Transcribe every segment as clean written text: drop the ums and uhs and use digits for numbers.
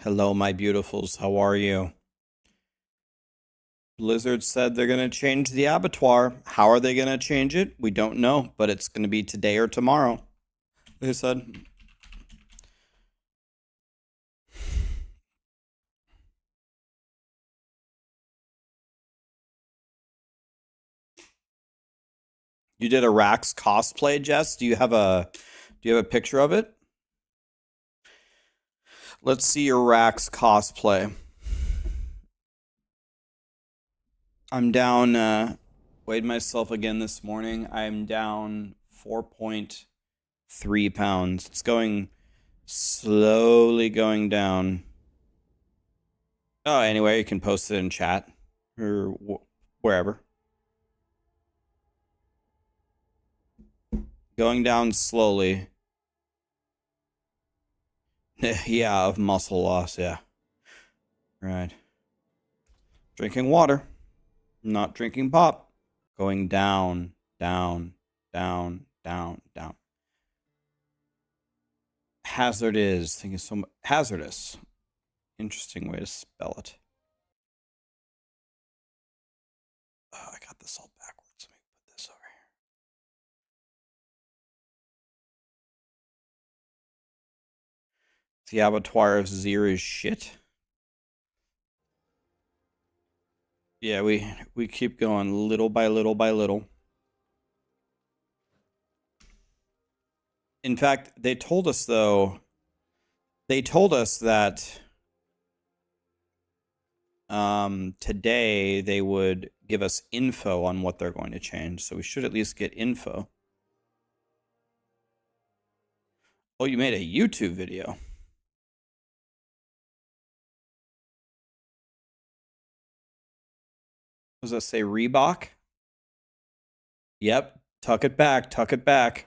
Hello, my beautifuls. How are you? Blizzard said they're going to change the Abattoir. How are they going to change it? We don't know, but it's going to be today or tomorrow. They said. You did a Rax cosplay, Jess? Do you have a picture of it? Let's see your Rax cosplay. I'm down weighed myself again this morning. I'm down 4.3 pounds. It's going slowly going down. Oh, anyway, you can post it in chat or wherever. Going down slowly. Yeah, of muscle loss, yeah. Right. Drinking water. Not drinking pop. Going down, down, down, down, down. Hazard is. Thinking so much. Hazardous. Interesting way to spell it. Oh, I got this all backwards. Let me put this over here. The Abattoir of Zir is shit. Yeah, we keep going little by little by little. In fact, they told us though. They told us that today they would give us info on what they're going to change, so we should at least get info. Oh, you made a YouTube video. Does that say Reebok? Yep. Tuck it back. Tuck it back.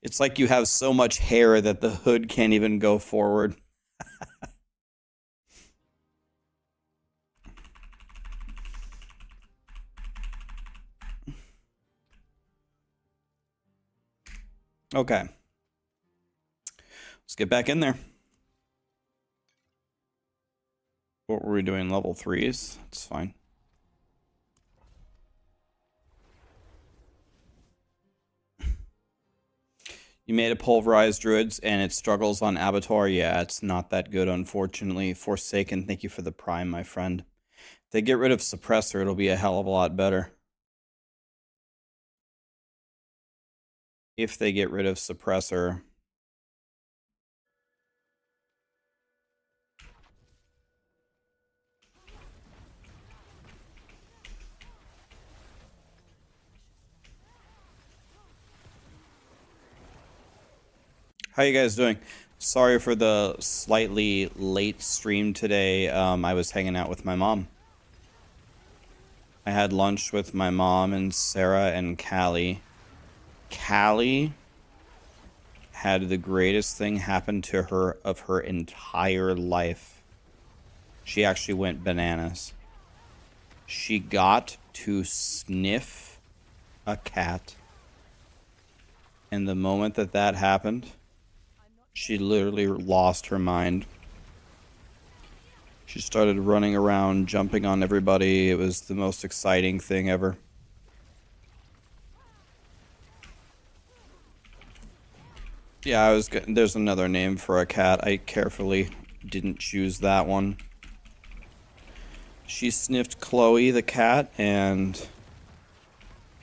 It's like you have so much hair that the hood can't even go forward. Okay. Let's get back in there. What were we doing? Level 3s? It's fine. You made a pulverized druids and it struggles on Abattoir. Yeah, it's not that good, unfortunately. Forsaken, thank you for the prime, my friend. If they get rid of suppressor, it'll be a hell of a lot better. If they get rid of suppressor. How you guys doing? Sorry for the slightly late stream today. I was hanging out with my mom. I had lunch with my mom and Sarah and Callie. Callie had the greatest thing happen to her of her entire life. She actually went bananas. She got to sniff a cat. And the moment that that happened, she literally lost her mind. She started running around, jumping on everybody. It was the most exciting thing ever. Yeah, there's another name for a cat. I carefully didn't choose that one. She sniffed Chloe the cat and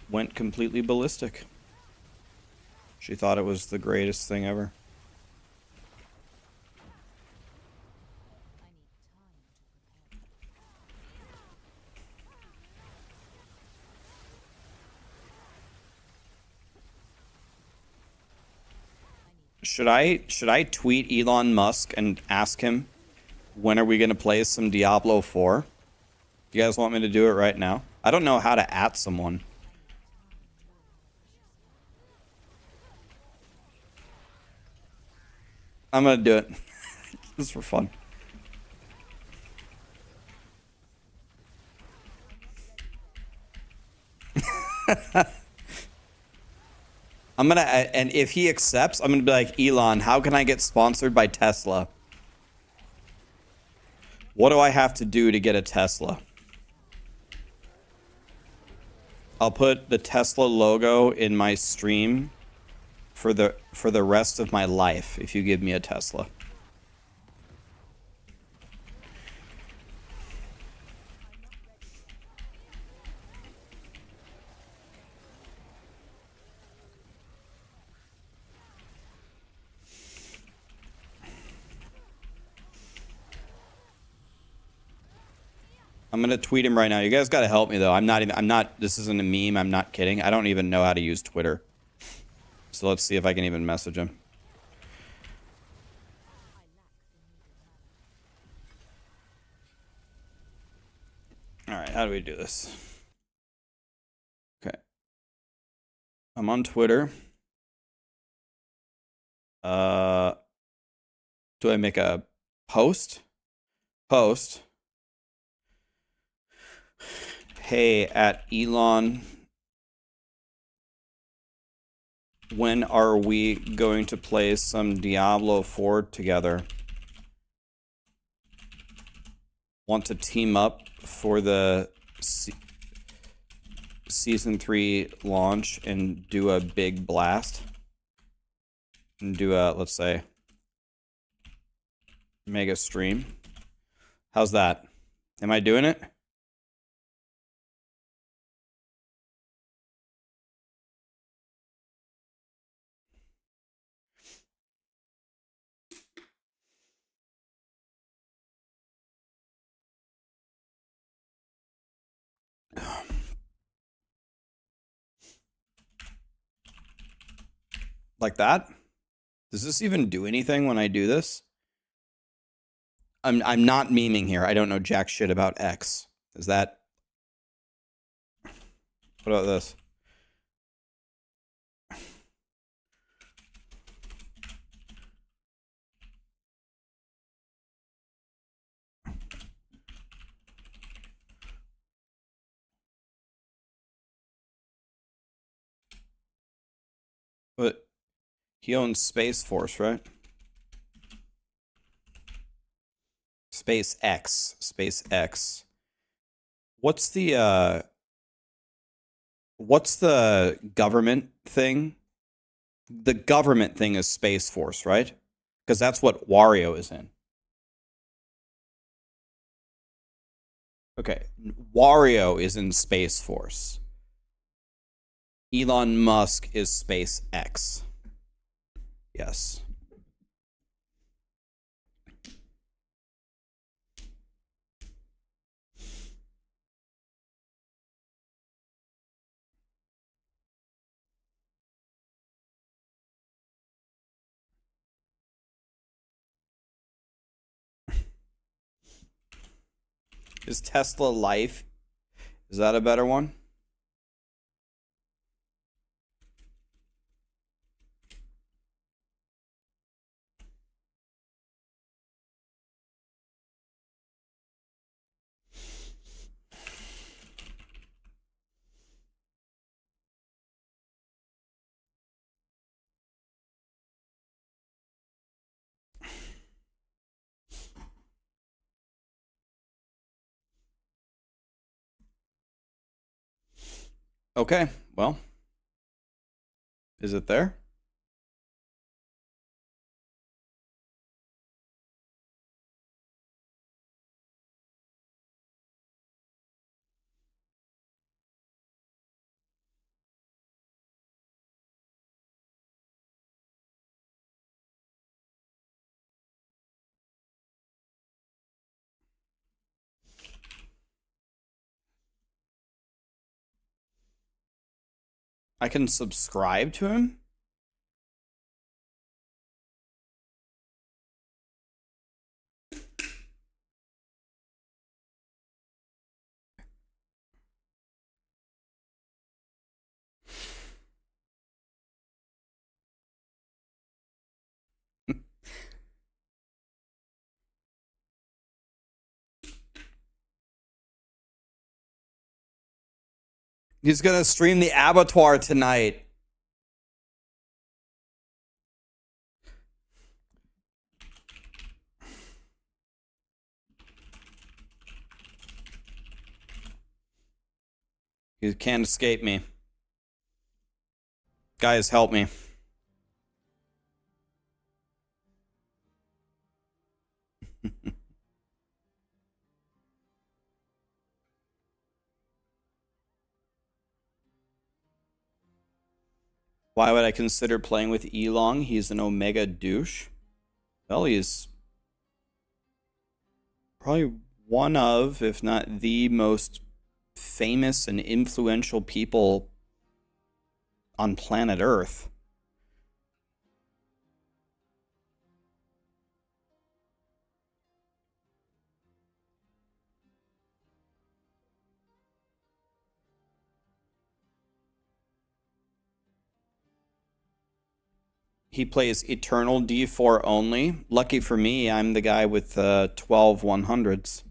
went completely ballistic. She thought it was the greatest thing ever. Should I tweet Elon Musk and ask him when are we going to play some Diablo 4? You guys want me to do it right now? I don't know how to @ someone. I'm gonna do it. Just for fun. I'm gonna, and if he accepts, I'm gonna be like, Elon, how can I get sponsored by Tesla? What do I have to do to get a Tesla? I'll put the Tesla logo in my stream for the rest of my life if you give me a Tesla. I'm gonna tweet him right now. You guys gotta help me though. I'm not, this isn't a meme, I'm not kidding. I don't even know how to use Twitter. So let's see if I can even message him. Alright, how do we do this? Okay. I'm on Twitter. Do I make a post? Post. Hey, at Elon, when are we going to play some Diablo 4 together? Want to team up for the Season 3 launch and do a big blast? And do a, let's say, mega stream. How's that? Am I doing it? Like that? Does this even do anything when I do this? I'm not memeing here. I don't know jack shit about X. Is that... What about this? But he owns Space Force, right? SpaceX. SpaceX. What's the government thing? The government thing is Space Force, right? Because that's what Wario is in. Okay, Wario is in Space Force. Elon Musk is SpaceX. Yes. Is Tesla Life? Is that a better one? Okay, well. Is it there? I can subscribe to him? He's gonna stream the Abattoir tonight. You can't escape me. Guys, help me. Why would I consider playing with Elong? He's an Omega douche. Well, he's probably one of, if not the most famous and influential people on planet Earth. He plays Eternal D4 only. Lucky for me, I'm the guy with 12 100s.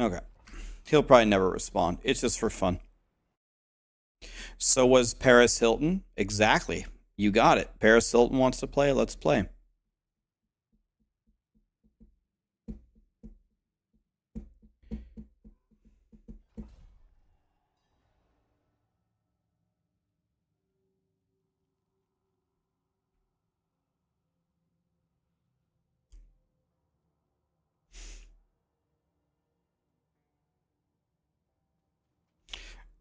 Okay. He'll probably never respond. It's just for fun. So was Paris Hilton. Exactly. You got it. Paris Hilton wants to play. Let's play.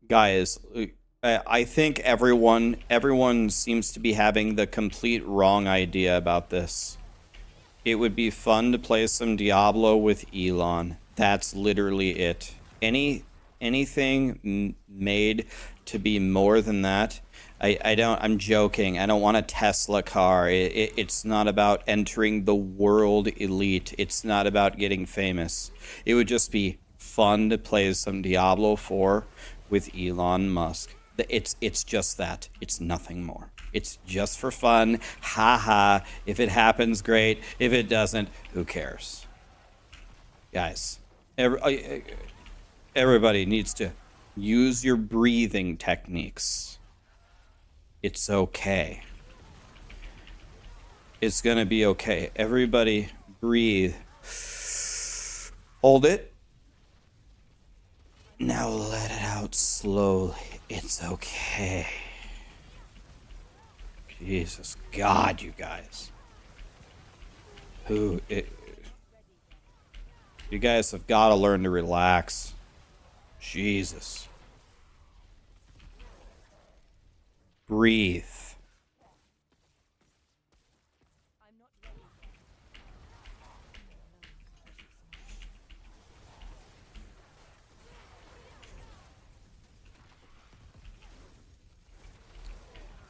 Guys, I think everyone seems to be having the complete wrong idea about this. It would be fun to play some Diablo with Elon. That's literally it. Anything made to be more than that. I'm joking. I don't want a Tesla car. It's not about entering the world elite. It's not about getting famous. It would just be fun to play some Diablo 4 with Elon Musk. It's just that. It's nothing more. It's just for fun. Ha. If it happens, great. If it doesn't, who cares? Guys, everybody needs to use your breathing techniques. It's okay. It's gonna be okay. Everybody breathe. Hold it. Now let it out slowly. It's okay. Jesus God, you guys. You guys have got to learn to relax. Jesus. Breathe.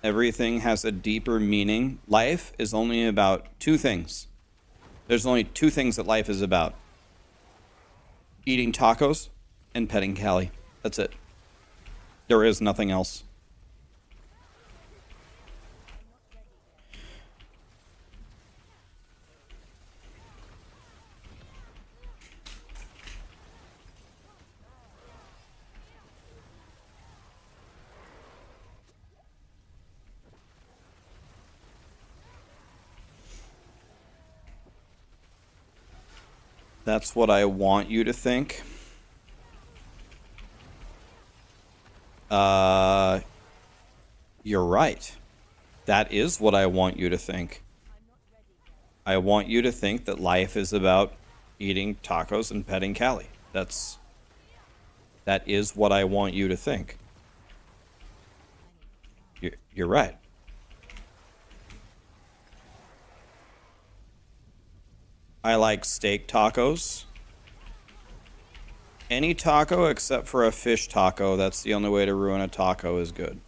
Everything has a deeper meaning. Life is only about two things. There's only two things that life is about. Eating tacos and petting Callie. That's it. There is nothing else. That's what I want you to think. You're right. That is what I want you to think. I want you to think that life is about eating tacos and petting Callie. That is what I want you to think. You're right. I like steak tacos. Any taco except for a fish taco. That's the only way to ruin a taco is good.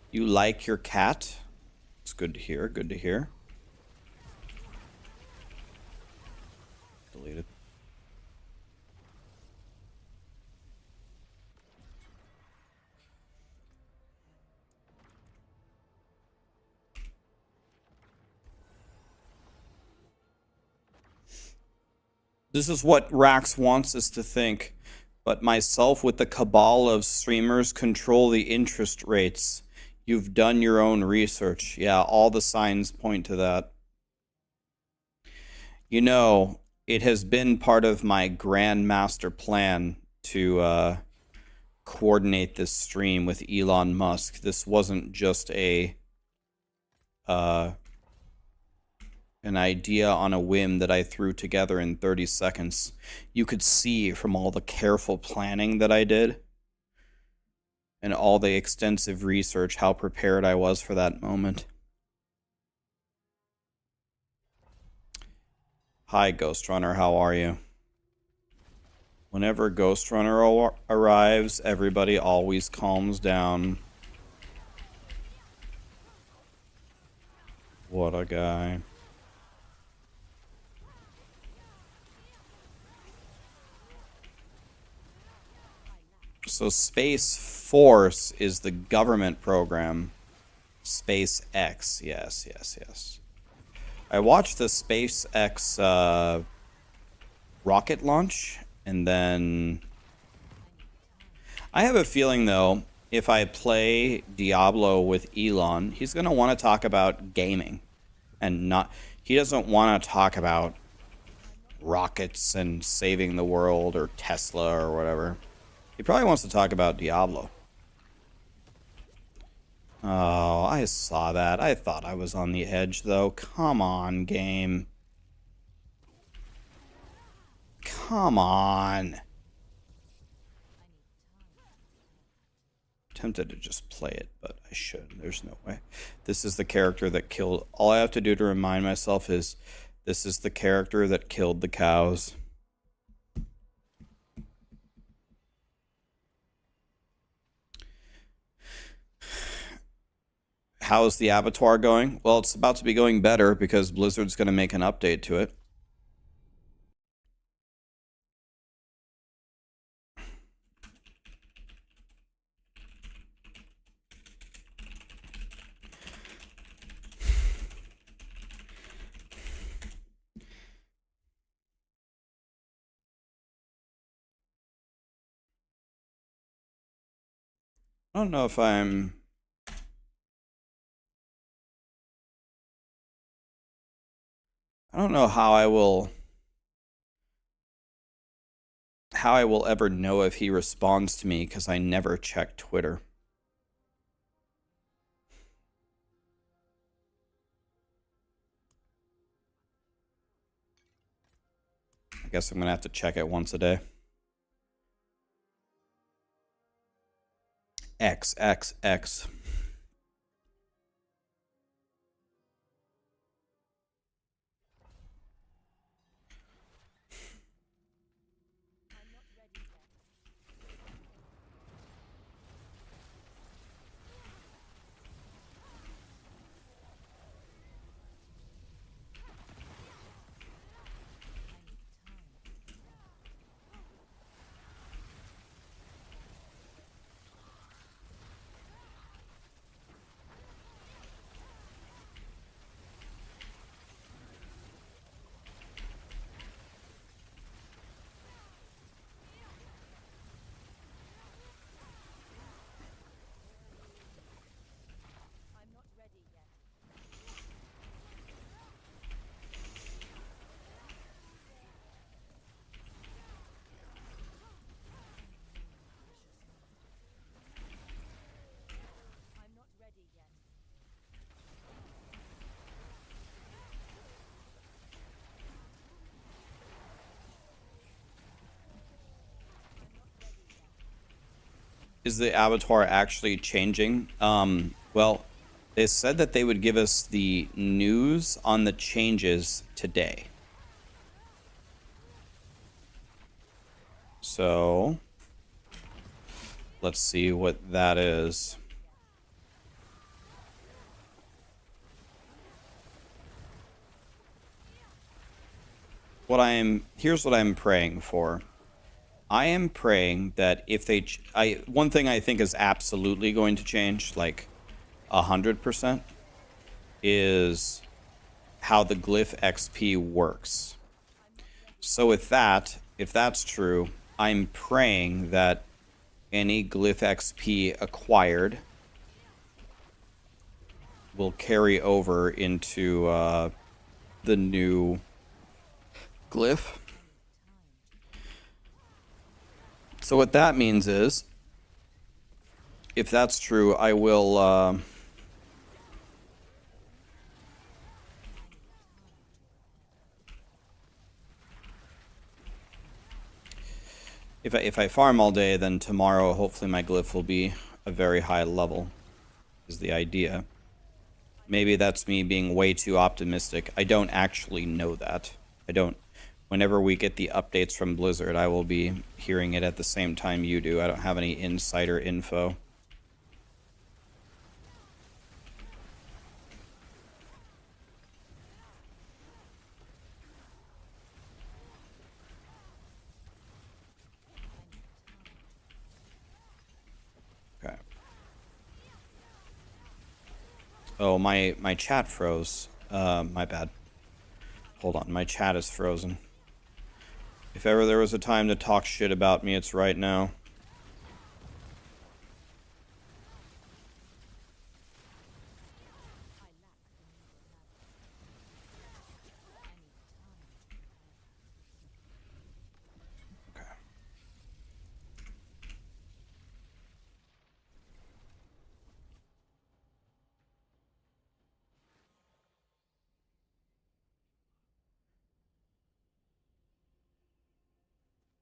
You like your cat? It's good to hear. Good to hear. Deleted. This is what Rax wants us to think. But myself with the cabal of streamers control the interest rates. You've done your own research. Yeah, all the signs point to that. You know, it has been part of my grand master plan to coordinate this stream with Elon Musk. This wasn't just an idea on a whim that I threw together in 30 seconds. You could see from all the careful planning that I did and all the extensive research how prepared I was for that moment. Hi, Ghost Runner, how are you? Whenever Ghost Runner arrives, everybody always calms down. What a guy. So Space Force is the government program. SpaceX, yes, yes, yes. I watched the SpaceX rocket launch, and then I have a feeling, though, if I play Diablo with Elon, he's going to want to talk about gaming, and not, he doesn't want to talk about rockets and saving the world or Tesla or whatever. He probably wants to talk about Diablo. Oh, I saw that. I thought I was on the edge, though. Come on, game. Come on. Tempted to just play it, but I shouldn't. There's no way. This is the character that killed... All I have to do to remind myself is this is the character that killed the cows. How's the Abattoir going? Well, it's about to be going better because Blizzard's going to make an update to it. I don't know if I'm... I don't know how I will ever know if he responds to me because I never check Twitter. I guess I'm gonna have to check it once a day. XXX. Is the Abattoir actually changing? Well, they said that they would give us the news on the changes today. So, let's see what that is. Here's what I'm praying for. I am praying that if they... one thing I think is absolutely going to change, like 100%, is how the Glyph XP works. So with that, if that's true, I'm praying that any glyph XP acquired will carry over into the new glyph. So what that means is, if that's true, I will if I farm all day, then tomorrow hopefully my glyph will be a very high level, is the idea. Maybe that's me being way too optimistic. I don't actually know that. I don't. Whenever we get the updates from Blizzard, I will be hearing it at the same time you do. I don't have any insider info. Okay. Oh, my chat froze. My bad. Hold on, my chat is frozen. If ever there was a time to talk shit about me, it's right now. Okay.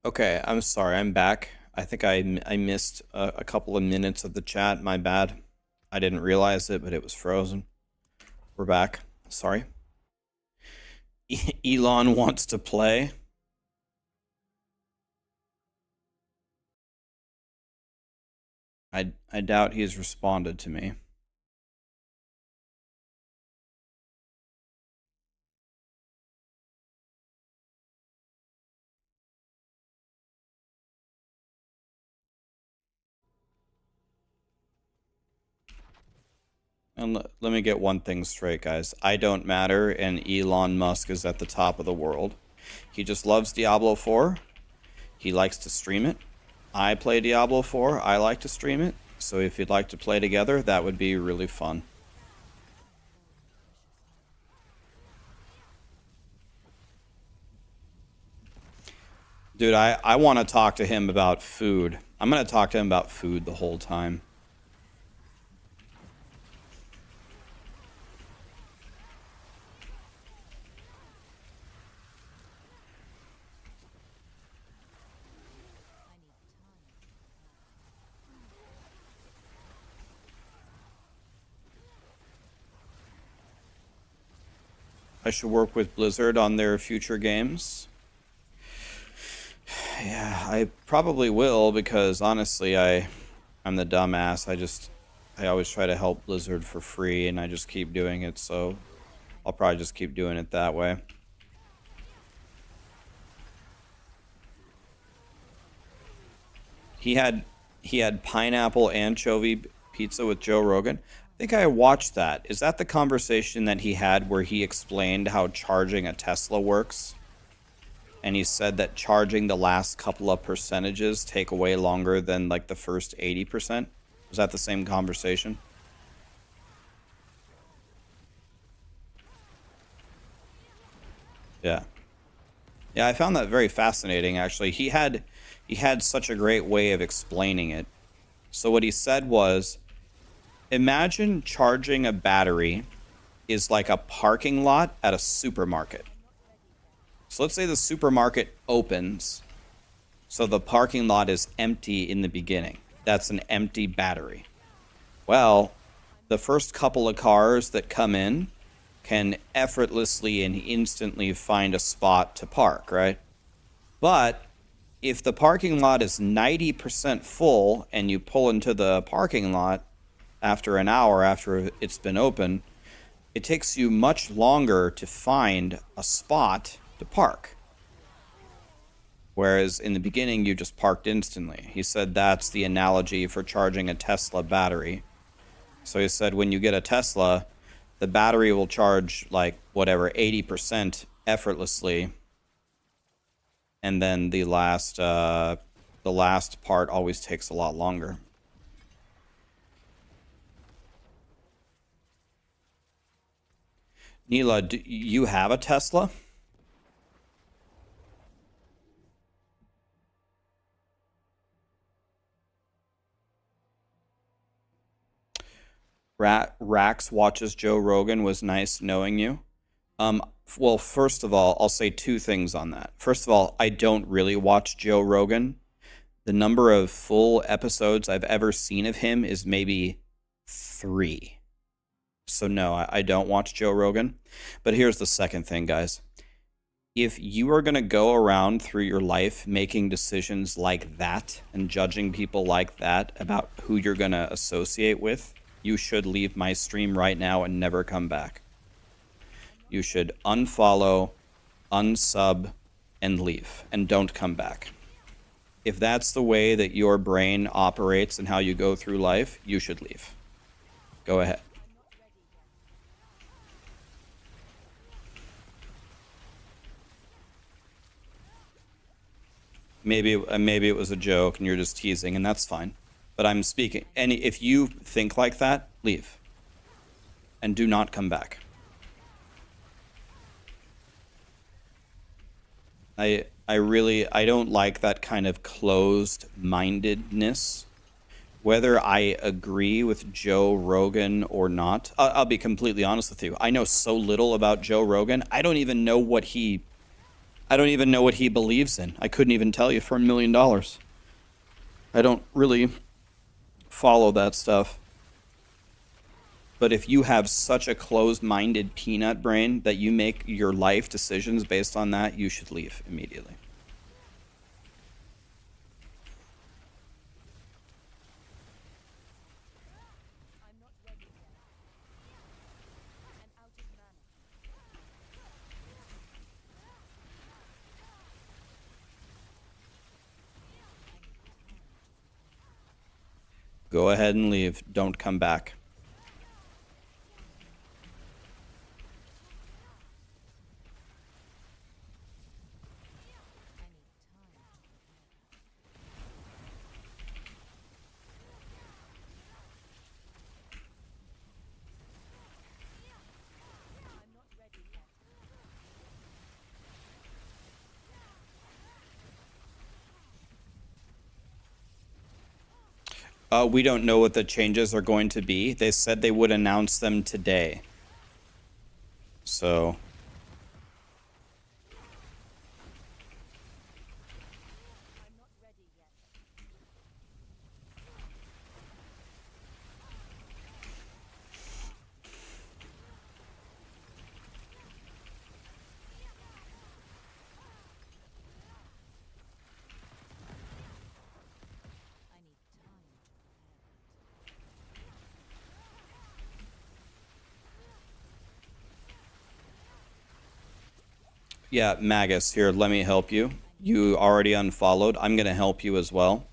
Okay, I'm sorry, I'm back. I think I missed a couple of minutes of the chat, my bad. I didn't realize it, but it was frozen. We're back. Sorry. Elon wants to play. I doubt he's responded to me. And let me get one thing straight, guys. I don't matter, and Elon Musk is at the top of the world. He just loves Diablo 4. He likes to stream it. I play Diablo 4. I like to stream it. So if you'd like to play together, that would be really fun. Dude, I want to talk to him about food. I'm going to talk to him about food the whole time. I should work with Blizzard on their future games. Yeah, I probably will, because honestly, I'm the dumbass. I always try to help Blizzard for free, and I just keep doing it, so I'll probably just keep doing it that way. He had pineapple anchovy pizza with Joe Rogan. I think I watched that. Is that the conversation that he had where he explained how charging a Tesla works? And he said that charging the last couple of percentages take away longer than like the first 80%. Was that the same conversation? Yeah. Yeah, I found that very fascinating, actually. He had such a great way of explaining it. So what he said was, imagine charging a battery is like a parking lot at a supermarket. So let's say the supermarket opens, so the parking lot is empty in the beginning. That's an empty battery. Well, the first couple of cars that come in can effortlessly and instantly find a spot to park, right? But if the parking lot is 90% full and you pull into the parking lot after an hour after it's been open, it takes you much longer to find a spot to park. Whereas in the beginning, you just parked instantly. He said that's the analogy for charging a Tesla battery. So he said when you get a Tesla, the battery will charge like whatever, 80% effortlessly. and then the last part always takes a lot longer. Neela, do you have a Tesla? Rax watches Joe Rogan. Was nice knowing you. Um, well, first of all, I'll say two things on that. First of all, I don't really watch Joe Rogan. The number of full episodes I've ever seen of him is maybe 3. So no, I don't watch Joe Rogan. But here's the second thing, guys. If you are going to go around through your life making decisions like that and judging people like that about who you're going to associate with, you should leave my stream right now and never come back. You should unfollow, unsub, and leave, and don't come back. If that's the way that your brain operates and how you go through life, you should leave. Go ahead. Maybe it was a joke and you're just teasing, and that's fine. But I'm speaking. And if you think like that, leave. And do not come back. I don't like that kind of closed-mindedness. Whether I agree with Joe Rogan or not, I'll be completely honest with you. I know so little about Joe Rogan. I don't even know what he believes in. I couldn't even tell you for $1 million. I don't really follow that stuff. But if you have such a closed-minded peanut brain that you make your life decisions based on that, you should leave immediately. Go ahead and leave. Don't come back. We don't know what the changes are going to be. They said they would announce them today. So... Yeah, Magus, here, let me help you. You already unfollowed. I'm going to help you as well.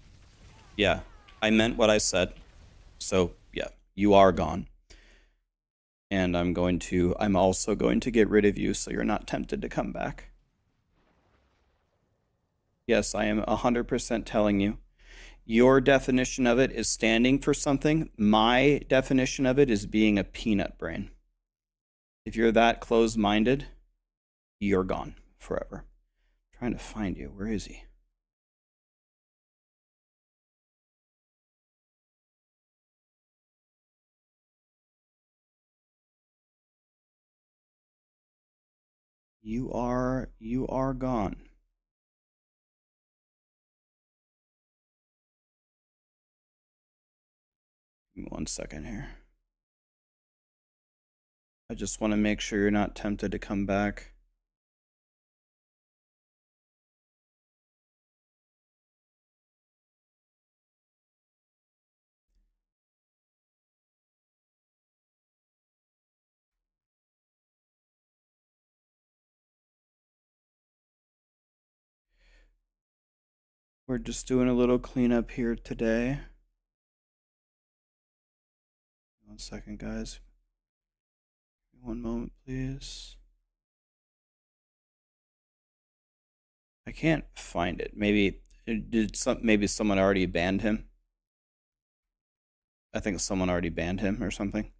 Yeah, I meant what I said. So, yeah, you are gone. And I'm also going to get rid of you so you're not tempted to come back. Yes, I am 100% telling you. Your definition of it is standing for something. My definition of it is being a peanut brain. If you're that closed-minded, you're gone forever. I'm trying to find you. Where is he? You are gone. Give me 1 second here. I just want to make sure you're not tempted to come back. We're just doing a little cleanup here today. 1 second, guys. 1 moment, please. I can't find it. Maybe maybe someone already banned him. I think someone already banned him or something.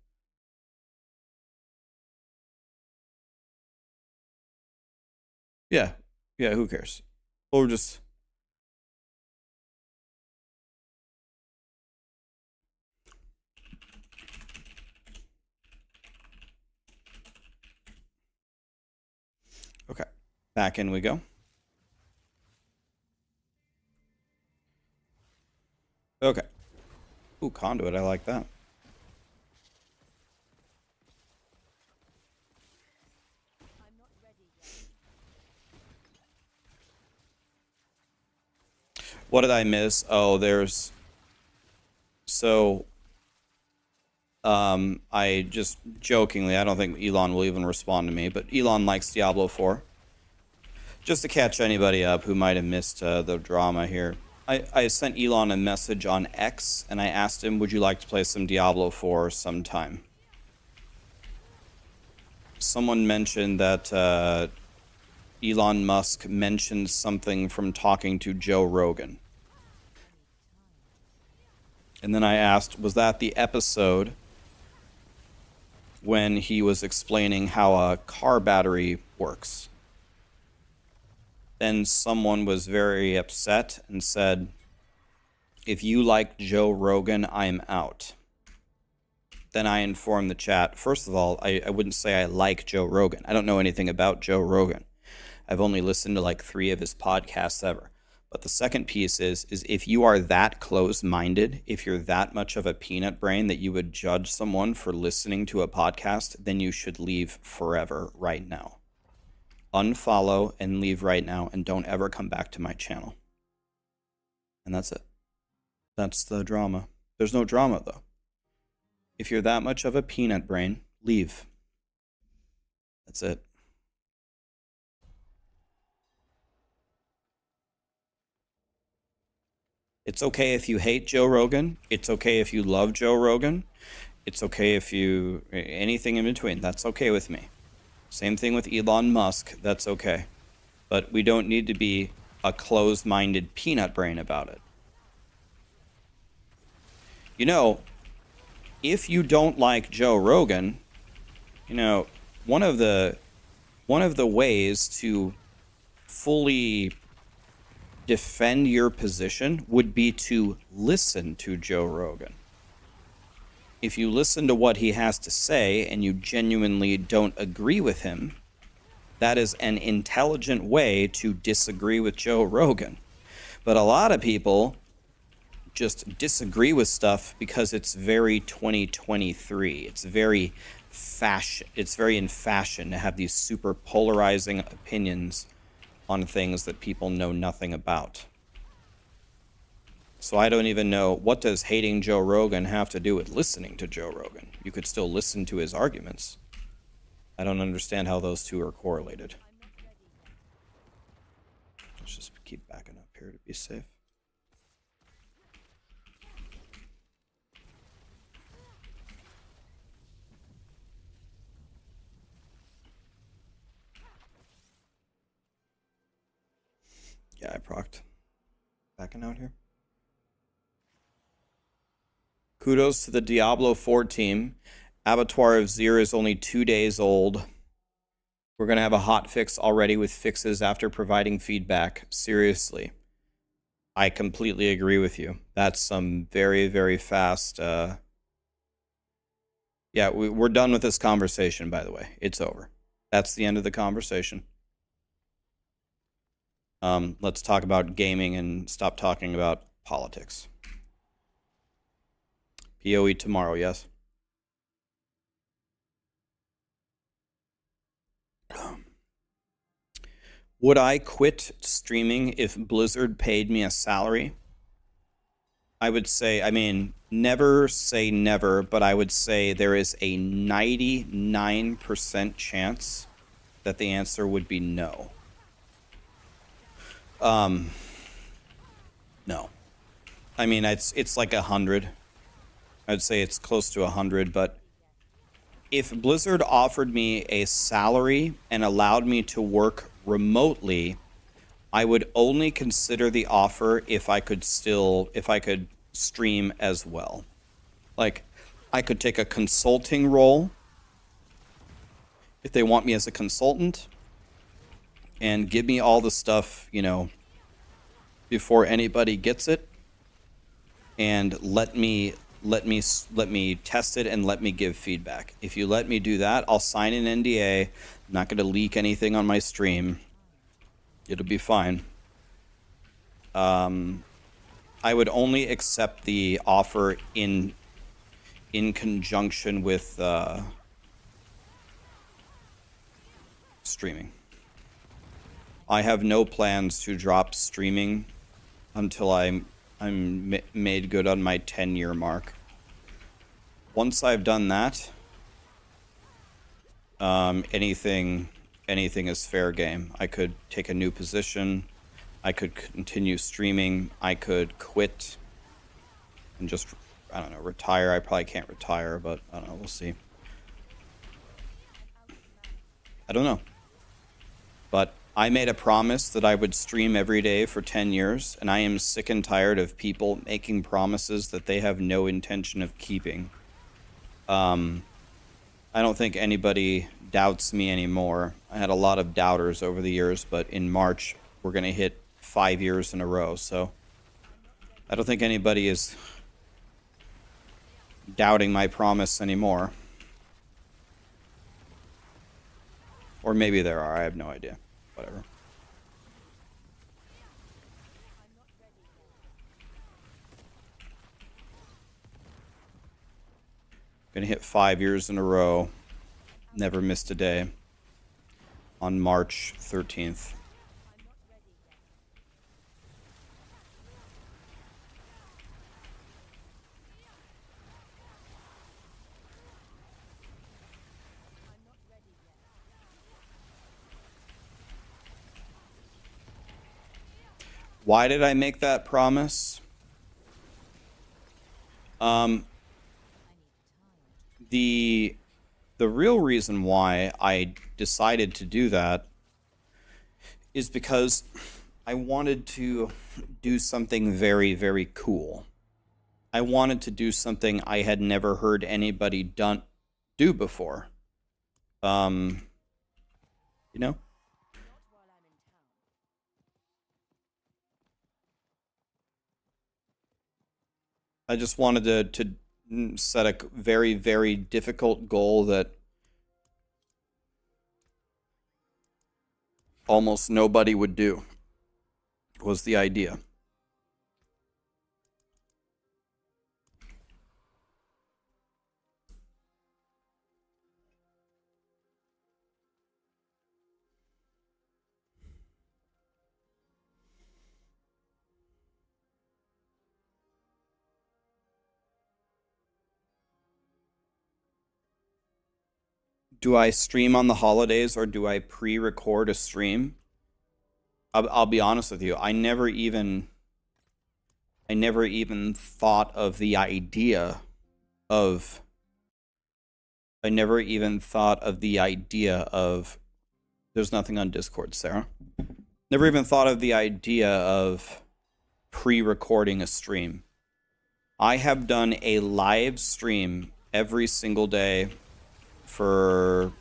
Yeah. Yeah, who cares? Or just... Okay. Back in we go. Okay. Ooh, conduit. I like that. What did I miss? Oh, there's... So... I just jokingly, I don't think Elon will even respond to me, but Elon likes Diablo 4. Just to catch anybody up who might have missed the drama here. I sent Elon a message on X, and I asked him, would you like to play some Diablo 4 sometime? Someone mentioned that Elon Musk mentioned something from talking to Joe Rogan. And then I asked, was that the episode when he was explaining how a car battery works? Then someone was very upset and said, if you like Joe Rogan, I'm out. Then I informed the chat, first of all, I wouldn't say I like Joe Rogan. I don't know anything about Joe Rogan. I've only listened to like 3 of his podcasts ever. But the second piece is if you are that closed-minded, if you're that much of a peanut brain that you would judge someone for listening to a podcast, then you should leave forever right now. Unfollow and leave right now, and don't ever come back to my channel. And that's it. That's the drama. There's no drama, though. If you're that much of a peanut brain, leave. That's it. It's okay if you hate Joe Rogan. It's okay if you love Joe Rogan. It's okay if you... anything in between. That's okay with me. Same thing with Elon Musk. That's okay. But we don't need to be a closed-minded peanut brain about it. You know, if you don't like Joe Rogan, you know, one of the ways to fully defend your position would be to listen to Joe Rogan. If you listen to what he has to say and you genuinely don't agree with him, that is an intelligent way to disagree with Joe Rogan. But a lot of people just disagree with stuff because it's very 2023. It's very in fashion to have these super polarizing opinions on things that people know nothing about. So I don't even know, what does hating Joe Rogan have to do with listening to Joe Rogan? You could still listen to his arguments. I don't understand how those two are correlated. Let's just keep backing up here to be safe. Yeah, I procced. Backing out here. Kudos to the Diablo 4 team. Abattoir of Zir is only 2 days old. We're going to have a hot fix already with fixes after providing feedback. Seriously. I completely agree with you. That's some very, very fast... Yeah, we're done with this conversation, by the way. It's over. That's the end of the conversation. Let's talk about gaming and stop talking about politics. PoE tomorrow, yes. Would I quit streaming if Blizzard paid me a salary? I would say, I mean, never say never, but I would say there is a 99% chance that the answer would be no. No. I mean, it's like 100. I'd say it's close to 100, but if Blizzard offered me a salary and allowed me to work remotely, I would only consider the offer if I could stream as well. Like, I could take a consulting role if they want me as a consultant and give me all the stuff, you know, before anybody gets it, and let me test it and let me give feedback. If you let me do that, I'll sign an NDA. I'm not going to leak anything on my stream. It'll be fine. I would only accept the offer in conjunction with streaming. I have no plans to drop streaming until I'm made good on my 10-year mark. Once I've done that, anything is fair game. I could take a new position. I could continue streaming. I could quit and just, I don't know, retire. I probably can't retire, but I don't know. We'll see. I don't know. But I made a promise that I would stream every day for 10 years, and I am sick and tired of people making promises that they have no intention of keeping. I don't think anybody doubts me anymore. I had a lot of doubters over the years, but in March, we're going to hit 5 years in a row, so I don't think anybody is doubting my promise anymore. Or maybe there are, I have no idea. Whatever. Gonna hit 5 years in a row. Never missed a day. On March 13th. Why did I make that promise? The real reason why I decided to do that is because I wanted to do something very, very cool. I wanted to do something I had never heard anybody do before. You know? I just wanted to set a very, very difficult goal that almost nobody would do, was the idea. Do I stream on the holidays or do I pre-record a stream? I'll be honest with you. I never even thought of the idea of. I never even thought of the idea of. There's nothing on Discord, Sarah. Never even thought of the idea of pre-recording a stream. I have done a live stream every single day for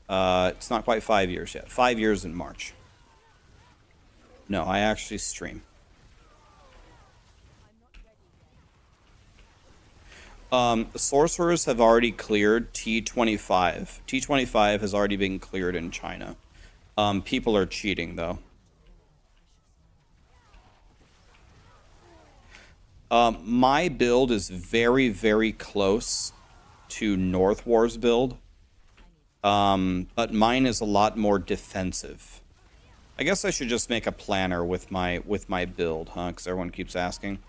it's not quite 5 years yet. 5 years in March. No, I actually stream. Sorcerers have already cleared T25. T25 has already been cleared in China. People are cheating though. My build is very, very close to North War's build, but mine is a lot more defensive. I guess I should just make a planner with my build, huh? Because everyone keeps asking.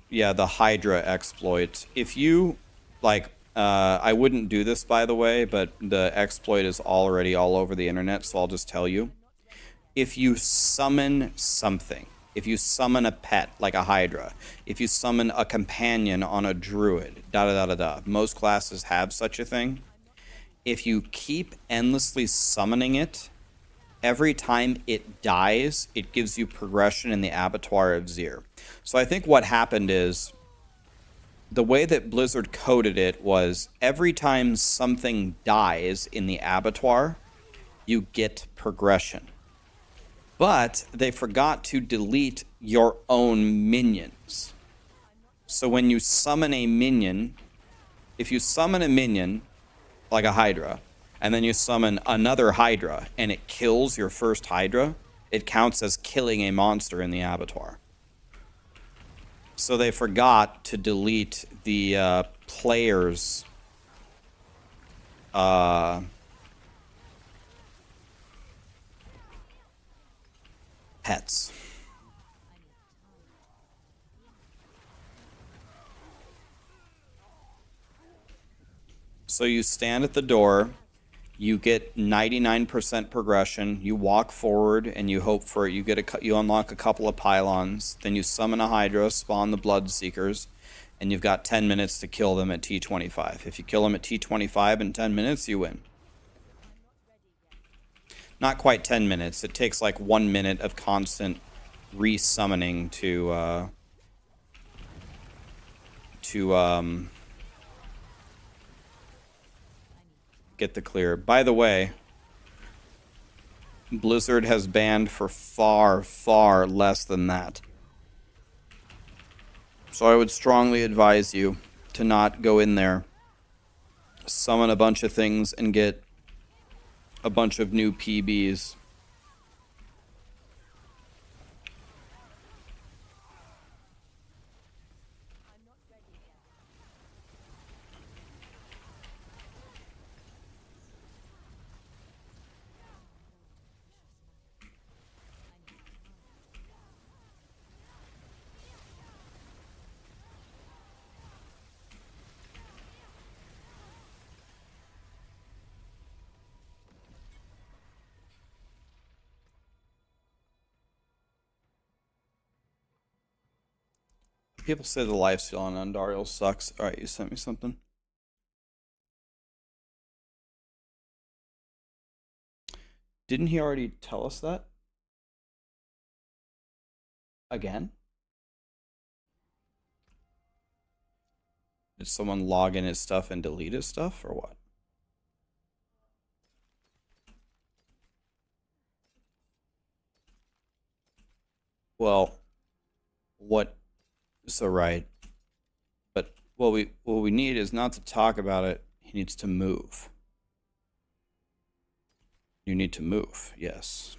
Yeah, the Hydra exploit. If you like, I wouldn't do this by the way, but the exploit is already all over the internet, so I'll just tell you. If you summon something, if you summon a pet like a Hydra, if you summon a companion on a druid, da-da-da-da-da. Most classes have such a thing. If you keep endlessly summoning it, every time it dies, it gives you progression in the Abattoir of Zir. So I think what happened is, the way that Blizzard coded it was, every time something dies in the Abattoir, you get progression. But they forgot to delete your own minions. So when you summon a minion, if you summon a minion, like a Hydra, and then you summon another Hydra, and it kills your first Hydra, it counts as killing a monster in the Abattoir. So they forgot to delete the players' pets. So you stand at the door, you get 99% progression, you walk forward and you hope for it. You unlock a couple of pylons, then you summon a Hydra, spawn the Bloodseekers, and you've got 10 minutes to kill them at T25. If you kill them at T25 in 10 minutes, you win. Not quite 10 minutes. It takes like 1 minute of constant resummoning to get the clear. By the way, Blizzard has banned for far, far less than that. So I would strongly advise you to not go in there, summon a bunch of things, and get a bunch of new PBs. People say the lifesteal on Andariel sucks. Alright, you sent me something. Didn't he already tell us that? Again? Did someone log in his stuff and delete his stuff, or what? Well, what... So right, but what we need is not to talk about it. He needs to move. You need to move, yes.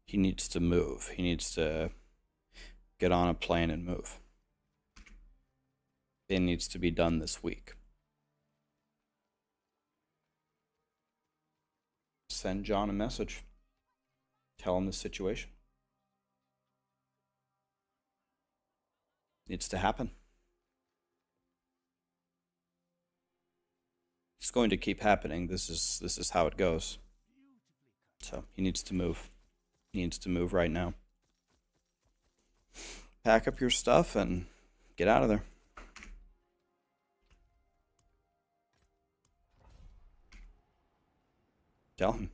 He needs to move. He needs to get on a plane and move. It needs to be done this week. Send John a message. Tell him the situation. Needs to happen. It's going to keep happening. This is how it goes. So he needs to move. He needs to move right now. Pack up your stuff and get out of there. Tell him.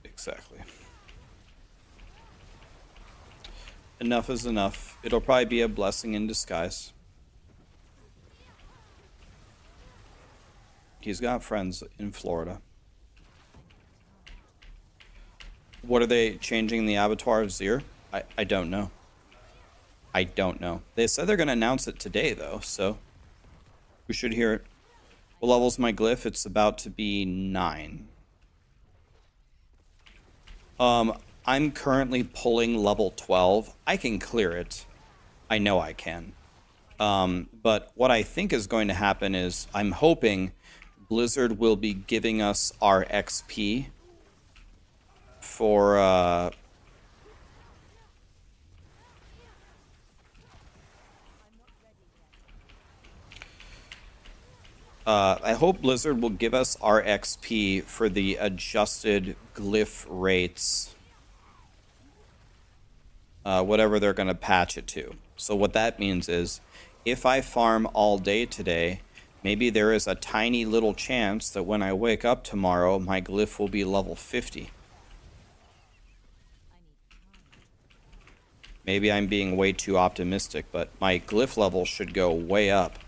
Exactly. Enough is enough. It'll probably be a blessing in disguise. He's got friends in Florida. What are they changing in the Abattoir of Zir? I don't know. I don't know. They said they're going to announce it today, though, so... We should hear it. What level's my glyph? It's about to be 9. I'm currently pulling level 12. I can clear it. I know I can. But what I think is going to happen is I'm hoping Blizzard will be giving us our XP for I hope Blizzard will give us our XP for the adjusted glyph rates, whatever they're going to patch it to. So what that means is, if I farm all day today, maybe there is a tiny little chance that when I wake up tomorrow, my glyph will be level 50. Maybe I'm being way too optimistic, but my glyph level should go way up.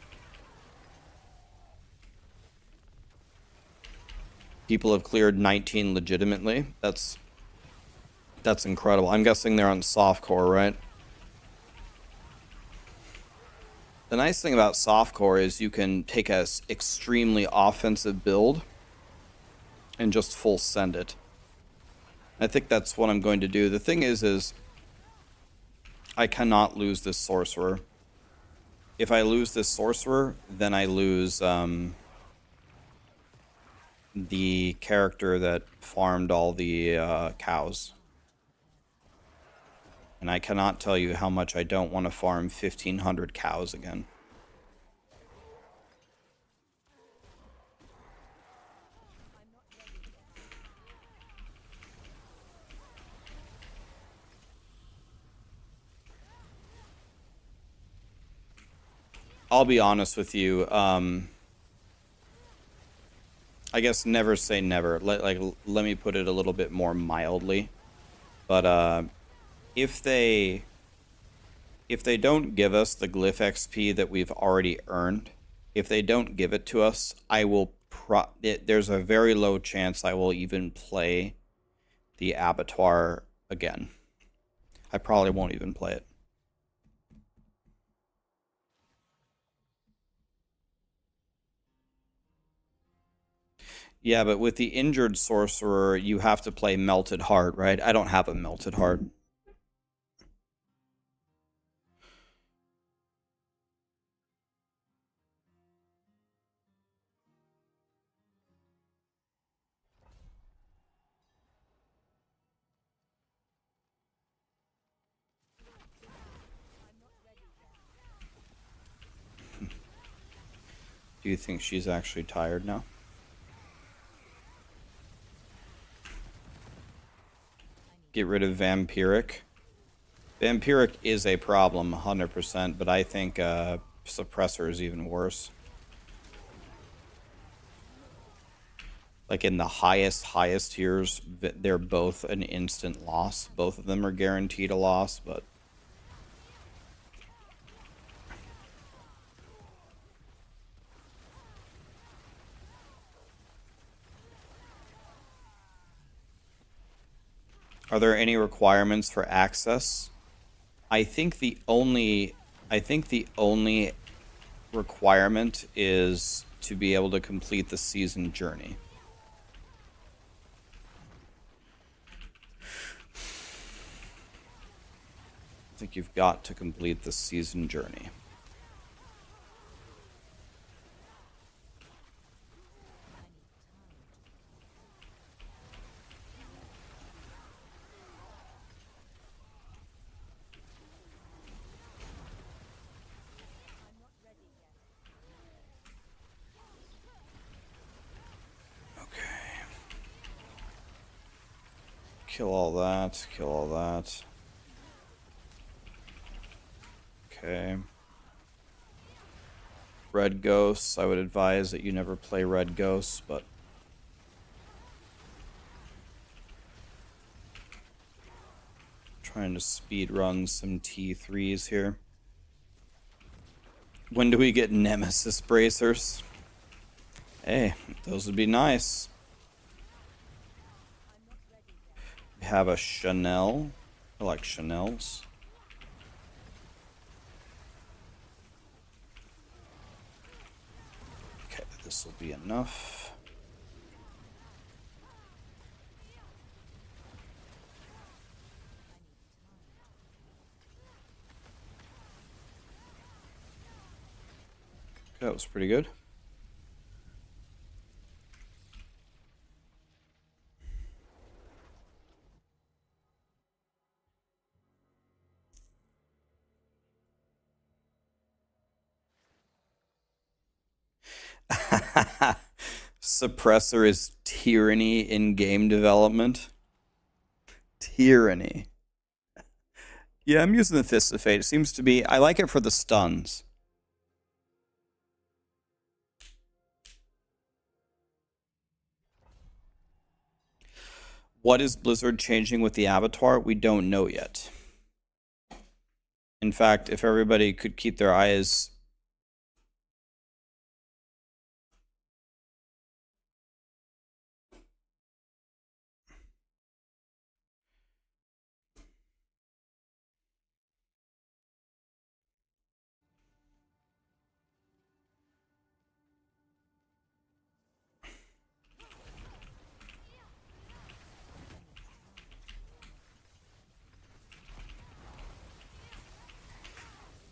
People have cleared 19 legitimately. That's incredible. I'm guessing they're on softcore, right? The nice thing about softcore is you can take a extremely offensive build and just full send it. I think that's what I'm going to do. The thing is I cannot lose this sorcerer. If I lose this sorcerer, then I lose the character that farmed all the cows. And I cannot tell you how much I don't want to farm 1,500 cows again. I'll be honest with you. I guess never say never. Let me put it a little bit more mildly. But if they don't give us the glyph XP that we've already earned, if they don't give it to us, I will there's a very low chance I will even play the Abattoir again. I probably won't even play it. Yeah, but with the injured sorcerer, you have to play Melted Heart, right? I don't have a Melted Heart. Do you think she's actually tired now? Get rid of Vampiric. Vampiric is a problem, 100%, but I think Suppressor is even worse. Like in the highest tiers, they're both an instant loss. Both of them are guaranteed a loss, but... Are there any requirements for access? I think the only requirement is to be able to complete the season journey. I think you've got to complete the season journey. Kill all that, kill all that. Okay. Red Ghosts, I would advise that you never play Red Ghosts, but... Trying to speed run some T3s here. When do we get Nemesis Bracers? Hey, those would be nice. We have a Chanel. I like Chanels. this will be enough. That was pretty good. Suppressor is tyranny in game development. Tyranny. Yeah, I'm using the Fist of Fate. It seems to be... I like it for the stuns. What is Blizzard changing with the Abattoir? We don't know yet. In fact, if everybody could keep their eyes...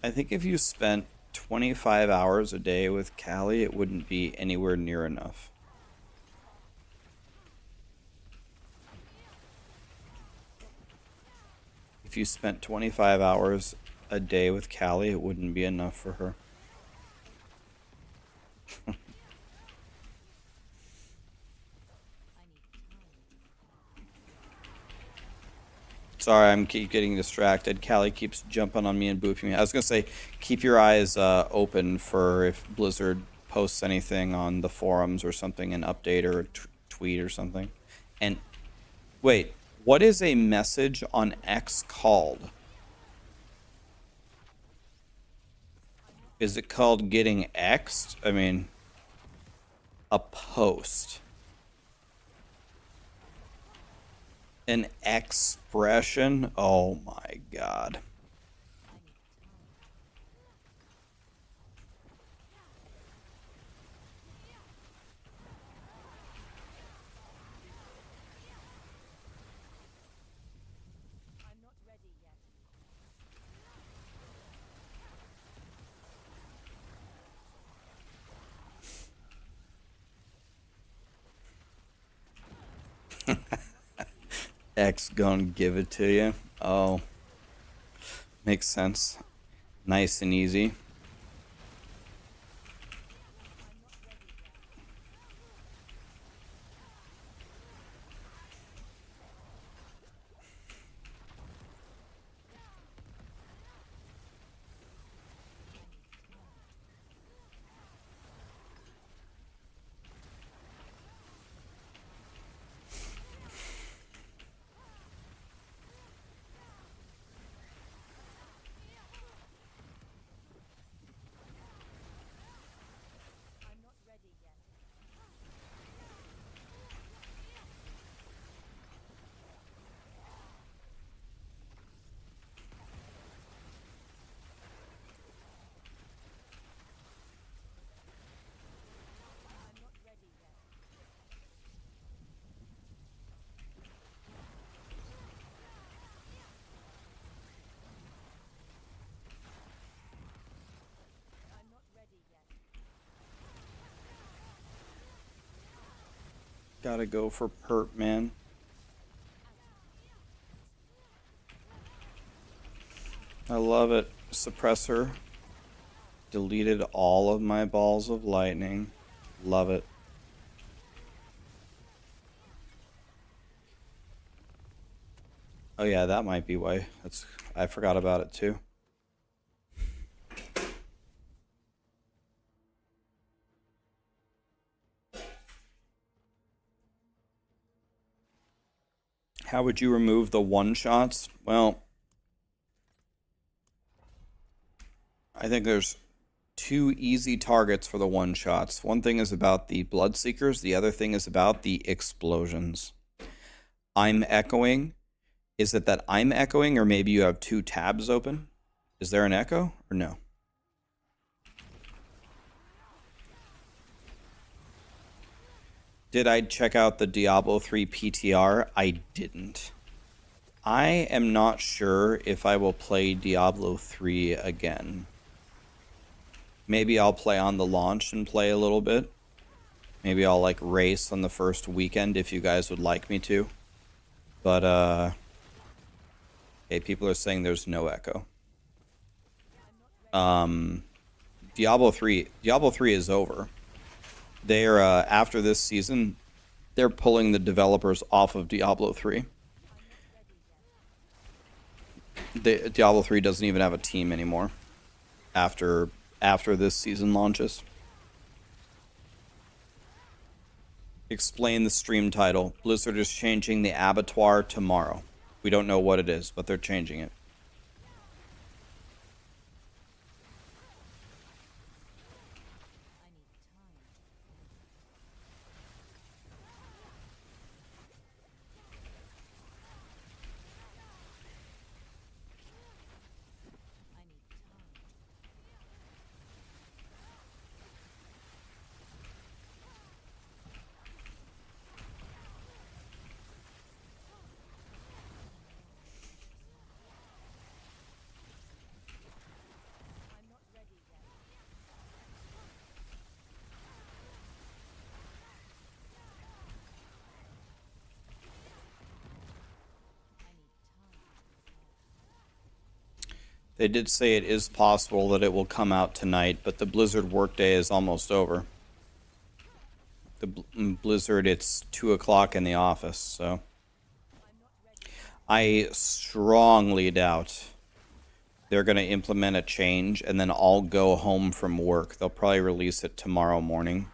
I think if you spent 25 hours a day with Callie, it wouldn't be anywhere near enough. If you spent 25 hours a day with Callie, it wouldn't be enough for her. Sorry, I'm keep getting distracted. Callie keeps jumping on me and booping me. I was going to say, keep your eyes open for if Blizzard posts anything on the forums or something, an update or a tweet or something. And wait, what is a message on X called? Is it called getting X'd? I mean, a post. An expression? Oh my god. I'm not ready yet. X gonna give it to you. Oh. Makes sense. Nice and easy. Gotta go for perp, man. I love it. Suppressor deleted all of my balls of lightning. Love it. Oh yeah, that might be why. I forgot about it too. How would you remove the one-shots? Well, I think there's two easy targets for the one-shots. One thing is about the Bloodseekers. The other thing is about the explosions. I'm echoing. Is it that I'm echoing, or maybe you have two tabs open? Is there an echo, or no? Did I check out the Diablo 3 PTR? I didn't. I am not sure if I will play Diablo 3 again. Maybe I'll play on the launch and play a little bit. Maybe I'll like race on the first weekend if you guys would like me to. But hey, people are saying there's no echo. Diablo 3 is over. They're after this season, they're pulling the developers off of Diablo 3. Diablo 3 doesn't even have a team anymore after this season launches. Explain the stream title. Blizzard is changing the Abattoir tomorrow. We don't know what it is, but they're changing it. They did say it is possible that it will come out tonight, but the Blizzard workday is almost over. The Blizzard, it's 2 o'clock in the office, so I strongly doubt they're going to implement a change and then I'll go home from work. They'll probably release it tomorrow morning.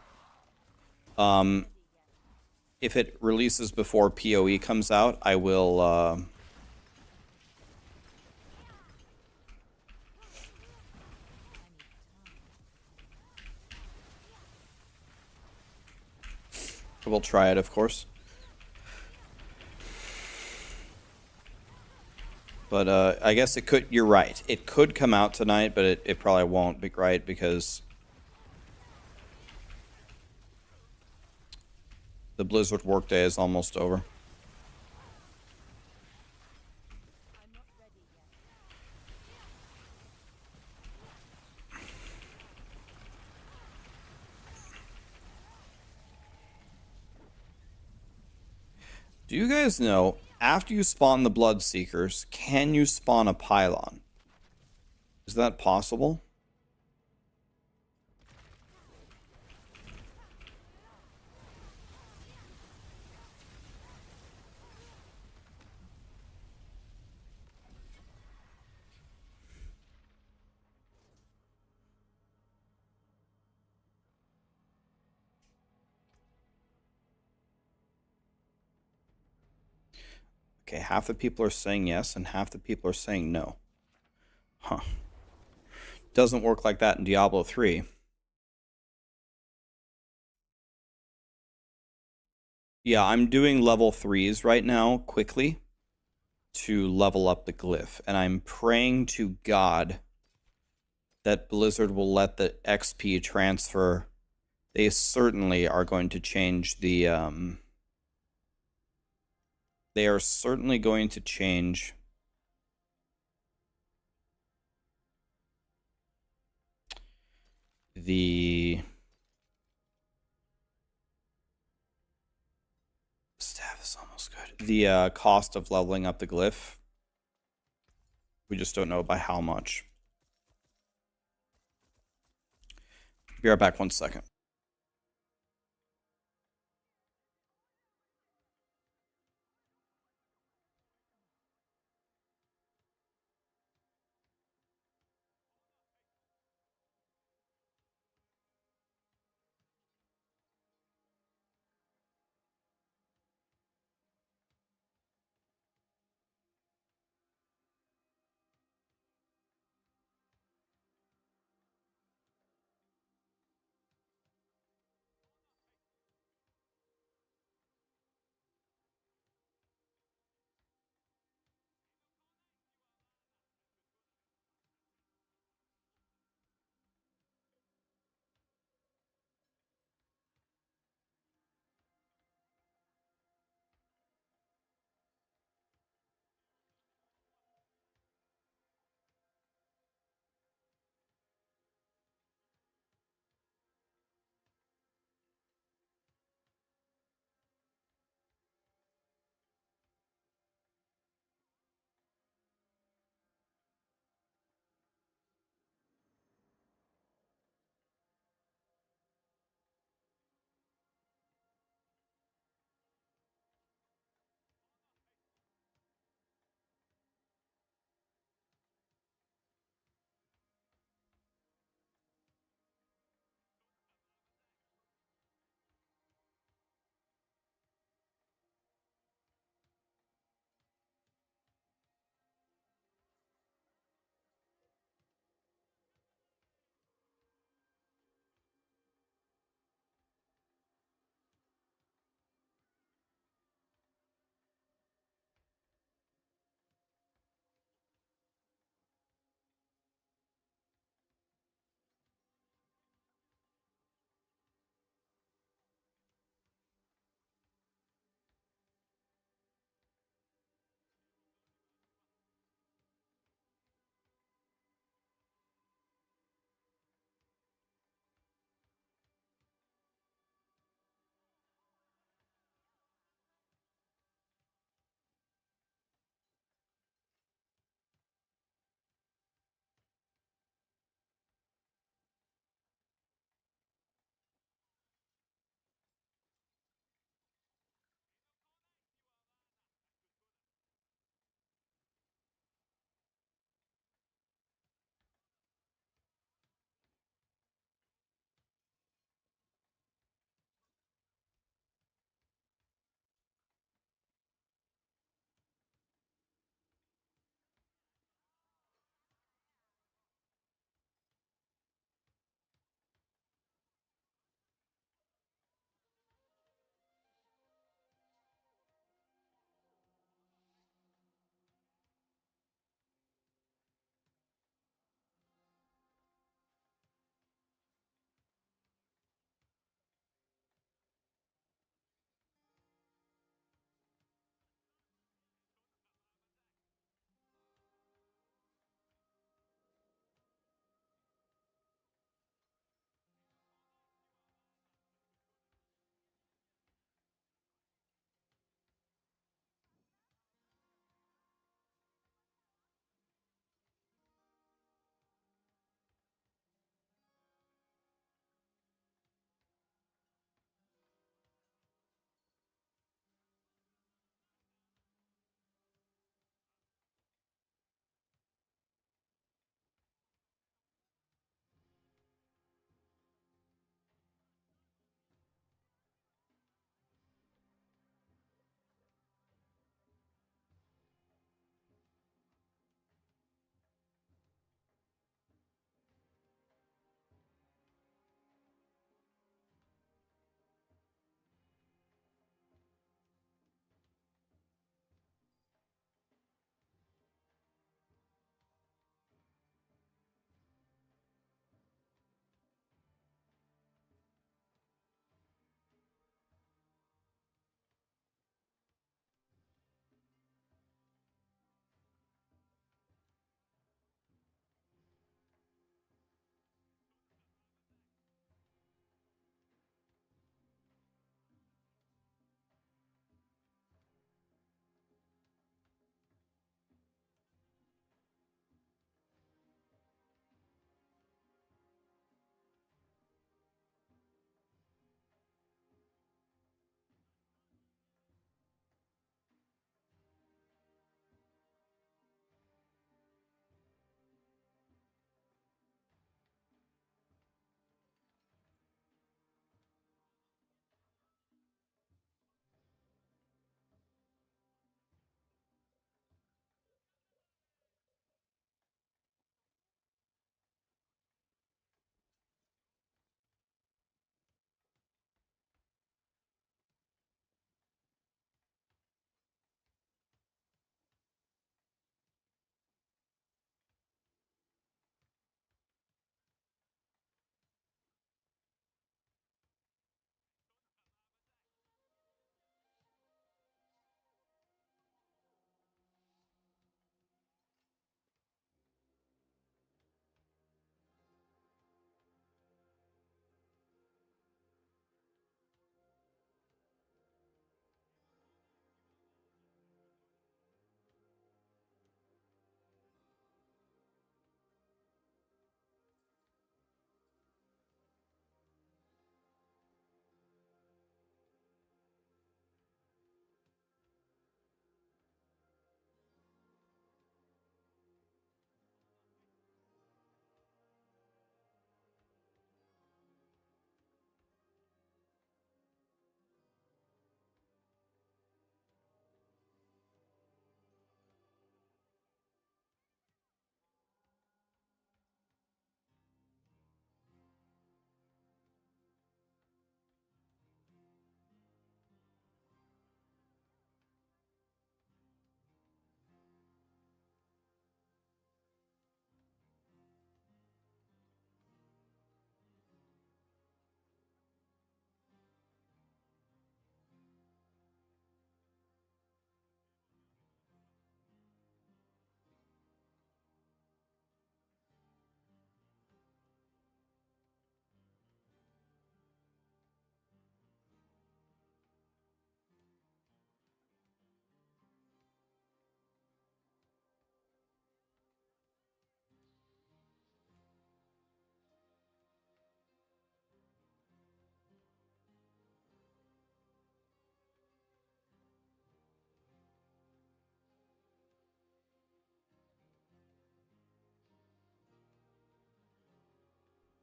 If it releases before PoE comes out, I will we'll try it, of course. But I guess it could, you're right. It could come out tonight, but it probably won't be right because the Blizzard workday is almost over. Do you guys know, after you spawn the Bloodseekers, can you spawn a pylon? Is that possible? Okay, half the people are saying yes, and half the people are saying no. Huh. Doesn't work like that in Diablo 3. Yeah, I'm doing level 3s right now, quickly, to level up the glyph. And I'm praying to God that Blizzard will let the XP transfer. They certainly are going to change the, they are certainly going to change the staff is almost good. The cost of leveling up the glyph. We just don't know by how much. Be right back 1 second.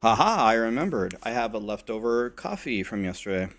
Haha, I remembered. I have a leftover coffee from yesterday.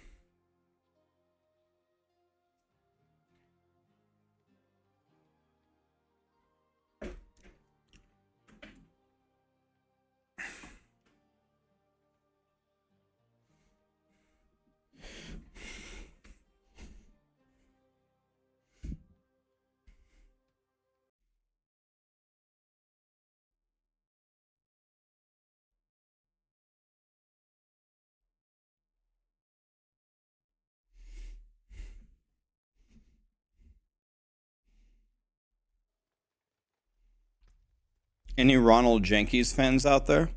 Any Ronald Jenkins fans out there?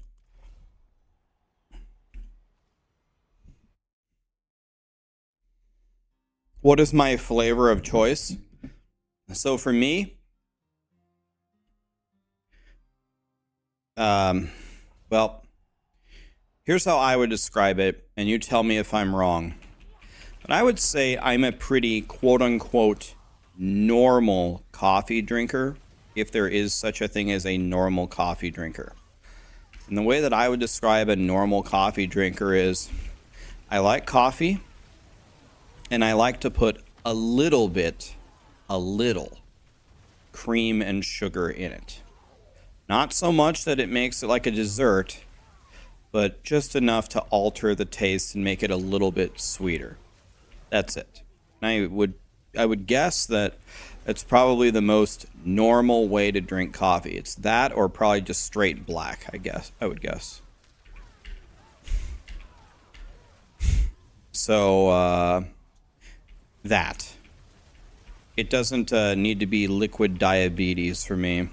What is my flavor of choice? So for me, um, well, here's how I would describe it, and you tell me if I'm wrong. But I would say I'm a pretty quote unquote normal coffee drinker, if there is such a thing as a normal coffee drinker. And the way that I would describe a normal coffee drinker is I like coffee and I like to put a little cream and sugar in it. Not so much that it makes it like a dessert, but just enough to alter the taste and make it a little bit sweeter. That's it. And I would guess that it's probably the most normal way to drink coffee. It's that or probably just straight black, I would guess. So that. It doesn't need to be liquid diabetes for me.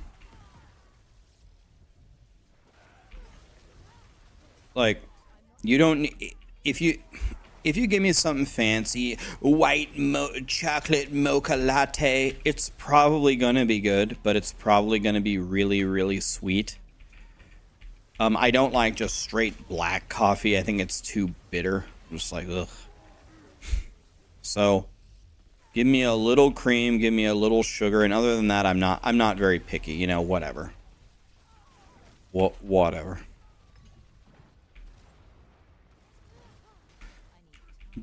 Like, you don't need, if you give me something fancy, chocolate mocha latte, it's probably gonna be good, but it's probably gonna be really, really sweet. I don't like just straight black coffee. I think it's too bitter. I'm just like, ugh. So, give me a little cream, give me a little sugar, and other than that, I'm not very picky. You know, whatever. Whatever.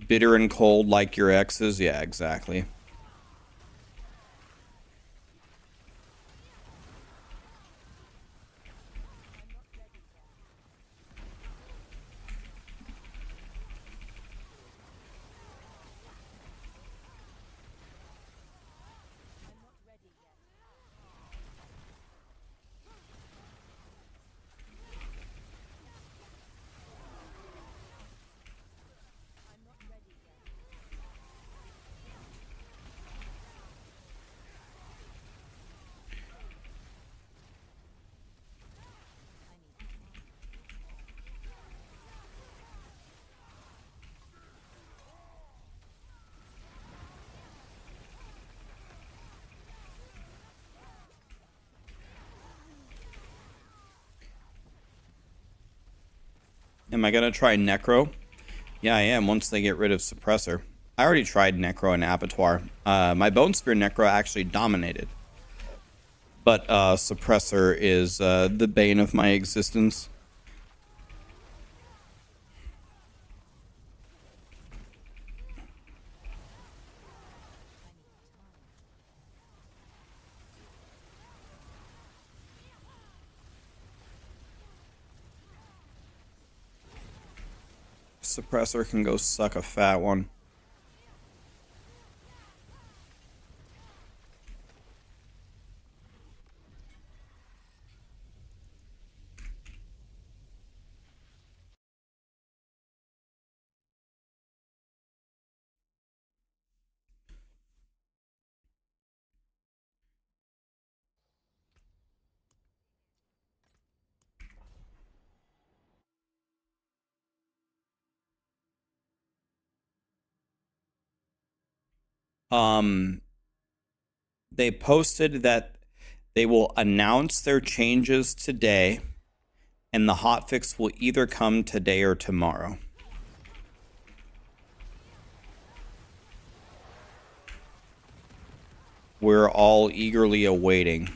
Bitter and cold like your exes? Yeah, exactly. Am I gonna try Necro? Yeah, I am, once they get rid of Suppressor. I already tried Necro and Abattoir. My Bone Spear Necro actually dominated. But Suppressor is the bane of my existence. Suppressor can go suck a fat one. Um, they posted that they will announce their changes today, and the hotfix will either come today or tomorrow. We're all eagerly awaiting.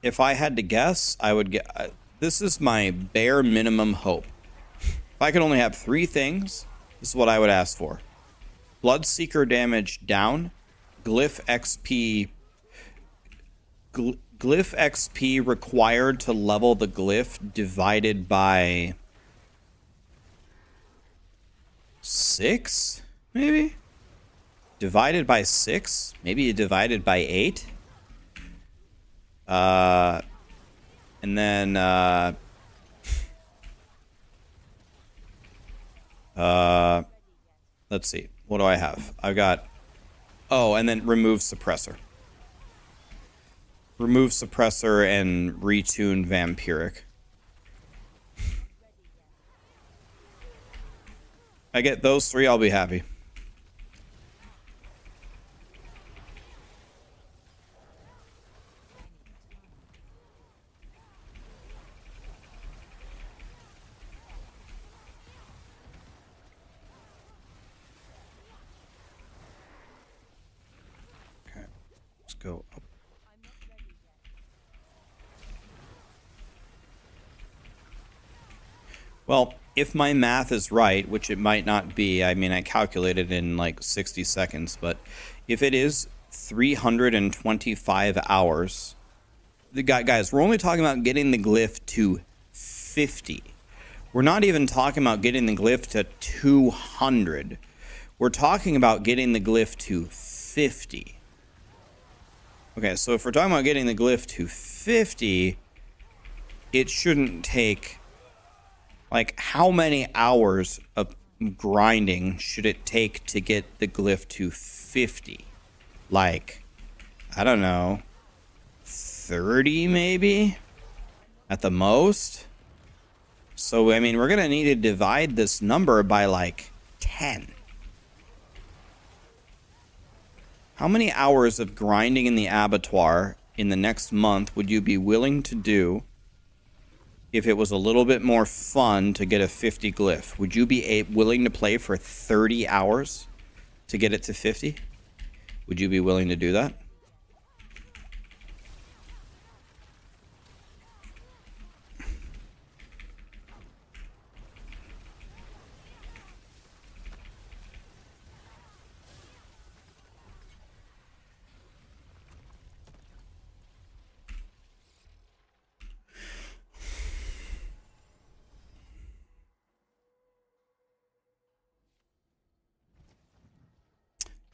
If I had to guess, I would get. This is my bare minimum hope. If I could only have 3 things, this is what I would ask for. Bloodseeker damage down, Glyph XP Glyph XP required to level the glyph divided by 6, maybe? Divided by 6? Maybe divided by 8? And then, let's see. What do I have? I've got, oh, and then remove suppressor. Remove suppressor and retune vampiric. I get those 3, I'll be happy. Okay, let's go up. Well, if my math is right, which it might not be, I mean, I calculated in like 60 seconds, but if it is 325 hours, guys, we're only talking about getting the glyph to 50. We're not even talking about getting the glyph to 200. We're talking about getting the glyph to 50. Okay, so if we're talking about getting the glyph to 50, it shouldn't take... Like, how many hours of grinding should it take to get the glyph to 50? Like, I don't know, 30 maybe? At the most? So, I mean, we're going to need to divide this number by, like, 10. How many hours of grinding in the Abattoir in the next month would you be willing to do if it was a little bit more fun to get a 50 glyph? Would you be willing to play for 30 hours to get it to 50? Would you be willing to do that?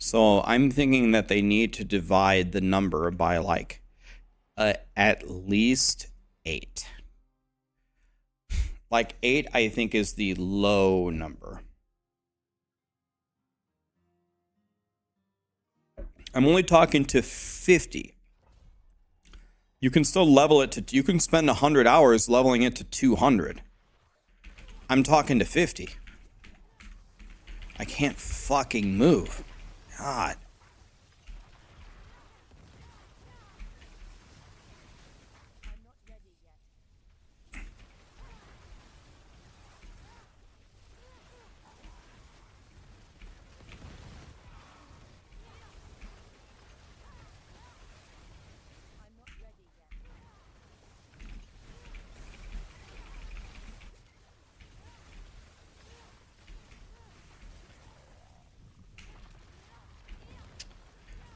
So I'm thinking that they need to divide the number by like at least 8. Like 8, I think, is the low number. I'm only talking to 50. You can still level it to, you can spend 100 hours leveling it to 200. I'm talking to 50. I can't fucking move. God.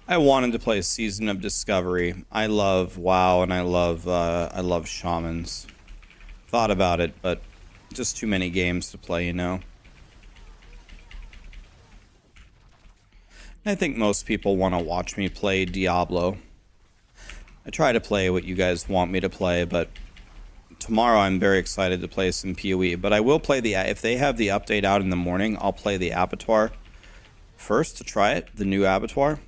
I wanted to play Season of Discovery. I love WoW and I love Shamans. Thought about it, but just too many games to play, you know. I think most people want to watch me play Diablo. I try to play what you guys want me to play, but tomorrow I'm very excited to play some PoE. But I will play the, if they have the update out in the morning, I'll play the Abattoir first to try it, the new Abattoir.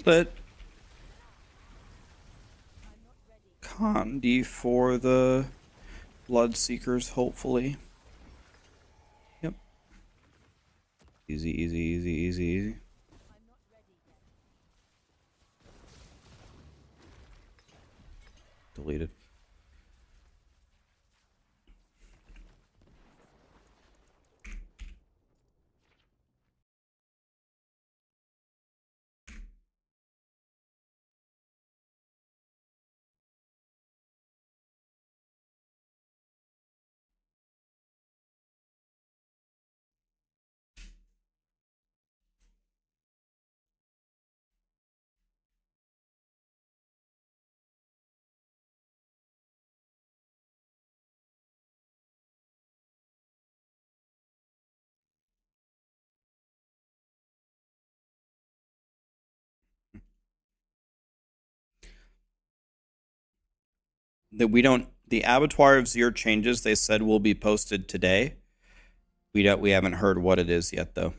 But Condi for the Bloodseekers, hopefully. Yep. Easy, easy, easy, easy, easy. I'm not ready yet. Deleted. That we don't. The Abattoir of Zir changes they said will be posted today. We haven't heard what it is yet though.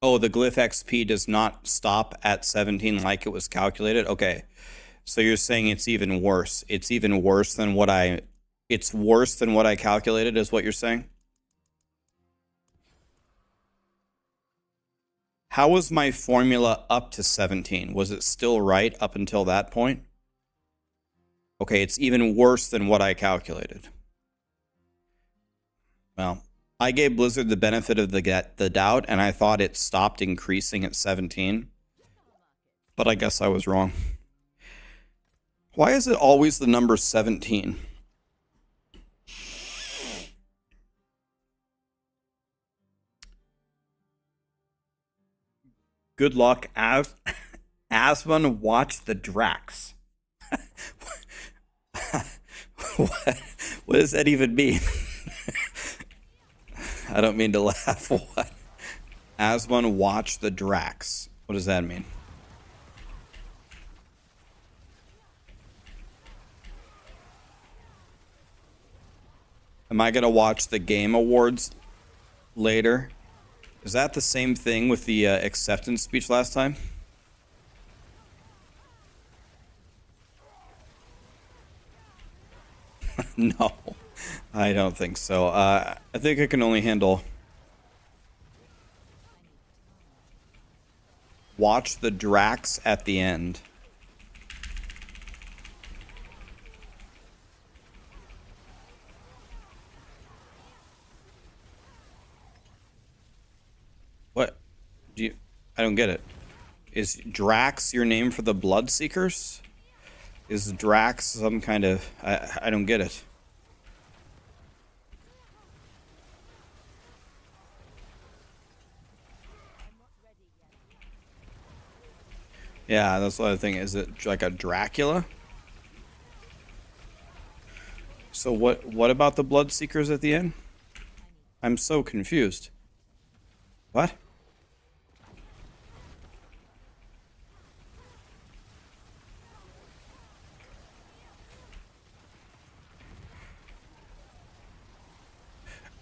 Oh, the glyph XP does not stop at 17 like it was calculated. Okay. So you're saying it's even worse. It's even worse than what I it's worse than what I calculated is what you're saying? How was my formula up to 17? Was it still right up until that point? Okay, it's even worse than what I calculated. Well, I gave Blizzard the benefit of the doubt, and I thought it stopped increasing at 17. But I guess I was wrong. Why is it always the number 17? Good luck, Asmon. Watch the Drax. What does that even mean? I don't mean to laugh. What? Asmon, watch the Drax. What does that mean? Am I going to watch the Game Awards later? Is that the same thing with the acceptance speech last time? No, I don't think so. I think I can only handle... Watch the Drax at the end. What? Do you... I don't get it. Is Drax your name for the Bloodseekers? Is Drax some kind of... I don't get it. Yeah, that's the other thing. Is it like a Dracula? So what about the Bloodseekers at the end? I'm so confused. What?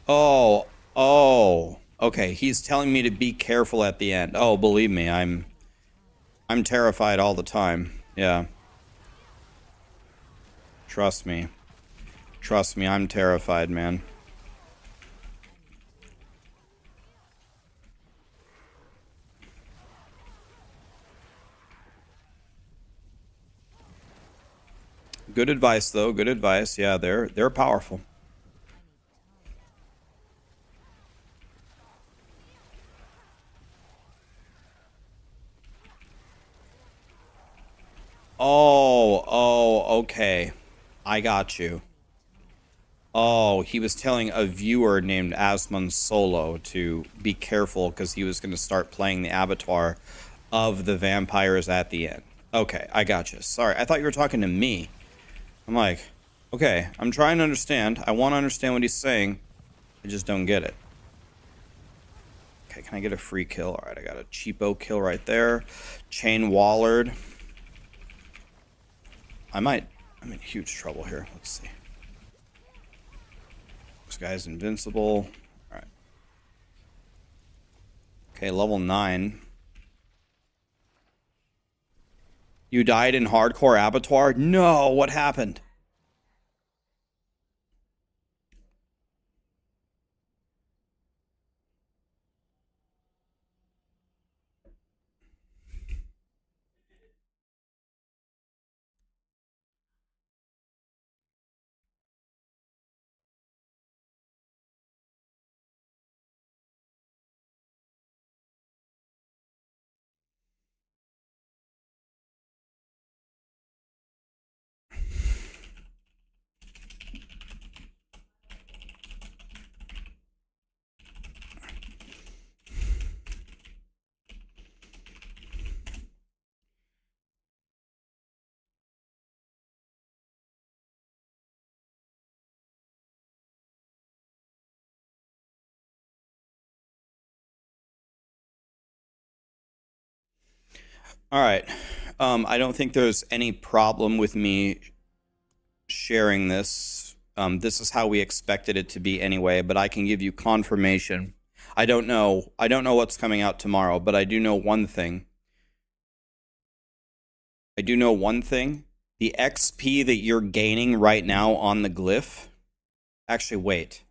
Oh, oh. Okay, he's telling me to be careful at the end. Oh, believe me, I'm terrified all the time. Yeah. Trust me. Trust me, I'm terrified, man. Good advice though, good advice. Yeah, they're powerful. Oh, okay. I got you. Oh, he was telling a viewer named Asmon Solo to be careful because he was going to start playing the Abattoir of the vampires at the end. Okay, I got you. Sorry, I thought you were talking to me. I'm like, okay, I'm trying to understand. I want to understand what he's saying. I just don't get it. Okay, can I get a free kill? All right, I got a cheapo kill right there. Chain Wallard. I'm in huge trouble here. Let's see. This guy's invincible. All right. Okay, level 9. You died in hardcore Abattoir? No, what happened? All right. I don't think there's any problem with me sharing this. This is how we expected it to be anyway, but I can give you confirmation. I don't know. I don't know what's coming out tomorrow, but I do know one thing. I do know one thing. The XP that you're gaining right now on the glyph. Actually, wait.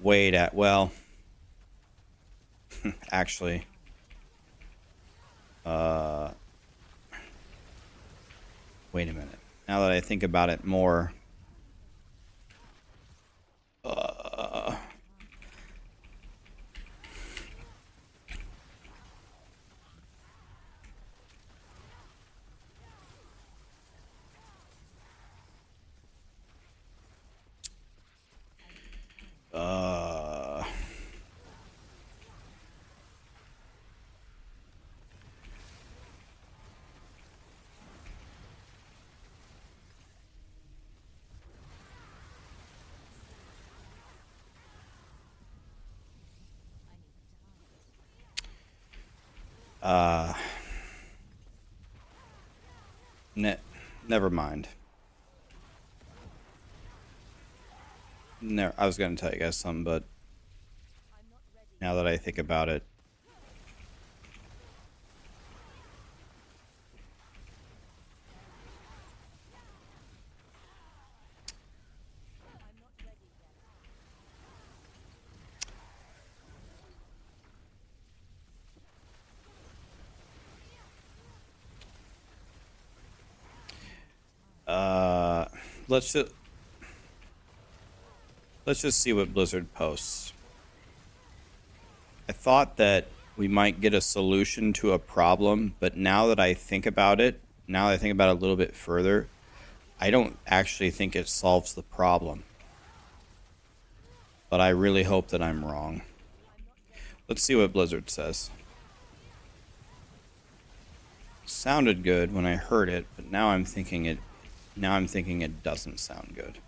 Wait at, well, actually, wait a minute. Now that I think about it more, uh, uh, uh, ne never mind. I was going to tell you guys something, but now that I think about it, let's just see what Blizzard posts. I thought that we might get a solution to a problem, but now that I think about it, now that I think about it a little bit further, I don't actually think it solves the problem. But I really hope that I'm wrong. Let's see what Blizzard says. Sounded good when I heard it, but now I'm thinking it doesn't sound good.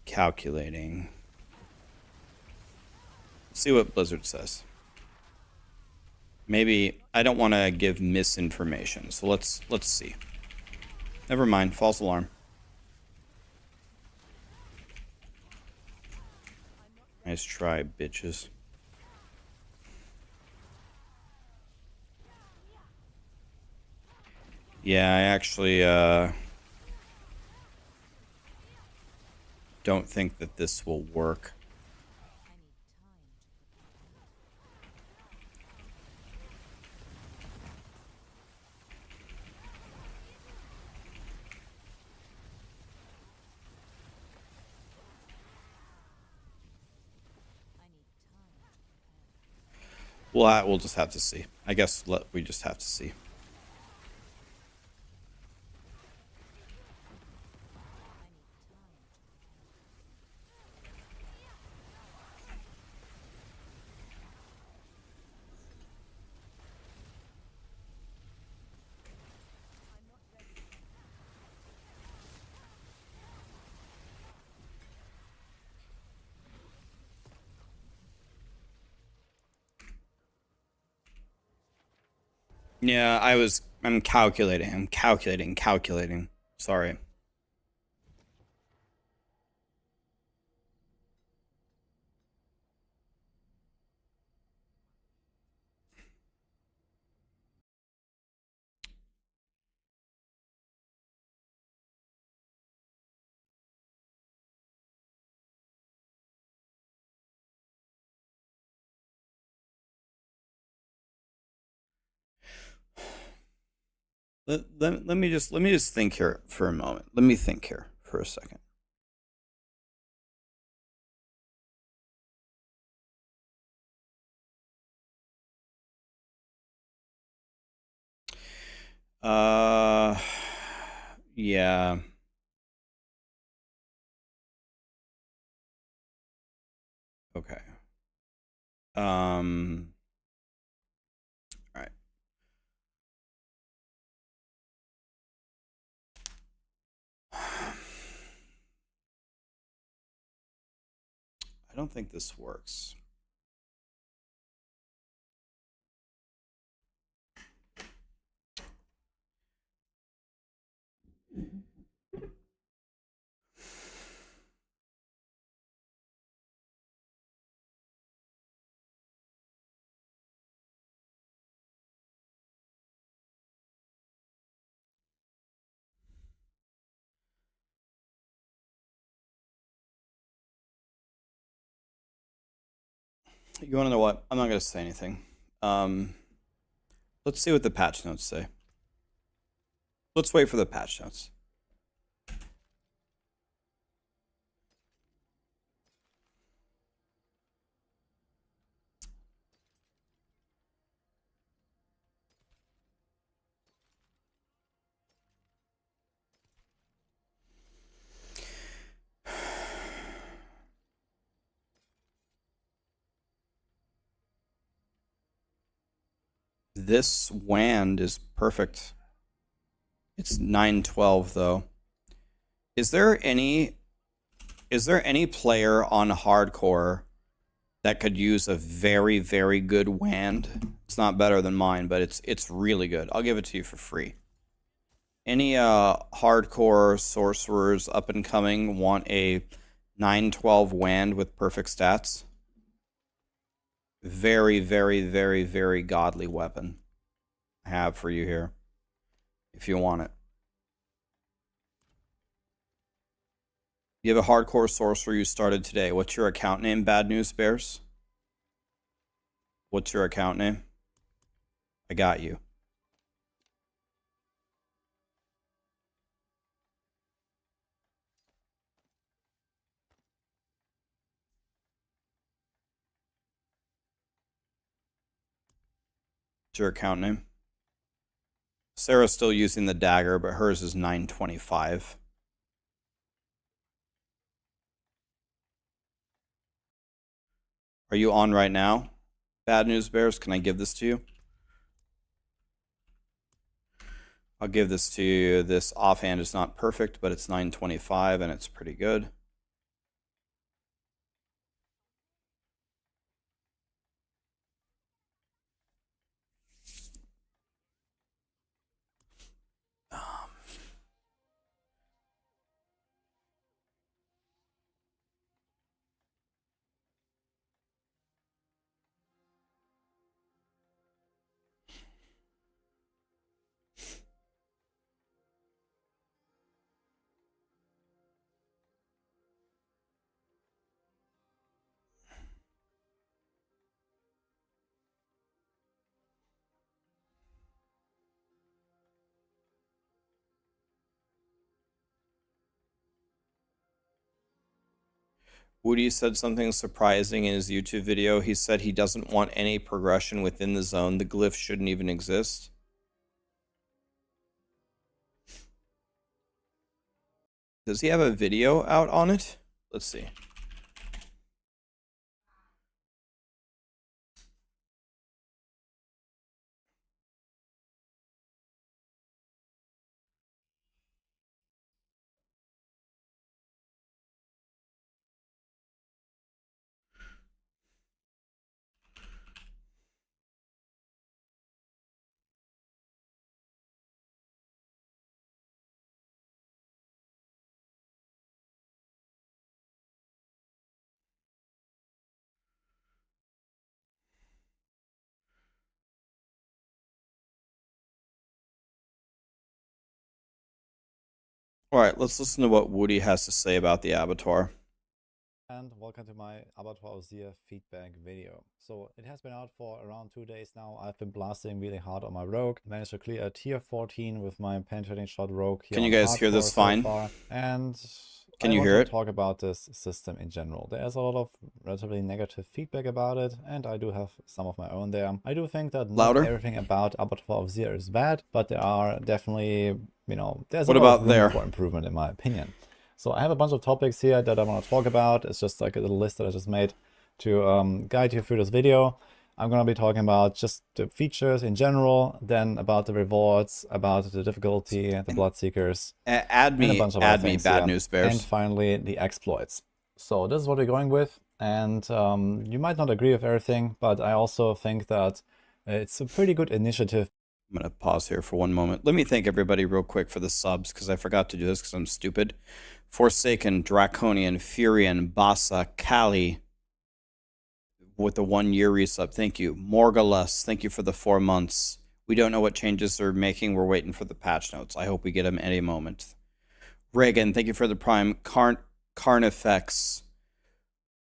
Calculating. Let's see what Blizzard says. Maybe I don't want to give misinformation, so let's see. Never mind, false alarm. Nice try, bitches. Yeah, I actually don't think that this will work. We'll just have to see. I guess we just have to see. Yeah, I'm calculating. I'm calculating. Sorry. Let me just think here for a moment. Let me think here for a second. Yeah. Okay. All right. don't think this works. You want to know what? I'm not going to say anything. Let's see what the patch notes say. Let's wait for the patch notes. This wand is perfect. It's 912 though. Is there any player on hardcore that could use a very, very good wand? It's not better than mine, but it's really good. I'll give it to you for free. Any hardcore sorcerers up and coming want a 912 wand with perfect stats? Very, very, very, very godly weapon I have for you here, if you want it. You have a hardcore sorcerer you started today. What's your account name, Bad News Bears? What's your account name? I got you. What's your account name? Sarah's still using the dagger, but hers is 925. Are you on right now? Bad News Bears, can I give this to you? I'll give this to you. This offhand is not perfect, but it's 925 and it's pretty good. Woody said something surprising in his YouTube video. He said he doesn't want any progression within the zone. The glyph shouldn't even exist. Does he have a video out on it? Let's see. All right, let's listen to what Woody has to say about the Abattoir. And welcome to my Abattoir feedback video. So it has been out for around 2 days now. I've been blasting really hard on my rogue. Managed to clear a tier 14 with my penetrating shot rogue. Here Can you guys hear this fine? And can you I hear want it? to talk about this system in general. There's a lot of relatively negative feedback about it, and I do have some of my own there. I do think that not everything about Abattoir is bad, but there are definitely, there's a lot of room for improvement in my opinion. So I have a bunch of topics here that I want to talk about. It's just like a little list that I just made to guide you through this video. I'm going to be talking about just the features in general, then about the rewards, about the difficulty, the Bloodseekers, add me, Bad News Bears. and finally the exploits. So this is what we're going with. And you might not agree with everything, but I also think that it's a pretty good initiative. I'm going to pause here for one moment. Let me thank everybody real quick for the subs, because I forgot to do this because I'm stupid. Forsaken, Draconian, Furion, Basa, Kali, with the 1 year resub. Thank you. Morgalus, thank you for the 4 months. We don't know what changes they're making. We're waiting for the patch notes. I hope we get them any moment. Reagan, thank you for the prime. Carnifex,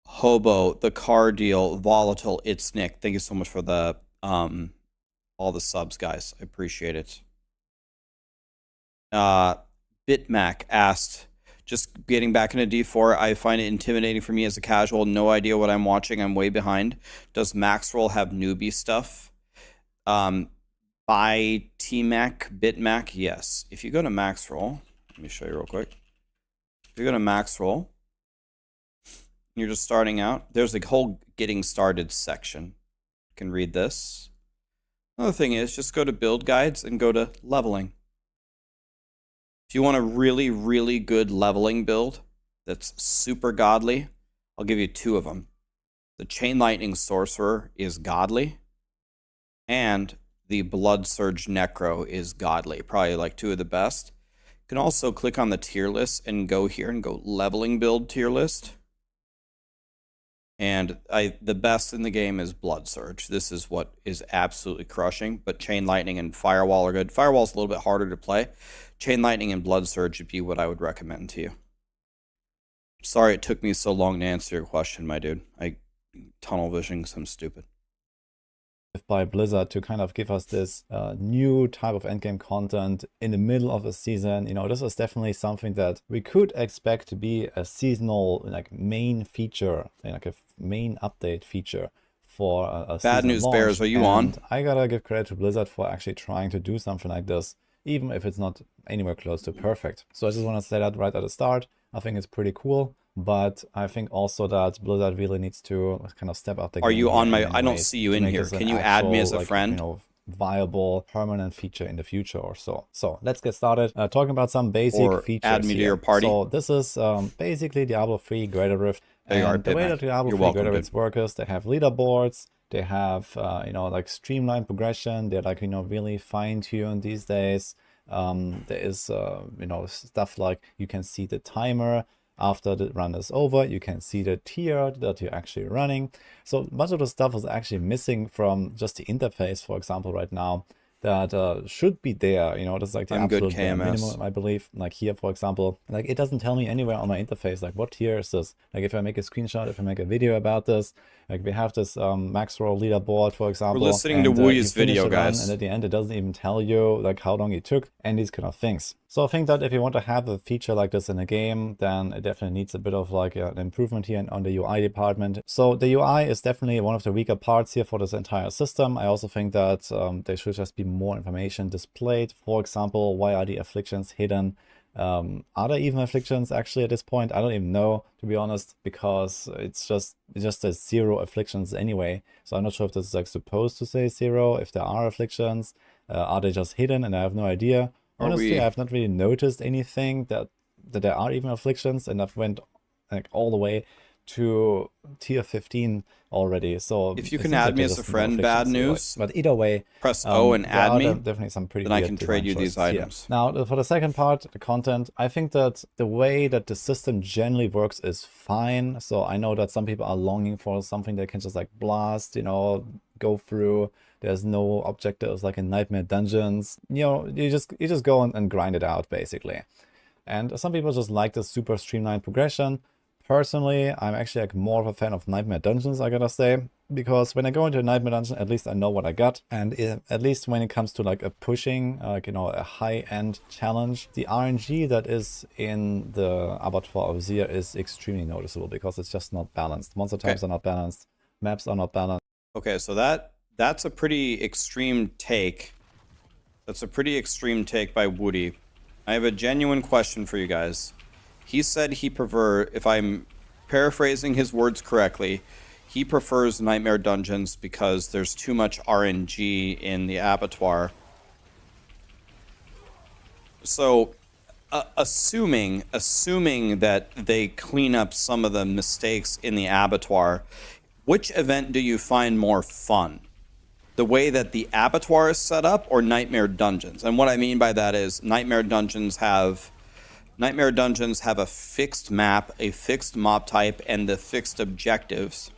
Hobo, the car deal, Volatile, It's Nick. Thank you so much for the all the subs, guys. I appreciate it. Bitmac asked, just getting back into D4, I find it intimidating for me as a casual. No idea what I'm watching. I'm way behind. Does Maxroll have newbie stuff? By T-Mac, Bitmac, yes. If you go to Maxroll, let me show you real quick. If you go to Maxroll, you're just starting out, there's a whole getting started section. You can read this. Another thing is, just go to build guides and go to leveling. If you want a really, really good leveling build that's super godly, I'll give you 2 of them. The Chain Lightning Sorcerer is godly, and the Blood Surge Necro is godly. Probably like 2 of the best. You can also click on the tier list and go here and go leveling build tier list. And the best in the game is Blood Surge. This is what is absolutely crushing. But Chain Lightning and Firewall are good. Firewall's a little bit harder to play. Chain Lightning and Blood Surge would be what I would recommend to you. Sorry it took me so long to answer your question, my dude. I tunnel vision because I'm stupid. By Blizzard to kind of give us this new type of endgame content in the middle of a season. You know, this is definitely something that we could expect to be a seasonal, like, main feature, like a main update feature for a Bad News launch. Bears, are you on? I gotta give credit to Blizzard for actually trying to do something like this, even if it's not anywhere close to perfect. So I just want to say that right at the start. I think it's pretty cool. But I think also that Blizzard really needs to kind of step up the game. Are you on my... I don't ways see you to in make here. this an Can you add me as a actual, friend? You know, viable, permanent feature in the future or so. So let's get started talking about some basic Or features add me to here. your party. So this is basically Diablo 3 Greater Rift. There you are, And the way Bitmac. that Diablo You're 3 welcome, Greater dude. Rifts work is they have leaderboards. They have, you know, like streamlined progression. They're like, you know, really fine-tuned these days. There is, you know, stuff like you can see the timer. After the run is over, you can see the tier that you're actually running. So much of the stuff is actually missing from just the interface, for example, right now, that should be there. You know, that's like the absolute minimum, I believe. Like here, for example, like it doesn't tell me anywhere on my interface, like what tier is this? Like if I make a screenshot, if I make a video about this, like we have this Maxroll leaderboard, for example. We're listening to Woody's video, guys. guys. And at the end, it doesn't even tell you like how long it took and these kind of things. So I think that if you want to have a feature like this in a game, then it definitely needs a bit of like an improvement here on the UI department. So the UI is definitely one of the weaker parts here for this entire system. I also think that there should just be more information displayed. For example, why are the afflictions hidden? Are there even afflictions actually at this point? I don't even know, to be honest, because it's just says 0 afflictions anyway. So I'm not sure if this is like supposed to say 0, if there are afflictions. Are they just hidden and I have no idea? Honestly, I have not really noticed anything that there are even afflictions, and I've went like all the way to tier 15 already. So if you can add me as a friend, Bad News, but either way, press O and add me. Definitely some pretty. Then I can trade you these items. Now, for the second part, the content, I think that the way that the system generally works is fine. So I know that some people are longing for something they can just like blast, you know, go through. There's no objectives like in Nightmare Dungeons. You know, you just go and grind it out basically. And some people just like the super streamlined progression. Personally, I'm actually like more of a fan of Nightmare Dungeons, I gotta say, because when I go into a Nightmare Dungeon, at least I know what I got. And at least when it comes to like a pushing, like, you know, a high-end challenge, the RNG that is in the Abattoir of Zir is extremely noticeable because it's just not balanced. Monster types are not balanced, maps are not balanced. Okay, so that's a pretty extreme take. That's a pretty extreme take by Woody. I have a genuine question for you guys. He said he if I'm paraphrasing his words correctly, he prefers Nightmare Dungeons because there's too much RNG in the Abattoir. So assuming that they clean up some of the mistakes in the Abattoir, which event do you find more fun? The way that the Abattoir is set up, or Nightmare Dungeons? And what I mean by that is Nightmare Dungeons have a fixed map, a fixed mob type, and the fixed objectives.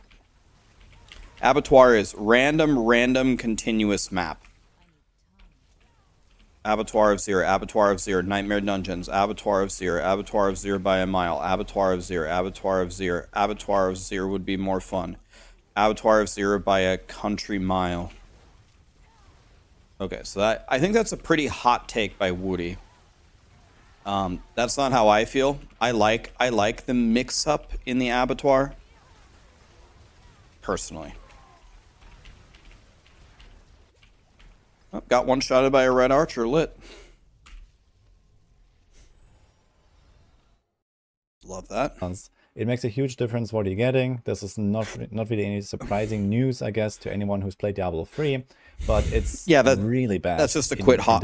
Abattoir is random, continuous map. Abattoir of Zero, Nightmare Dungeons, Abattoir of Zero by a mile, Abattoir of Zero would be more fun. Abattoir of Zero by a country mile. Okay, so I think that's a pretty hot take by Woody. That's not how I feel. I like the mix-up in the Abattoir, personally. Oh, got one-shotted by a red archer, lit. Love that. It makes a huge difference what you're getting. This is not really any surprising news, I guess, to anyone who's played Diablo 3, but it's really bad. That's just a quick hot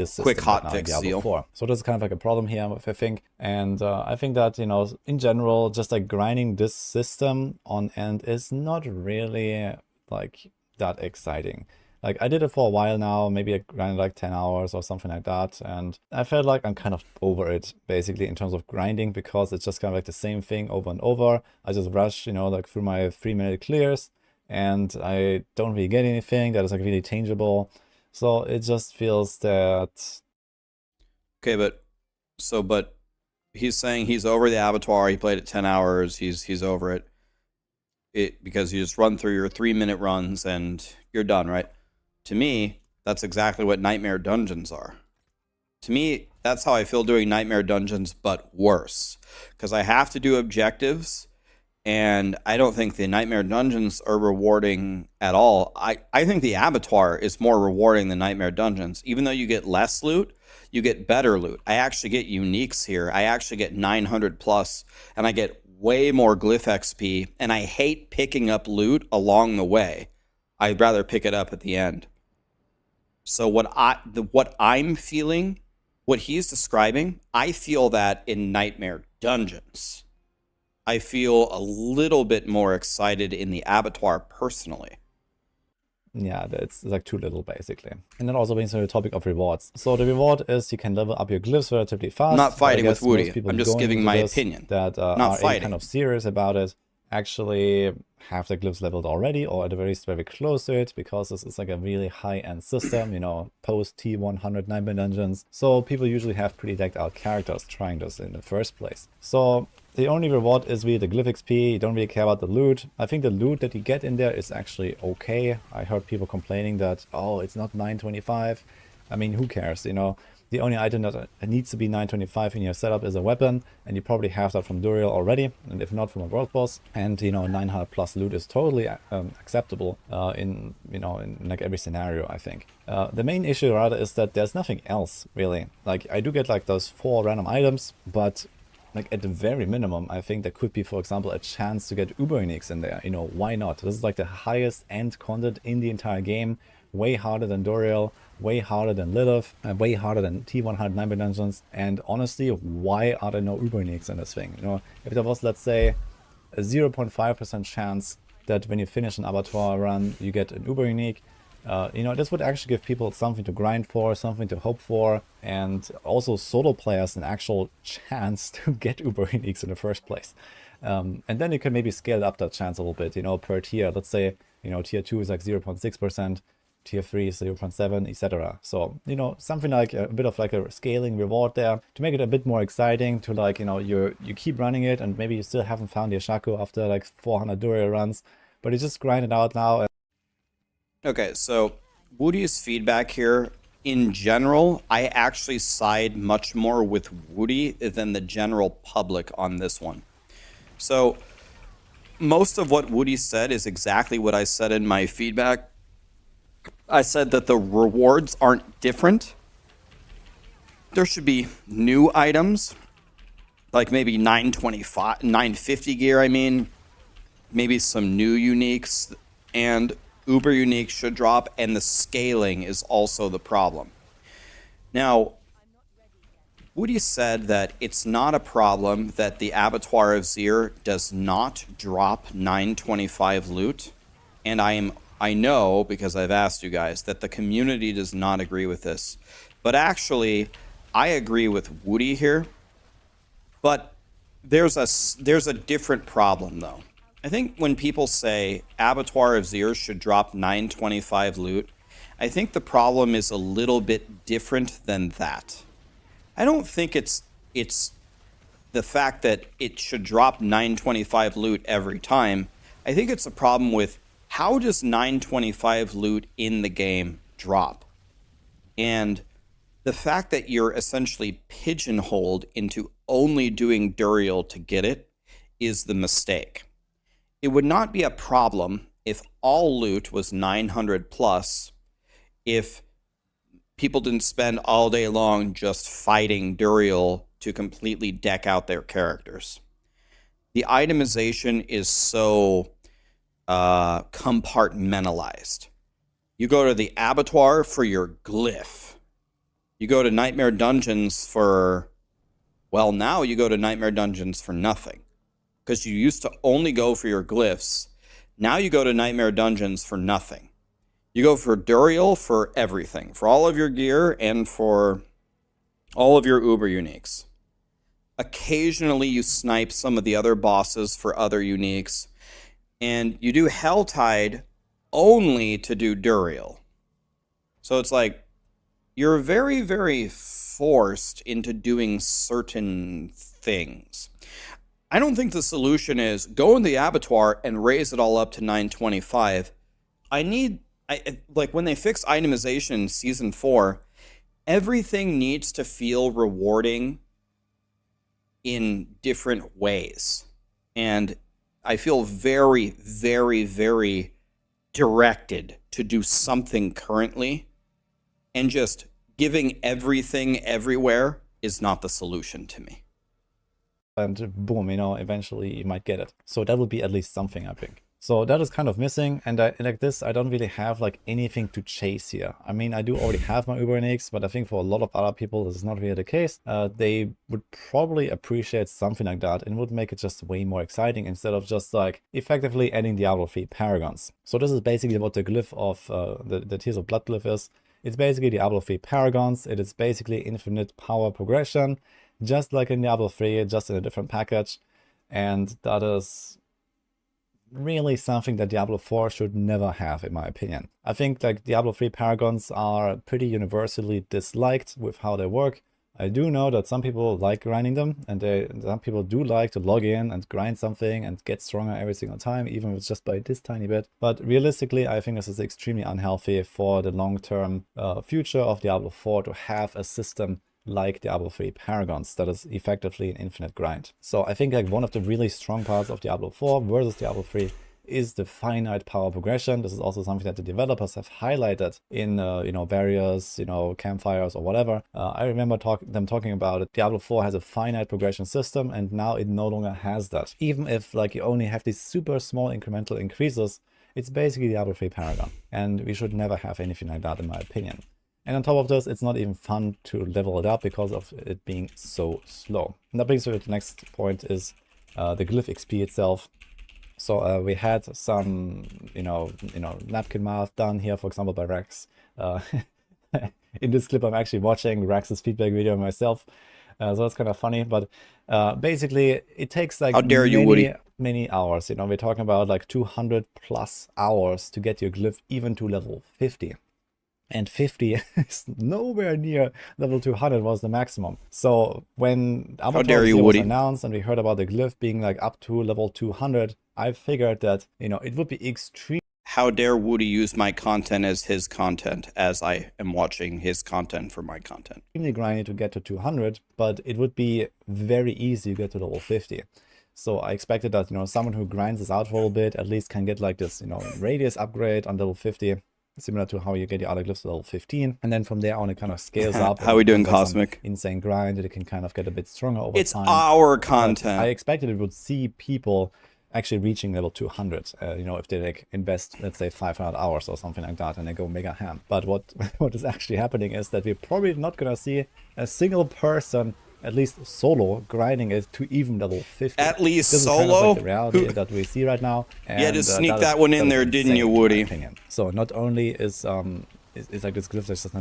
fix deal. 4. So this is kind of like a problem here, I think. And I think that, you know, in general, just like grinding this system on end is not really like that exciting. Like, I did it for a while now, maybe I grinded like 10 hours or something like that, and I felt like I'm kind of over it, basically, in terms of grinding, because it's just kind of like the same thing over and over. I just rush, you know, like through my 3-minute clears, and I don't really get anything that is like really tangible, so it just feels that... Okay, but he's saying he's over the Abattoir, he played it 10 hours, he's over it. Because you just run through your 3-minute runs and you're done, right? To me, that's exactly what Nightmare Dungeons are. To me, that's how I feel doing Nightmare Dungeons, but worse. Because I have to do objectives, and I don't think the Nightmare Dungeons are rewarding at all. I think the Abattoir is more rewarding than Nightmare Dungeons. Even though you get less loot, you get better loot. I actually get uniques here. I actually get 900 plus, and I get way more glyph XP, and I hate picking up loot along the way. I'd rather pick it up at the end. So what I'm feeling, what he's describing, I feel that in Nightmare Dungeons. I feel a little bit more excited in the Abattoir personally. Yeah, it's like too little, basically. And that also brings to the topic of rewards. So the reward is you can level up your glyphs relatively fast. I'm not fighting with Woody. I'm just giving my opinion. That not fighting. Kind of serious about it. Actually have the glyphs leveled already, or at the very least very close to it, because this is like a really high-end system, you know, post T100 Nightmare Dungeons. So people usually have pretty decked out characters trying this in the first place. So the only reward is really the glyph XP. You don't really care about the loot. I think the loot that you get in there is actually okay. I heard people complaining that, oh, it's not 925. I mean, who cares, you know? The only item that needs to be 925 in your setup is a weapon, and you probably have that from Duriel already, and if not, from a world boss. And, you know, 900 plus loot is totally acceptable in like every scenario, I think. The main issue rather is that there's nothing else really. Like, I do get like those 4 random items, but like at the very minimum, I think there could be, for example, a chance to get Uber Uniques in there. You know, why not? This is like the highest end content in the entire game. Way harder than Duriel, way harder than Lilith, way harder than T100 Nightmare Dungeons. And honestly, why are there no Uber Uniques in this thing? You know, if there was, let's say, a 0.5% chance that when you finish an Abattoir run, you get an Uber Unique, you know, this would actually give people something to grind for, something to hope for, and also solo players an actual chance to get Uber Uniques in the first place. And then you can maybe scale up that chance a little bit, you know, per tier. Let's say, you know, tier 2 is like 0.6%. Tier 3 is 0.7, etc. So, you know, something like a bit of like a scaling reward there to make it a bit more exciting, to like, you know, you keep running it, and maybe you still haven't found your Shaco after like 400 Duriel runs, but you just grind it out now. Okay, so Woody's feedback here, in general, I actually side much more with Woody than the general public on this one. So most of what Woody said is exactly what I said in my feedback. I said that the rewards aren't different. There should be new items, like maybe 925, 950 gear, I mean. Maybe some new uniques, and Uber uniques should drop, and the scaling is also the problem. Now, Woody said that it's not a problem that the Abattoir of Zir does not drop 925 loot, and I know, because I've asked you guys, that the community does not agree with this. But actually, I agree with Woody here. But there's a different problem, though. I think when people say Abattoir of Zir should drop 925 loot, I think the problem is a little bit different than that. I don't think it's the fact that it should drop 925 loot every time. I think it's a problem with how does 925 loot in the game drop? And the fact that you're essentially pigeonholed into only doing Duriel to get it is the mistake. It would not be a problem if all loot was 900 plus, if people didn't spend all day long just fighting Duriel to completely deck out their characters. The itemization is so compartmentalized. You go to the Abattoir for your glyph. You go to Nightmare Dungeons for, well, now you go to Nightmare Dungeons for nothing. Because you used to only go for your glyphs. Now you go to Nightmare Dungeons for nothing. You go for Duriel for everything. For all of your gear and for all of your Uber uniques. Occasionally you snipe some of the other bosses for other uniques. And you do Helltide only to do Duriel. So it's like, you're very, very forced into doing certain things. I don't think the solution is go in the Abattoir and raise it all up to 925. Like when they fix itemization in Season 4, everything needs to feel rewarding in different ways. And I feel very, very, very directed to do something currently, and just giving everything everywhere is not the solution to me. And boom, eventually you might get it. So that would be at least something, I think. So that is kind of missing, and like this, I don't really have like anything to chase here. I mean, I do already have my Uber NX, but I think for a lot of other people, this is not really the case. They would probably appreciate something like that and would make it just way more exciting instead of just like effectively adding Diablo 3 Paragons. So this is basically what the glyph of the Tears of Blood glyph is. It's basically Diablo 3 Paragons. It is basically infinite power progression, just like in Diablo 3, just in a different package. And that is really something that Diablo 4 should never have, in my opinion. I think like Diablo 3 Paragons are pretty universally disliked with how they work. I do know that some people like grinding them, and some people do like to log in and grind something and get stronger every single time, even if it's just by this tiny bit. But realistically, I think this is extremely unhealthy for the long-term future of Diablo 4 to have a system like Diablo 3 Paragons that is effectively an infinite grind. So I think like one of the really strong parts of Diablo 4 versus Diablo 3 is the finite power progression. This is also something that the developers have highlighted in various campfires or whatever. I remember them talking about it. Diablo 4 has a finite progression system, and now it no longer has that. Even if like you only have these super small incremental increases, it's basically Diablo 3 Paragon, and we should never have anything like that, in my opinion. And on top of this, it's not even fun to level it up because of it being so slow. And that brings me to the next point, is the glyph XP itself. So we had some, napkin math done here, for example, by Rax. In this clip, I'm actually watching Rax's feedback video myself. So that's kind of funny, but basically it takes like many hours. We're talking about like 200 plus hours to get your glyph even to level 50. And 50 is nowhere near level 200 was the maximum. So when Abattoir was announced and we heard about the glyph being like up to level 200, I figured that, it would be extreme. How dare Woody use my content as his content, as I am watching his content for my content. Extremely grindy to get to 200, but it would be very easy to get to level 50. So I expected that, someone who grinds this out for a little bit at least can get like this, radius upgrade on level 50. Similar to how you get your other glyphs to level 15, and then from there on it kind of scales up. How are we doing, Cosmic? Insane grind that it can kind of get a bit stronger over time. It's our content. I expected it would see people actually reaching level 200. You know, if they like invest, let's say 500 hours or something like that, and they go mega ham. But what what is actually happening is that we're probably not gonna see a single person, at least solo, grinding it to even level 50. At least this solo? Is kind of like the reality that we see right now. And, yeah, just sneak that one in there, didn't you, Woody? So not only is like this glyph that's just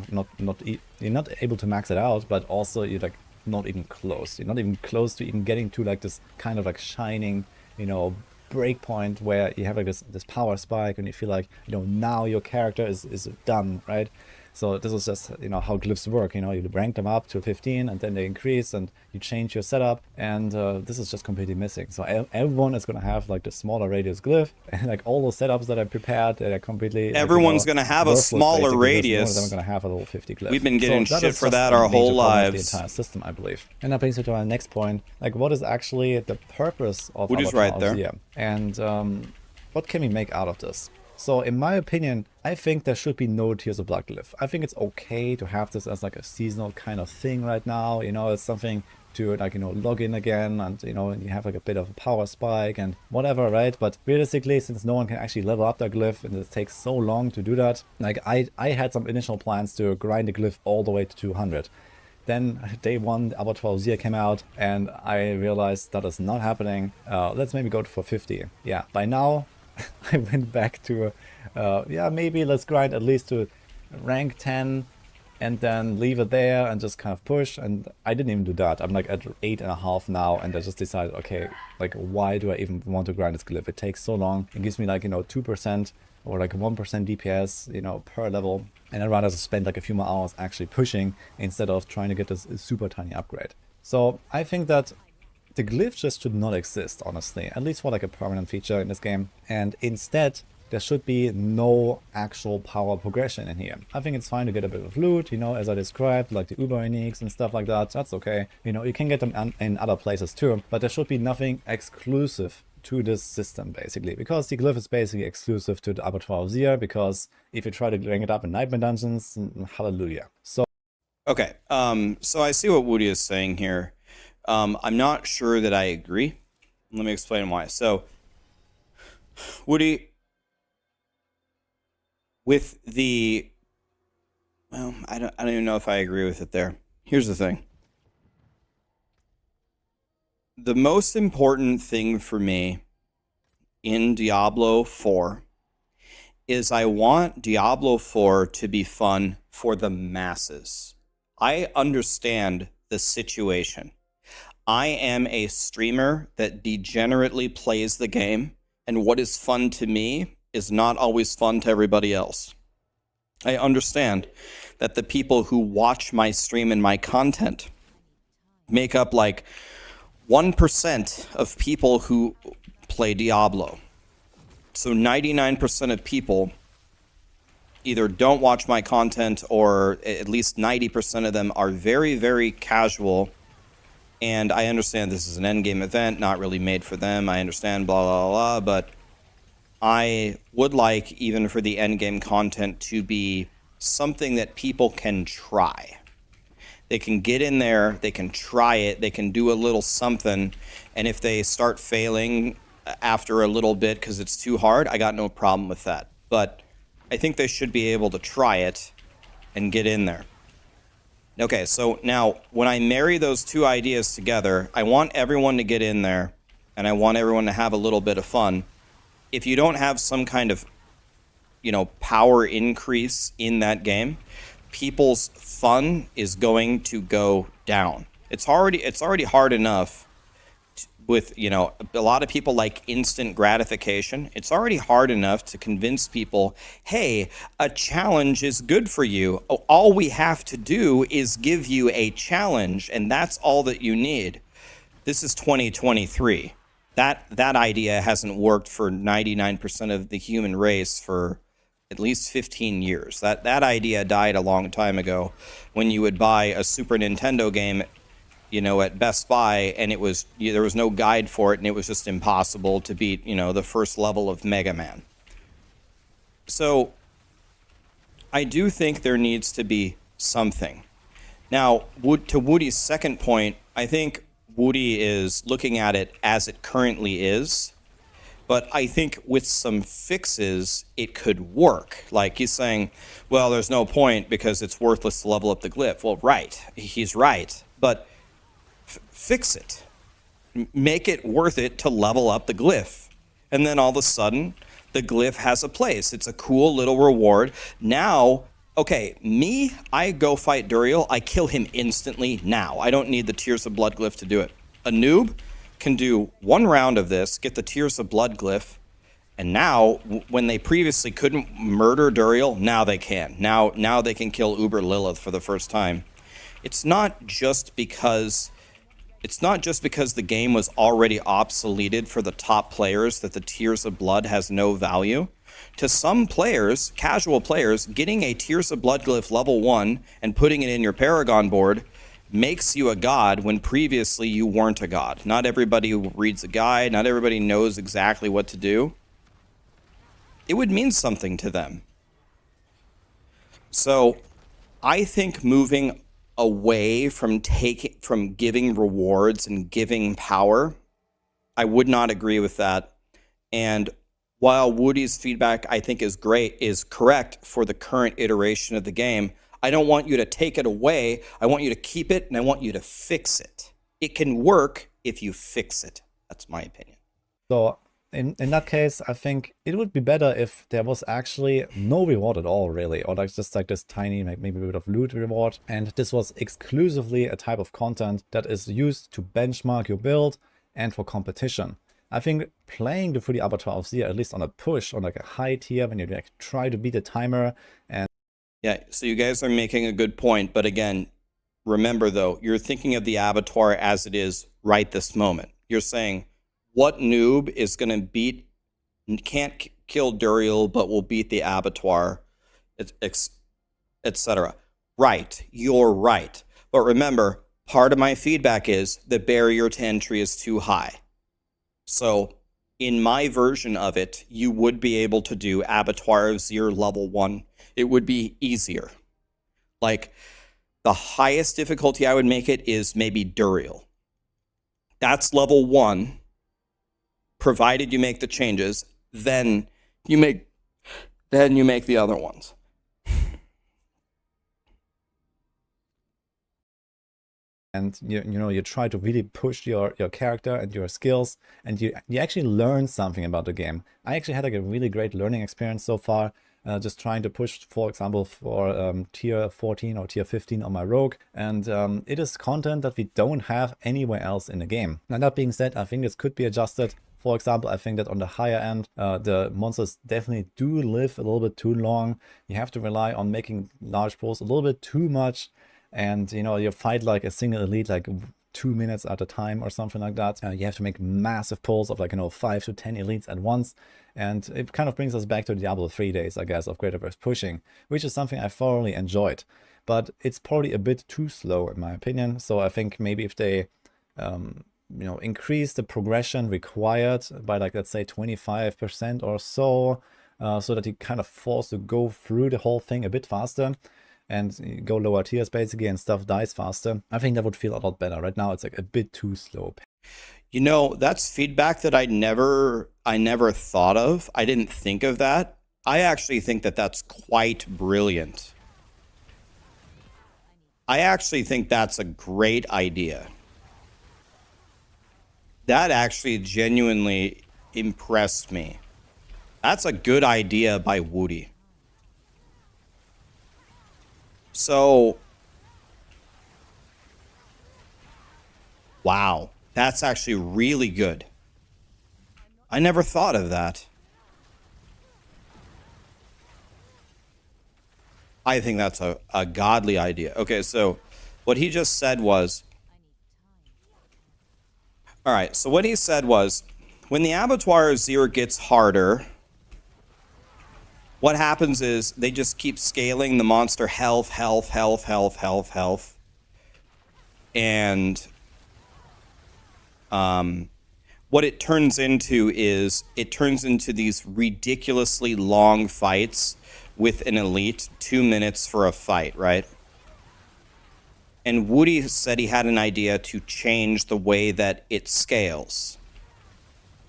you're not able to max it out, but also you're like not even close. You're not even close to even getting to like this kind of like shining, you know, breakpoint where you have like this power spike and you feel like, you know, now your character is done, right? So this is just, you know, how glyphs work. You know, you rank them up to 15 and then they increase and you change your setup, and this is just completely missing. So everyone is going to have like the smaller radius glyph, and like all those setups that I prepared, they're completely, everyone's going to have a smaller radius. None of them are going to have a little 50 glyph. We've been getting shit for that our whole lives. The entire system, I believe. And that brings me to our next point. Like, what is actually the purpose of Woody's right there. And what can we make out of this? So in my opinion, I think there should be no Tears of Blood glyph. I think it's okay to have this as like a seasonal kind of thing right now. You know, it's something to like, you know, log in again and, you know, you have like a bit of a power spike and whatever, right? But realistically, since no one can actually level up their glyph and it takes so long to do that, like I had some initial plans to grind the glyph all the way to 200. Then day one, Abattoir came out, and I realized that is not happening. Let's maybe go for 50. Yeah, by now, I went back to, yeah, maybe let's grind at least to rank 10 and then leave it there and just kind of push. And I didn't even do that. I'm like at 8.5 now, and I just decided, okay, like, why do I even want to grind this glyph? It takes so long. It gives me like, you know, 2% or like 1% DPS, you know, per level. And I'd rather spend like a few more hours actually pushing instead of trying to get this super tiny upgrade. So I think that the glyph just should not exist, honestly, at least for like a permanent feature in this game. And instead, there should be no actual power progression in here. I think it's fine to get a bit of loot, you know, as I described, like the Uber uniques and stuff like that. That's okay. You know, you can get them in other places too, but there should be nothing exclusive to this system, basically, because the glyph is basically exclusive to the Abattoir, because if you try to rank it up in Nightmare Dungeons, hallelujah. So okay, so I see what Woody is saying here. I'm not sure that I agree. Let me explain why. So, Woody, with the, well, I don't even know if I agree with it there. Here's the thing. The most important thing for me in Diablo 4 is I want Diablo 4 to be fun for the masses. I understand the situation. I am a streamer that degenerately plays the game, and what is fun to me is not always fun to everybody else. I understand that the people who watch my stream and my content make up like 1% of people who play Diablo. So 99% of people either don't watch my content, or at least 90% of them are very, very casual. And I understand this is an endgame event, not really made for them. I understand, blah, blah, blah, but I would like, even for the endgame content, to be something that people can try. They can get in there, they can try it, they can do a little something, and if they start failing after a little bit because it's too hard, I got no problem with that. But I think they should be able to try it and get in there. Okay, so now, when I marry those two ideas together, I want everyone to get in there, and I want everyone to have a little bit of fun. If you don't have some kind of, you know, power increase in that game, people's fun is going to go down. It's already hard enough with, you know, a lot of people like instant gratification. It's already hard enough to convince people, hey, a challenge is good for you. All we have to do is give you a challenge, and that's all that you need. This is 2023. That idea hasn't worked for 99% of the human race for at least 15 years. That idea died a long time ago when you would buy a Super Nintendo game, you know, at Best Buy, and there was no guide for it, and it was just impossible to beat, you know, the first level of Mega Man. So I do think there needs to be something. Now, to Woody's second point, I think Woody is looking at it as it currently is. But I think with some fixes, it could work. Like he's saying, well, there's no point because it's worthless to level up the glyph. Well, right. He's right. But fix it. Make it worth it to level up the glyph. And then all of a sudden, the glyph has a place. It's a cool little reward. Now, okay, me, I go fight Duriel. I kill him instantly now. I don't need the Tears of Blood glyph to do it. A noob can do 1 round of this, get the Tears of Blood glyph, and now, when they previously couldn't murder Duriel, now they can. Now they can kill Uber Lilith for the first time. It's not just because the game was already obsoleted for the top players that the Tears of Blood has no value. To some players, casual players, getting a Tears of Blood glyph level 1 and putting it in your Paragon board makes you a god when previously you weren't a god. Not everybody reads a guide, not everybody knows exactly what to do. It would mean something to them. So I think moving away from giving rewards and giving power, I would not agree with that. And while Woody's feedback I think is correct for the current iteration of the game, I don't want you to take it away. I want you to keep it, and I want you to fix it. It can work if you fix it. That's my opinion. So in that case, I think it would be better if there was actually no reward at all, really, or like just like this tiny, maybe a bit of loot reward, and this was exclusively a type of content that is used to benchmark your build and for competition. I think playing the fully Abattoir of Zir, at least on a push, on like a high tier, when you like try to beat a timer and yeah, so you guys are making a good point, but again, remember though, you're thinking of the Abattoir as it is right this moment. You're saying, what noob is going to can't kill Duriel, but will beat the Abattoir, etc. Right, you're right. But remember, part of my feedback is the barrier to entry is too high. So in my version of it, you would be able to do Abattoir of Zir level 1. It would be easier. Like, the highest difficulty I would make it is maybe Duriel. That's level 1, provided you make the changes. Then you make the other ones. And you try to really push your character and your skills, and you actually learn something about the game. I actually had like a really great learning experience so far, just trying to push, for example, for tier 14 or tier 15 on my rogue, and it is content that we don't have anywhere else in the game. Now, that being said, I think this could be adjusted. For example, I think that on the higher end, the monsters definitely do live a little bit too long. You have to rely on making large pulls a little bit too much. And you fight like a single elite like 2 minutes at a time or something like that. You have to make massive pulls of like 5 to 10 elites at once, and it kind of brings us back to Diablo 3 days, I guess, of greater burst pushing, which is something I thoroughly enjoyed. But it's probably a bit too slow in my opinion. So I think maybe if they increase the progression required by like, let's say 25% or so, so that you kind of forced to go through the whole thing a bit faster and go lower tiers basically, and stuff dies faster, I think that would feel a lot better. Right now it's like a bit too slow. That's feedback that I never thought of. I didn't think of that. I actually think that that's quite brilliant. I actually think that's a great idea. That actually genuinely impressed me. That's a good idea by Woody. So, wow, that's actually really good. I never thought of that. I think that's a godly idea. Okay, so what he just said was, all right, so what he said was, when the Abattoir of Zir gets harder, what happens is they just keep scaling the monster health. And what it turns into is these ridiculously long fights with an elite, 2 minutes for a fight, right? And Woody said he had an idea to change the way that it scales.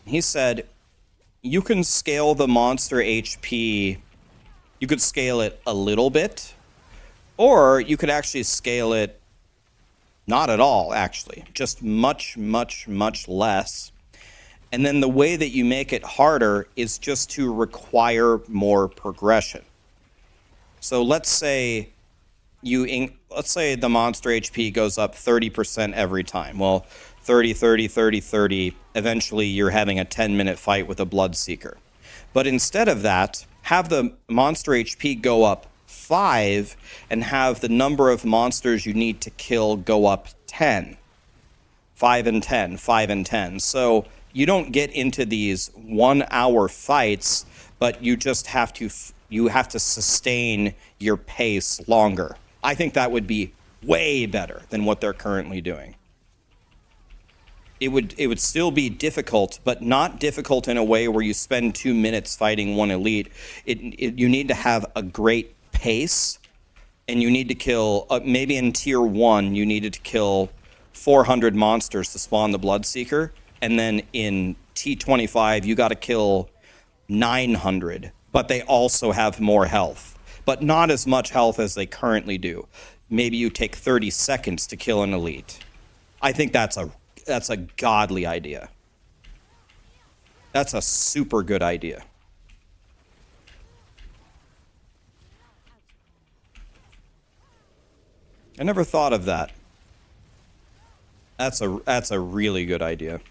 He said, you can scale the monster HP. You could scale it a little bit, or you could actually scale it not at all, actually, just much, much, much less. And then the way that you make it harder is just to require more progression. So let's say the monster HP goes up 30% every time. Well, 30, 30, 30, 30. Eventually, you're having a 10-minute fight with a Bloodseeker. But instead of that, have the monster HP go up 5 and have the number of monsters you need to kill go up 10. 5 and 10, 5 and 10. So you don't get into these 1-hour fights, but you just have to sustain your pace longer. I think that would be way better than what they're currently doing. It would still be difficult, but not difficult in a way where you spend 2 minutes fighting one elite. You need to have a great pace, and you need to kill, maybe in tier 1, you needed to kill 400 monsters to spawn the Bloodseeker, and then in T25, you got to kill 900, but they also have more health, but not as much health as they currently do. Maybe you take 30 seconds to kill an elite. I think that's a godly idea. That's a super good idea. I never thought of that. That's a really good idea.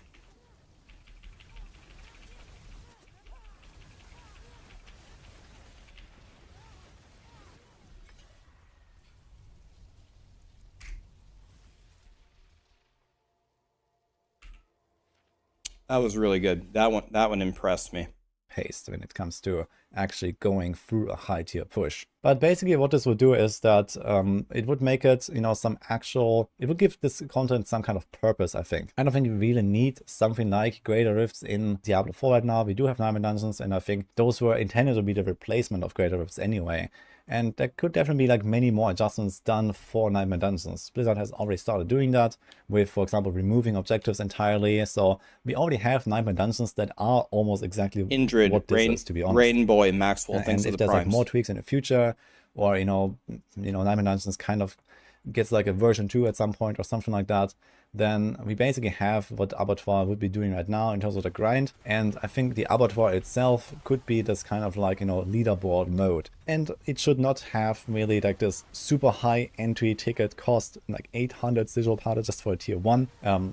That was really good. That one impressed me. Haste when it comes to actually going through a high tier push. But basically what this would do is that it would make it, it would give this content some kind of purpose, I think. I don't think we really need something like Greater Rifts in Diablo 4 right now. We do have Nightmare Dungeons, and I think those were intended to be the replacement of Greater Rifts anyway. And there could definitely be like many more adjustments done for Nightmare Dungeons. Blizzard has already started doing that with, for example, removing objectives entirely. So we already have Nightmare Dungeons that are almost exactly Indrid, what this is, to be honest. Rain Boy, Maxroll, and if there's like more tweaks in the future, or Nightmare Dungeons kind of gets like a version 2 at some point or something like that, then we basically have what Abattoir would be doing right now in terms of the grind. And I think the Abattoir itself could be this kind of like, leaderboard mode. And it should not have really like this super high entry ticket cost, like 800 sigil powder just for a tier 1.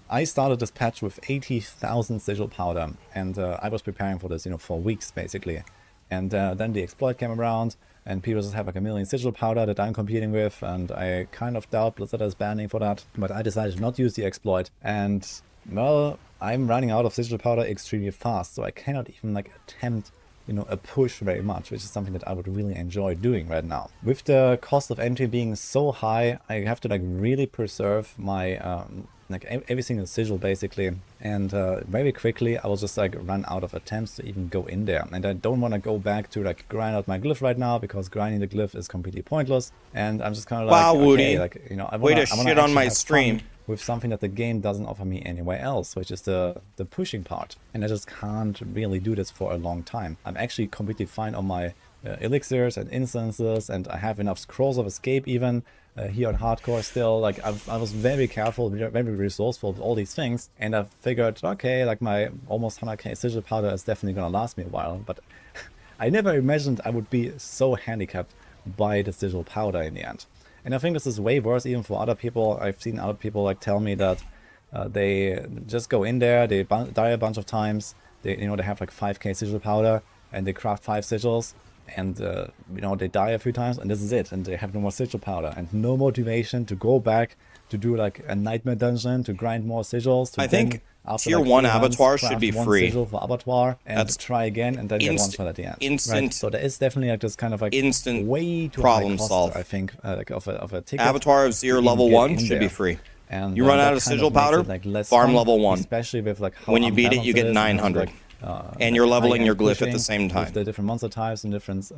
I started this patch with 80,000 sigil powder, and I was preparing for this, for weeks basically. And then the exploit came around, and people just have like a million sigil powder that I'm competing with, and I kind of doubt Blizzard is banning for that. But I decided to not use the exploit, and well, I'm running out of sigil powder extremely fast, so I cannot even like attempt a push very much, which is something that I would really enjoy doing right now. With the cost of entry being so high, I have to like really preserve my every single sigil basically, and very quickly I will just like run out of attempts to even go in there. And I don't want to go back to like grind out my glyph right now, because grinding the glyph is completely pointless. And I'm just kind of like, wow, Woody, okay, like I way to shit on my have stream fun with something that the game doesn't offer me anywhere else, which is the pushing part. And I just can't really do this for a long time. I'm actually completely fine on my elixirs and instances, and I have enough scrolls of escape even here on hardcore still. Like I was very careful, very resourceful with all these things, and I figured, okay, like my almost 100k sigil powder is definitely gonna last me a while. But I never imagined I would be so handicapped by the sigil powder in the end. And I think this is way worse even for other people. I've seen other people like tell me that they just go in there, they die a bunch of times, they they have like 5k sigil powder, and they craft 5 sigils, and they die a few times, and this is it, and they have no more sigil powder and no motivation to go back to do like a nightmare dungeon to grind more sigils. I think tier 1 Abattoir should be free. Sigil for Abattoir and try again, and then get one shot at the end. Right? So there is definitely like this kind of like instant way too problem high cost, solve. I think like of a ticket. Abattoir of Zero level 1 should be free. And you run out of sigil powder, farm level 1. Especially with like how when you beat it, you get 900. And you're leveling your glyph at the same time. With the different monster types and different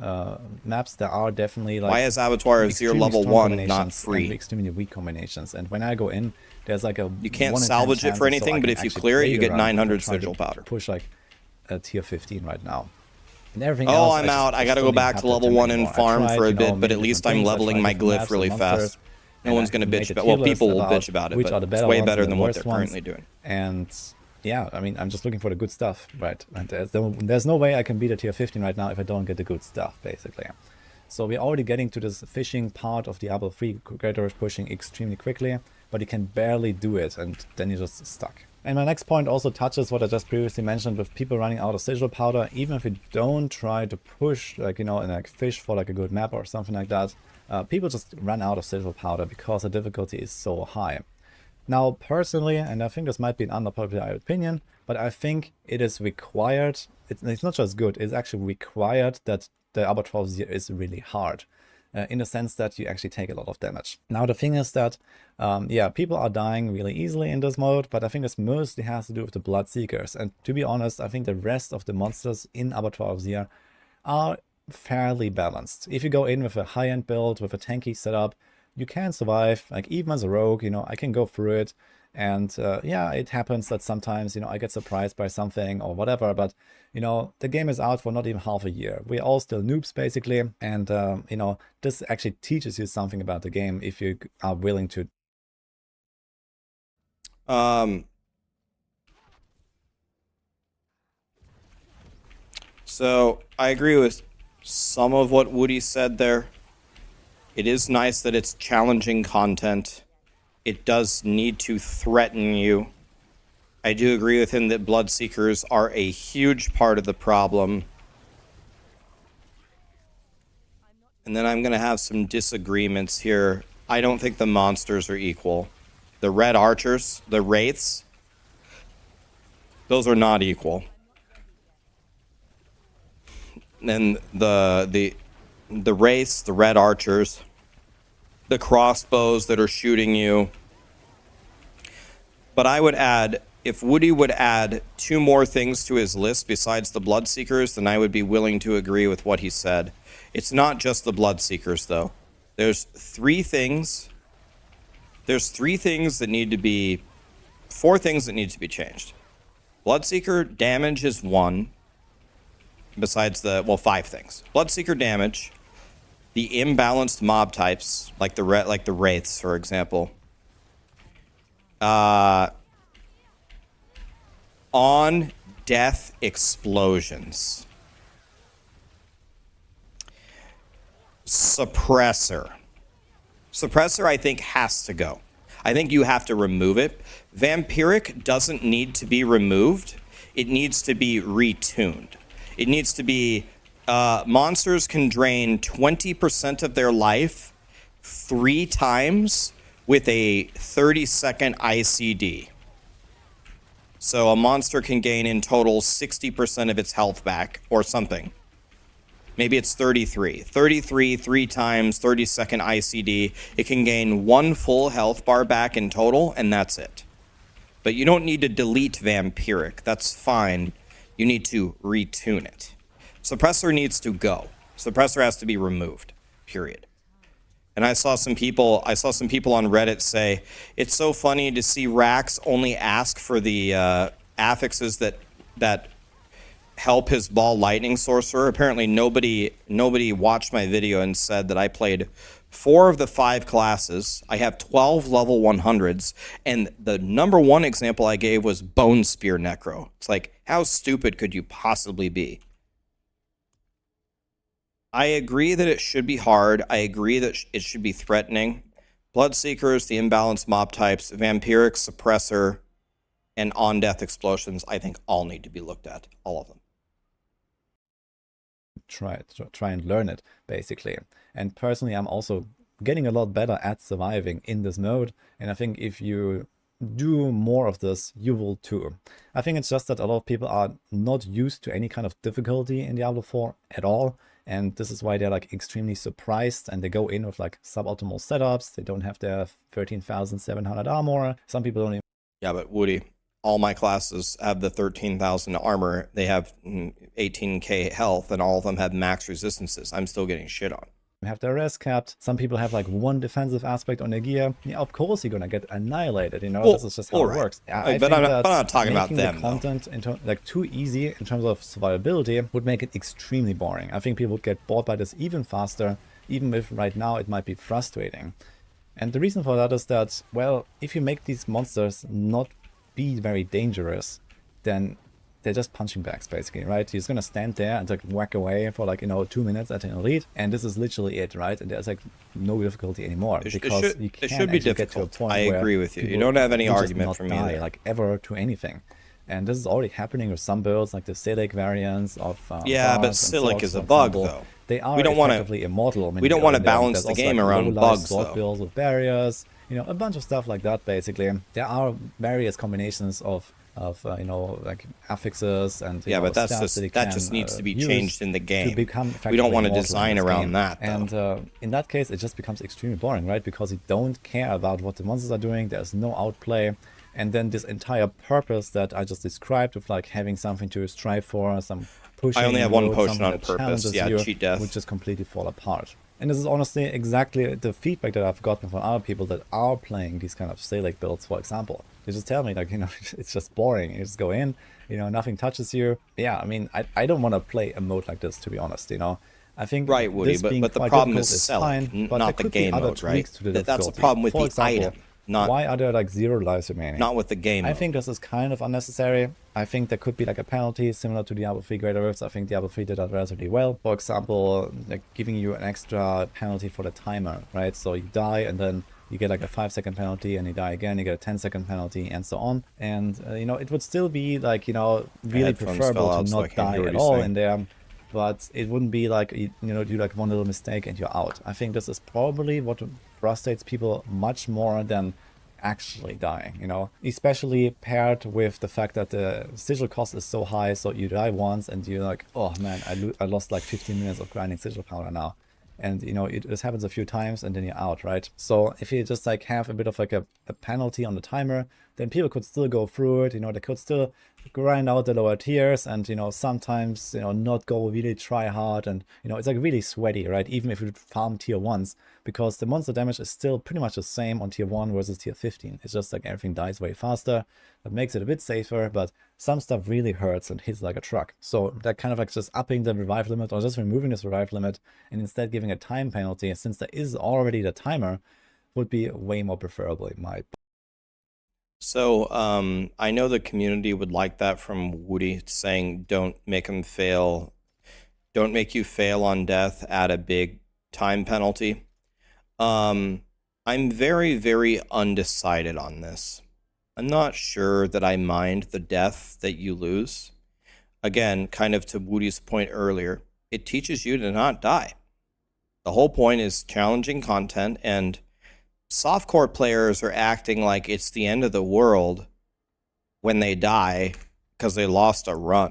maps, there are definitely like... Why is Abattoir of Zero level 1 not free? Extremely weak combinations. And when I go in, there's like a... You can't salvage it for anything, but if you clear it, you get 900 sigil powder. Push like tier 15 right now. And everything Oh, else, I'm out. I gotta go don't even back have to that level gem 1 and anymore. I farm tried, for a you know, bit, but many at least different I'm things. I leveling tried my different glyph maps really and monsters, fast. No one's gonna made bitch a about. tier Well, people list will about bitch about it, which but are the it's better way ones better and the than what they're worst ones. currently doing. And yeah, I mean, I'm just looking for the good stuff, right? And there's no way I can beat a tier 15 right now if I don't get the good stuff, basically. So we're already getting to this fishing part of Diablo 3. Creator is pushing extremely quickly, but you can barely do it, and then you're just stuck. And my next point also touches what I just previously mentioned with people running out of sigil powder. Even if you don't try to push, like, you know, and like fish for like a good map or something like that, people just run out of sigil powder because the difficulty is so high. Now, personally, and I think this might be an unpopular opinion, but I think it is required. It's not just good, it's actually required that the Abattoir is really hard. In the sense that you actually take a lot of damage. Now the thing is that, yeah, people are dying really easily in this mode, but I think this mostly has to do with the Bloodseekers. And to be honest, I think the rest of the monsters in Abattoir of Zir are fairly balanced. If you go in with a high-end build, with a tanky setup, you can survive. Like, even as a rogue, you know, I can go through it. And yeah, it happens that sometimes, you know, I get surprised by something or whatever, but, you know, the game is out for not even half a year. We're all still noobs, basically. And, you know, this actually teaches you something about the game if you are willing to. So I agree with some of what Woody said there. It is nice that it's challenging content. It does need to threaten you. I do agree with him that Bloodseekers are a huge part of the problem. And then I'm going to have some disagreements here. I don't think the monsters are equal. The red archers, the wraiths, those are not equal. And the wraiths, the red archers, the crossbows that are shooting you. But I would add, if Woody would add 2 more things to his list besides the Bloodseekers, then I would be willing to agree with what he said. It's not just the Bloodseekers, though. There's 3 things. There's 3 things that need to be... 4 things that need to be changed. Bloodseeker damage is 1. Besides the... Well, 5 things. Bloodseeker damage. The imbalanced mob types, like the wraiths, for example. On death explosions. Suppressor. Suppressor, I think, has to go. I think you have to remove it. Vampiric doesn't need to be removed. It needs to be retuned. It needs to be... monsters can drain 20% of their life 3 times with a 30-second ICD. So a monster can gain in total 60% of its health back, or something. Maybe it's 33. 33, 3 times, 30-second ICD. It can gain 1 full health bar back in total, and that's it. But you don't need to delete Vampiric. That's fine. You need to retune it. Suppressor needs to go. Suppressor has to be removed, period. And I saw some people on Reddit say, it's so funny to see Rax only ask for the affixes that help his ball lightning sorcerer. Apparently nobody watched my video and said that I played 4 of the 5 classes. I have 12 level 100s, and the number 1 example I gave was Bone Spear Necro. It's like, how stupid could you possibly be? I agree that it should be hard. I agree that it should be threatening. Bloodseekers, the imbalanced mob types, Vampiric, Suppressor, and on-death explosions, I think all need to be looked at. All of them. Try and learn it, basically. And personally, I'm also getting a lot better at surviving in this mode. And I think if you do more of this, you will too. I think it's just that a lot of people are not used to any kind of difficulty in Diablo 4 at all. And this is why they're like extremely surprised, and they go in with like suboptimal setups. They don't have their 13,700 armor. Some people don't even... Yeah, but Woody, all my classes have the 13,000 armor. They have 18k health, and all of them have max resistances. I'm still getting shit on. have their res capped. Some people have like one defensive aspect on their gear. Yeah, of course you're gonna get annihilated. You know, Well, this is just how it works. Yeah, I but think I'm not talking about making them, the content like too easy in terms of survivability would make it extremely boring. I think people would get bored by this even faster, even if right now it might be frustrating. And the reason for that is that, well, if you make these monsters not be very dangerous, then they're just punching bags, basically, right? You're just gonna stand there and like whack away for like, 2 minutes at an elite, and this is literally it, right? And there's like no difficulty anymore because you can't should be actually get to a difficult. point I agree with you. You don't have any argument from me there. Like ever to anything. And this is already happening with some builds, like the Silic variants of yeah, but Silic is a bug, though. They are effectively immortal. We don't want to balance the game around bugs, though. Builds with barriers, a bunch of stuff like that. Basically, there are various combinations of like affixes and yeah, but that just needs to be changed in the game. We don't want to design around that, though. And in that case, it just becomes extremely boring, right? Because you don't care about what the monsters are doing. There's no outplay. And then this entire purpose that I just described of like having something to strive for, some pushing. I only have one potion on purpose. Yeah, cheat death. Would just completely fall apart. And this is honestly exactly the feedback that I've gotten from other people that are playing these kind of Silic builds, for example. They just tell me like, it's just boring. You just go in, nothing touches you. Yeah, I mean, I don't want to play a mode like this, to be honest, I think right, Woody, but the problem is selling, not the game mode, right? That's the problem with the item. Why are there like 0 lives remaining? Not with the game mode. I think this is kind of unnecessary. I think there could be like a penalty similar to Diablo 3 Greater Rifts. I think Diablo 3 did that relatively well. For example, like giving you an extra penalty for the timer, right? So you die and then you get like a 5-second penalty, and you die again, you get a 10-second penty, and so on. And it would still be like really preferable to not die at all in there. But it wouldn't be like do like one little mistake and you're out. I think this is probably what frustrates people much more than actually dying, especially paired with the fact that the sigil cost is so high. So you die once and you're like, oh man, I lost like 15 minutes of grinding sigil powder now. And this happens a few times and then you're out, right? So if you just like have a bit of like a penalty on the timer, then people could still go through it, they could still grind out the lower tiers and sometimes not go really try hard, and it's like really sweaty, right? Even if you farm tier 1s, because the monster damage is still pretty much the same on tier 1 versus tier 15. It's just like everything dies way faster. That makes it a bit safer, but some stuff really hurts and hits like a truck. So that kind of like just upping the revive limit or just removing this revive limit and instead giving a time penalty, since there is already the timer, would be way more preferable in my opinion. So I know the community would like that from Woody, saying don't make you fail on death, add a big time penalty. I'm very, very undecided on this. I'm not sure that I mind the death that you lose. Again, kind of to Woody's point earlier, it teaches you to not die. The whole point is challenging content, and softcore players are acting like it's the end of the world when they die because they lost a run.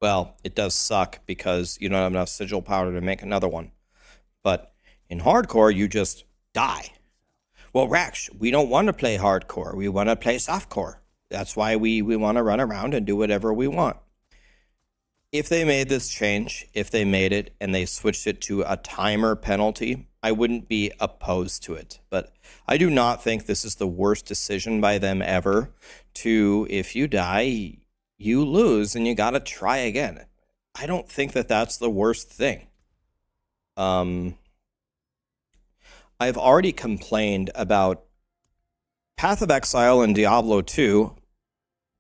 Well, it does suck because you don't have enough sigil powder to make another one. But in hardcore, you just die. Well, Rax, we don't want to play hardcore. We want to play softcore. That's why we want to run around and do whatever we want. If they made this change, if they made it and they switched it to a timer penalty, I wouldn't be opposed to it. But I do not think this is the worst decision by them ever to, if you die, you lose and you got to try again. I don't think that that's the worst thing. I've already complained about Path of Exile and Diablo 2,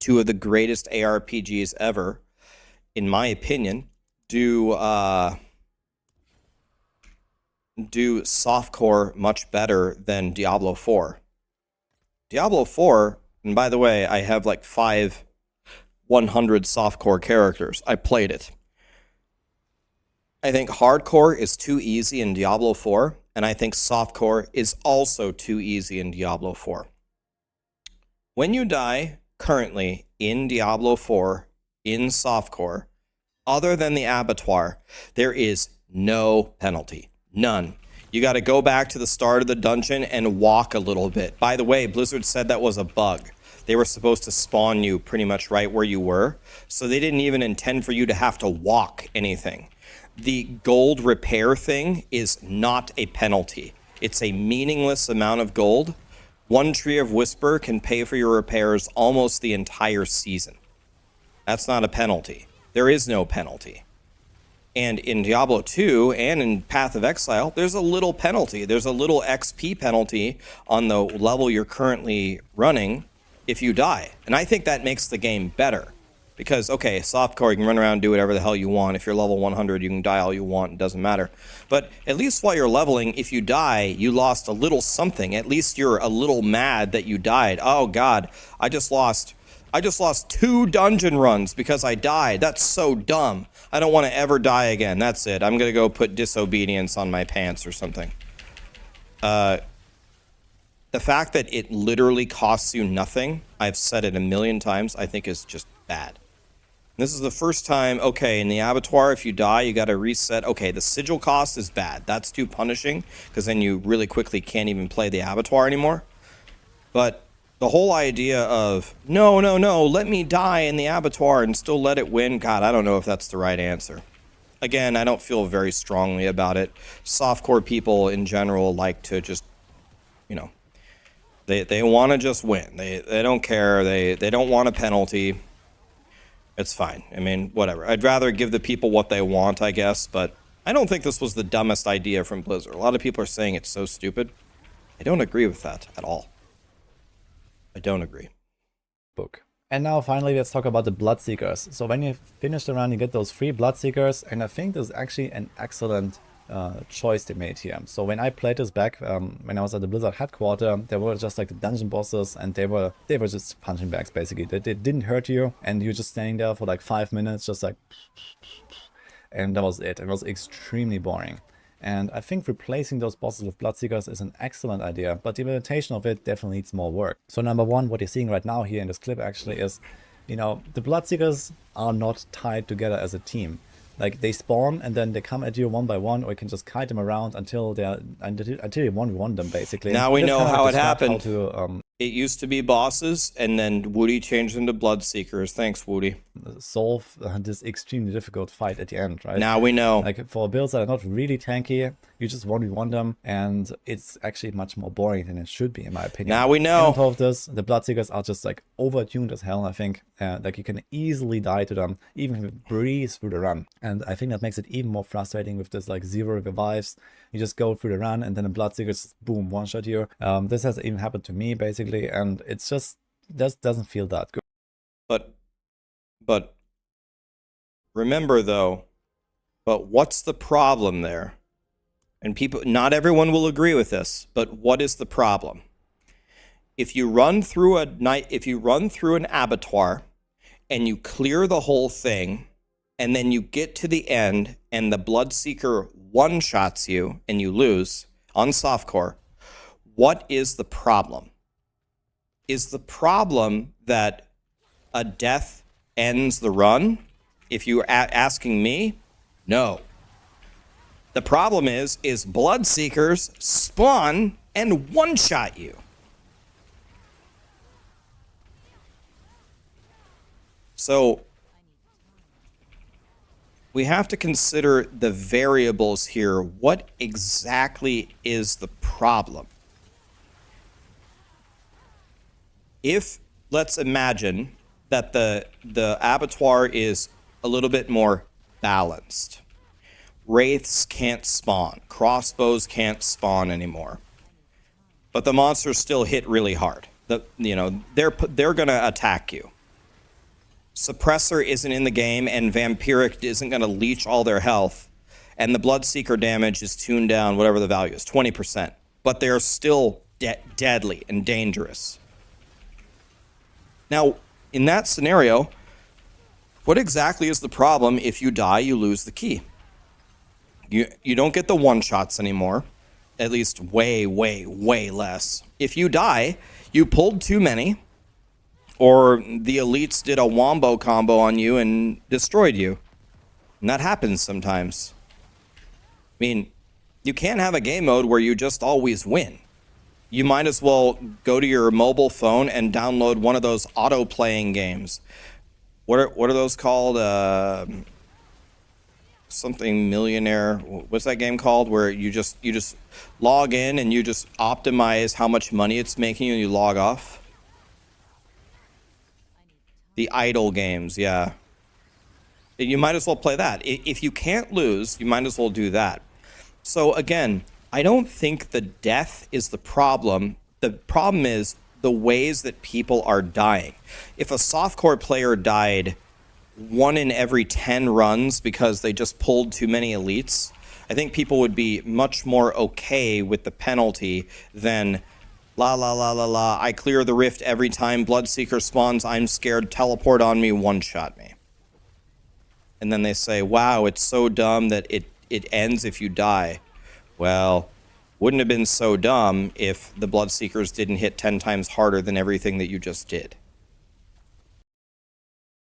two of the greatest ARPGs ever, in my opinion, do softcore much better than Diablo 4. Diablo 4, and by the way, I have like 100 softcore characters. I played it. I think hardcore is too easy in Diablo 4, and I think softcore is also too easy in Diablo 4. When you die currently in Diablo 4, in softcore, other than the Abattoir, there is no penalty. None. You got to go back to the start of the dungeon and walk a little bit. By the way, Blizzard said that was a bug. They were supposed to spawn you pretty much right where you were, so they didn't even intend for you to have to walk anything. the gold repair thing is not a penalty. It's a meaningless amount of gold. One Tree of Whisper can pay for your repairs almost the entire season. That's not a penalty. There is no penalty. And in Diablo 2 and in Path of Exile, there's a little penalty. There's a little XP penalty on the level you're currently running if you die. And I think that makes the game better. Because, okay, softcore, you can run around and do whatever the hell you want. If you're level 100, you can die all you want. It doesn't matter. But at least while you're leveling, if you die, you lost a little something. At least you're a little mad that you died. Oh, God, I just lost 2 dungeon runs because I died. That's so dumb. I don't want to ever die again. That's it. I'm going to go put disobedience on my pants or something. The fact that it literally costs you nothing, I've said it a million times, I think is just bad. This is the first time, okay, in the Abattoir, if you die, you got to reset. Okay, the sigil cost is bad. That's too punishing, because then you really quickly can't even play the Abattoir anymore. But the whole idea of, no, let me die in the Abattoir and still let it win, God, I don't know if that's the right answer. Again, I don't feel very strongly about it. Softcore people in general like to just, you know, they want to just win. They don't care. They don't want a penalty. It's fine. I mean, whatever. I'd rather give the people what they want, I guess, but I don't think this was the dumbest idea from Blizzard. A lot of people are saying it's so stupid. I don't agree with that at all. I don't agree. Book. And now finally let's talk about the Bloodseekers. So when you finish the run, you get those 3 Bloodseekers, and I think this is actually an excellent choice they made here. So when I played this back, when I was at the Blizzard headquarters, there were just like the dungeon bosses, and they were just punching bags basically. They didn't hurt you, and you're just standing there for like 5 minutes, just like, and that was it. It was extremely boring. And I think replacing those bosses with Bloodseekers is an excellent idea, but the implementation of it definitely needs more work. So number one, what you're seeing right now here in this clip actually is, you know, the Bloodseekers are not tied together as a team. Like, they spawn and then they come at you one by one, or you can just kite them around until you 1v1 them basically. Now we know how it happened. To, it used to be bosses, and then Woody changed them to Bloodseekers. Thanks, Woody. Solve this extremely difficult fight at the end, right? Now we know. Like, for builds that are not really tanky, you just 1v1 them, and it's actually much more boring than it should be, in my opinion. Now we know. And on top of this, the Bloodseekers are just like over-tuned as hell, I think. Like, you can easily die to them, even if you breeze through the run. And I think that makes it even more frustrating with this like 0 revives. You just go through the run, and then a Bloodseeker just boom, one-shot you. This has even happened to me, basically, and it's just doesn't feel that good. But remember though, but what's the problem there? And people, not everyone will agree with this, but what is the problem? If you run through an Abattoir and you clear the whole thing, and then you get to the end and the Bloodseeker one-shots you and you lose on softcore, what is the problem? Is the problem that a death ends the run? If you're asking me, no. The problem is Bloodseekers spawn and one-shot you. So we have to consider the variables here. What exactly is the problem? If, let's imagine that the Abattoir is a little bit more balanced. Wraiths can't spawn. Crossbows can't spawn anymore. But the monsters still hit really hard. They're going to attack you. Suppressor isn't in the game, and Vampiric isn't going to leech all their health. And the Bloodseeker damage is tuned down, whatever the value is, 20%. But they're still deadly and dangerous. Now, in that scenario, what exactly is the problem? If you die, you lose the key. You don't get the one-shots anymore. At least way, way, way less. If you die, you pulled too many, or the elites did a wombo combo on you and destroyed you. And that happens sometimes. I mean, you can't have a game mode where you just always win. You might as well go to your mobile phone and download one of those auto-playing games. What are those called? something millionaire. What's that game called? Where you just log in and you just optimize how much money it's making you and you log off. The idle games, yeah. You might as well play that. If you can't lose, you might as well do that. So again, I don't think the death is the problem. The problem is the ways that people are dying. If a softcore player died 1 in every 10 runs because they just pulled too many elites, I think people would be much more okay with the penalty than la la la la la, I clear the rift every time Bloodseeker spawns, I'm scared, teleport on me, one-shot me. And then they say, wow, it's so dumb that it ends if you die. Well, wouldn't have been so dumb if the Bloodseekers didn't hit 10 times harder than everything that you just did.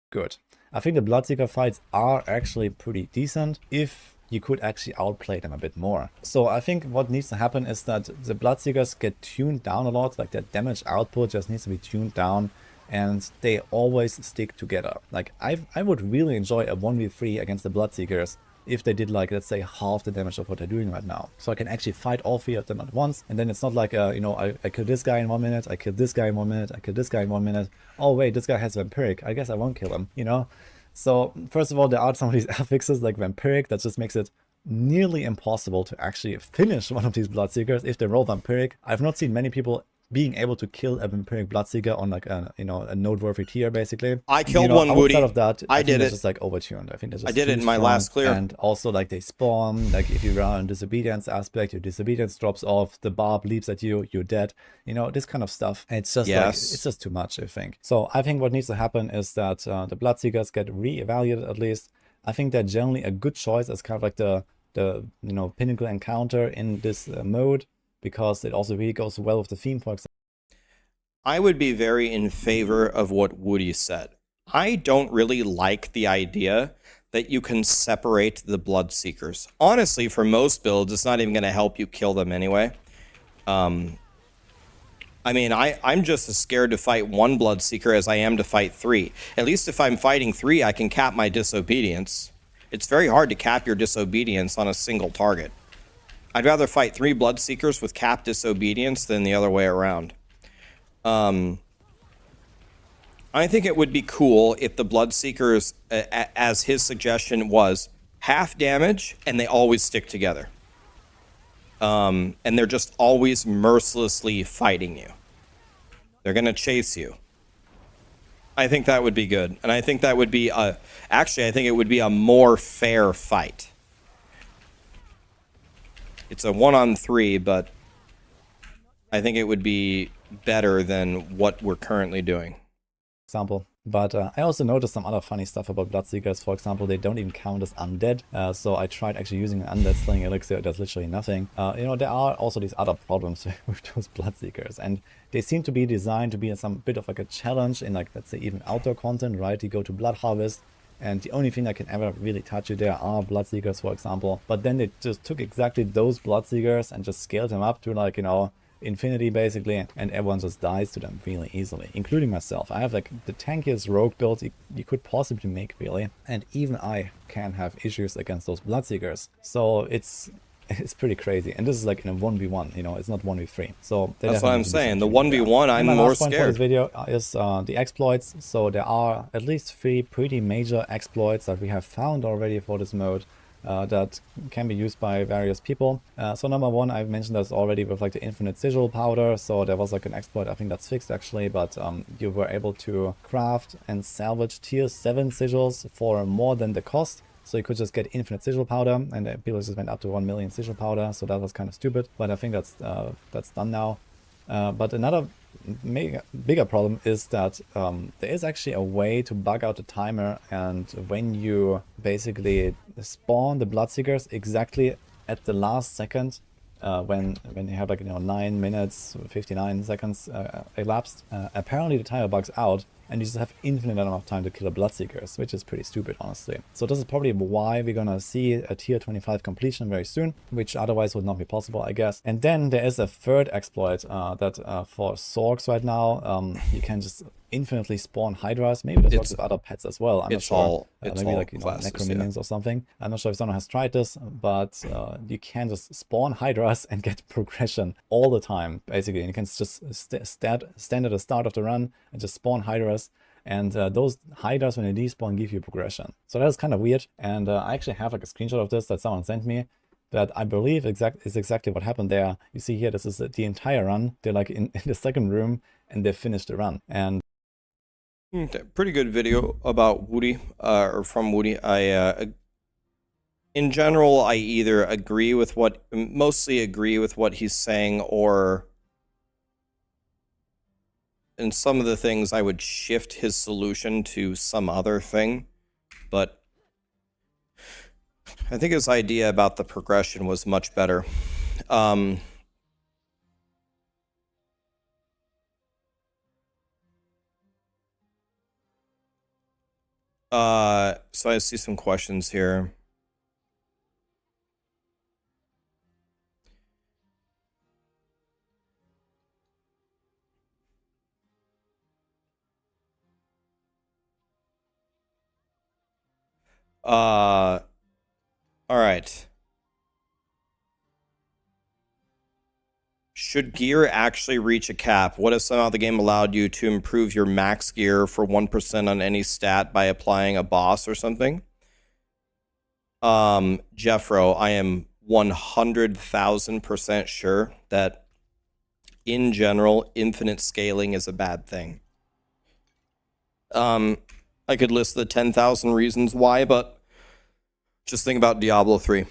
Good. I think the Bloodseeker fights are actually pretty decent if you could actually outplay them a bit more. So I think what needs to happen is that the Bloodseekers get tuned down a lot, like their damage output just needs to be tuned down, and they always stick together. Like I would really enjoy a 1v3 against the Bloodseekers if they did, like, let's say half the damage of what they're doing right now. So I can actually fight all 3 of them at once, and then it's not like, you know, I kill this guy in 1 minute, I kill this guy in 1 minute, I kill this guy in 1 minute. Oh wait, this guy has Vampiric, I guess I won't kill him, you know? So first of all, there are some of these affixes like Vampiric that just makes it nearly impossible to actually finish one of these Bloodseekers if they roll Vampiric. I've not seen many people being able to kill a Vampiric Bloodseeker on like a, you know, a noteworthy tier basically. I killed one, Woody. Outside of that, I did it. It's just like overtuned. I think that's just I did it in my last clear. And also like they spawn, like if you run on disobedience aspect, your disobedience drops off, the barb leaps at you, you're dead. You know, this kind of stuff. And it's just like, it's just too much, I think. So I think what needs to happen is that the Bloodseekers get re-evaluated at least. I think they're generally a good choice as kind of like the you know, pinnacle encounter in this mode, because it also really goes well with the theme, for example. I would be very in favor of what Woody said. I don't really like the idea that you can separate the Bloodseekers. Honestly, for most builds, it's not even going to help you kill them anyway. I mean, I'm just as scared to fight 1 Bloodseeker as I am to fight 3. At least if I'm fighting 3, I can cap my disobedience. It's very hard to cap your disobedience on a single target. I'd rather fight 3 Bloodseekers with capped disobedience than the other way around. I think it would be cool if the Bloodseekers, as his suggestion was, half damage and they always stick together. And they're just always mercilessly fighting you. They're going to chase you. I think that would be good. And I think that would be actually, I think it would be a more fair fight. It's a 1-on-3, but I think it would be better than what we're currently doing. Example. But I also noticed some other funny stuff about Bloodseekers. For example, they don't even count as undead. So I tried actually using an undead slaying elixir. It does literally nothing. You know, there are also these other problems with those Bloodseekers. And they seem to be designed to be some bit of like a challenge in, like, let's say even outdoor content, right? You go to Blood Harvest, and the only thing that can ever really touch you there are Bloodseekers, for example. But then they just took exactly those Bloodseekers and just scaled them up to, like, you know, infinity basically, and everyone just dies to them really easily, including myself. I have like the tankiest rogue build you could possibly make, really, and even I can have issues against those Bloodseekers. So it's pretty crazy, and this is like in a 1v1, you know, it's not 1v3. So that's what I'm saying. The 1v1, I'm more scared. My last point for this video is the exploits. So there are at least 3 pretty major exploits that we have found already for this mode. That can be used by various people. So number 1, I've mentioned this already with like the infinite sigil powder. So there was like an exploit, I think that's fixed actually, but you were able to craft and salvage tier 7 sigils for more than the cost. So you could just get infinite sigil powder, and people just went up to 1 million sigil powder. So that was kind of stupid, but I think that's done now. But another bigger problem is that there is actually a way to bug out the timer, and when you basically spawn the Bloodseekers exactly at the last second, when you have like, you know, 9 minutes 59 seconds elapsed, apparently the timer bugs out and you just have infinite amount of time to kill the Bloodseekers, which is pretty stupid, honestly. So this is probably why we're gonna see a tier 25 completion very soon, which otherwise would not be possible, I guess. And then there is a third exploit that for Sorks right now, you can just infinitely spawn hydras. Maybe this works with other pets as well. I'm not sure. Maybe like necro minions or something. I'm not sure if someone has tried this, but you can just spawn hydras and get progression all the time, basically. And you can just stand at the start of the run and just spawn hydras. And those hydras, when they despawn, give you progression. So that is kind of weird. And I actually have like a screenshot of this that someone sent me that I believe is exactly what happened there. You see here, this is the entire run. They're like in the second room and they finished the run. And okay, pretty good video about Woody, or from Woody. In general, I either mostly agree with what he's saying, or in some of the things I would shift his solution to some other thing. But I think his idea about the progression was much better. So I see some questions here. All right. Should gear actually reach a cap? What if somehow the game allowed you to improve your max gear for 1% on any stat by applying a boss or something? Jeffro, I am 100,000% sure that in general, infinite scaling is a bad thing. I could list the 10,000 reasons why, but just think about Diablo 3.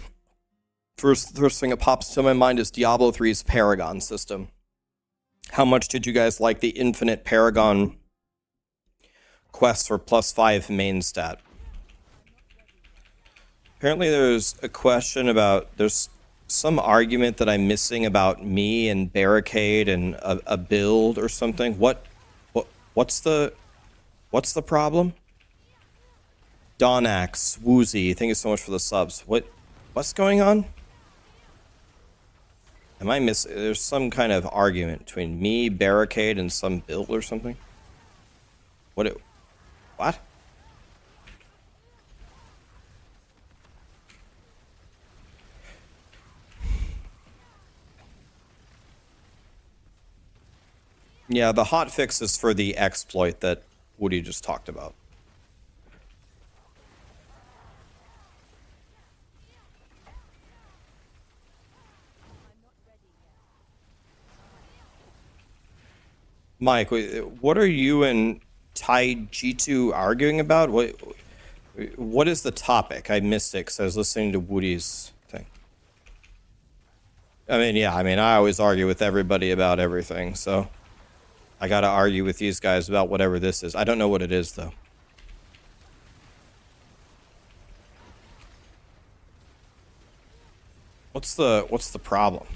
First thing that pops to my mind is Diablo 3's Paragon system. How much did you guys like the infinite Paragon quests for +5 main stat? Apparently there's a question about, there's some argument that I'm missing about me and Barricade and a build or something. What's the problem? Donax, Woozy, thank you so much for the subs. What's going on? Am I missing? There's some kind of argument between me, Barricade, and some build or something? What? Yeah, the hotfix is for the exploit that Woody just talked about. Mike, what are you and Tai G2 arguing about? What is the topic? I missed it because I was listening to Woody's thing. I mean, yeah, I always argue with everybody about everything, so I gotta argue with these guys about whatever this is. I don't know what it is, though. What's the problem?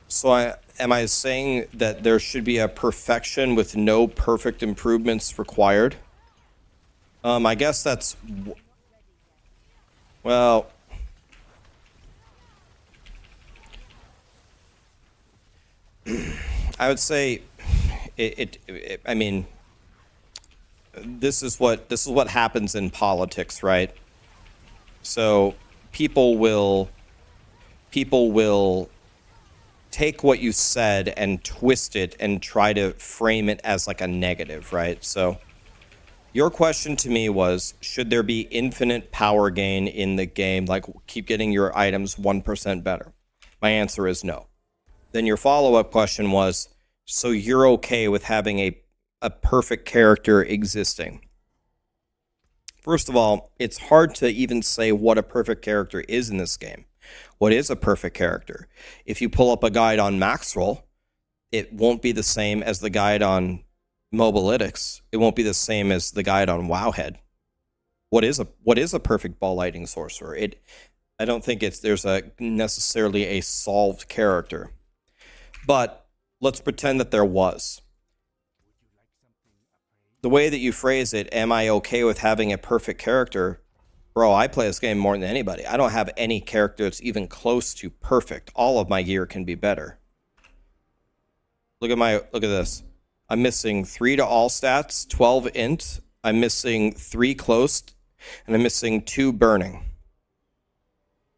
So am I saying that there should be a perfection with no perfect improvements required? I guess that's, well, I would say I mean, this is what happens in politics, right? So people will take what you said and twist it and try to frame it as like a negative, right? So your question to me was, should there be infinite power gain in the game, like keep getting your items 1% better? My answer is no. Then your follow-up question was, so you're okay with having a perfect character existing? First of all, it's hard to even say what a perfect character is in this game. What is a perfect character? If you pull up a guide on Maxroll, it won't be the same as the guide on Mobalytics. It won't be the same as the guide on Wowhead. What is a perfect ball lightning sorcerer? I don't think there's necessarily a solved character. But let's pretend that there was. The way that you phrase it, am I okay with having a perfect character? Bro, I play this game more than anybody. I don't have any character that's even close to perfect. All of my gear can be better. Look at this. I'm missing 3 to all stats, 12 int. I'm missing 3 close, and I'm missing 2 burning.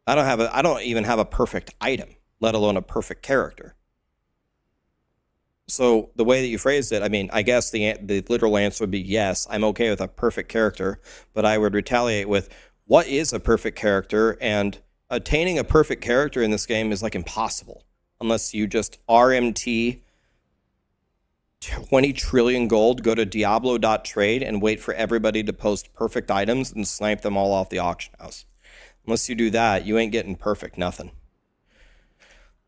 I don't even have a perfect item, let alone a perfect character. So the way that you phrased it, I mean, I guess the literal answer would be yes, I'm okay with a perfect character, but I would retaliate with what is a perfect character, and attaining a perfect character in this game is like impossible unless you just RMT 20 trillion gold, go to Diablo.trade and wait for everybody to post perfect items and snipe them all off the auction house. Unless you do that, you ain't getting perfect nothing.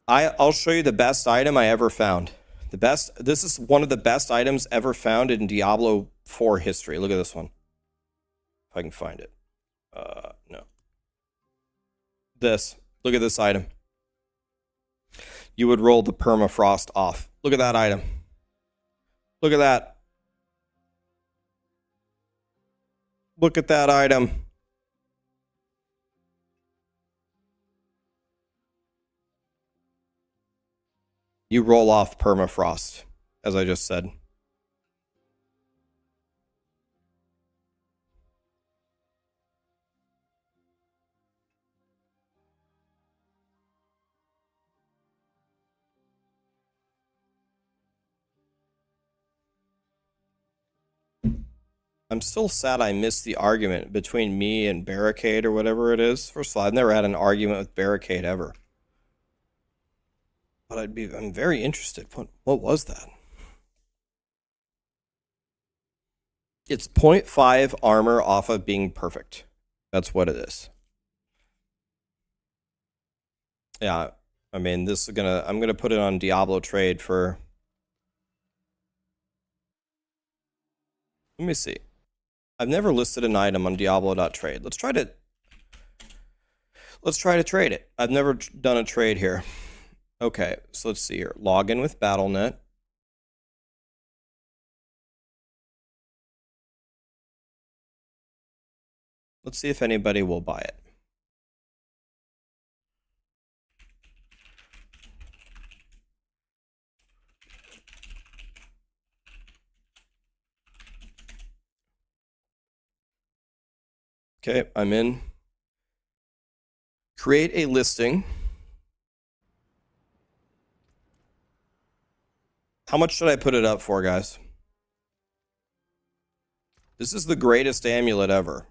I'll show you the best item I ever found. This is one of the best items ever found in Diablo 4 history. Look at this one. If I can find it. No. Look at this item. You would roll the permafrost off. Look at that item. Look at that. Look at that item. You roll off permafrost, as I just said. I'm still sad I missed the argument between me and Barricade or whatever it is. First of all, I've never had an argument with Barricade ever. But I'm very interested. What was that? It's 0.5 armor off of being perfect. That's what it is. Yeah, I mean, I'm gonna put it on Diablo trade for. Let me see. I've never listed an item on Diablo.trade. Let's try to trade it. I've never done a trade here. Okay, so let's see here. Log in with BattleNet. Let's see if anybody will buy it. Okay, I'm in. Create a listing. How much should I put it up for, guys? This is the greatest amulet ever.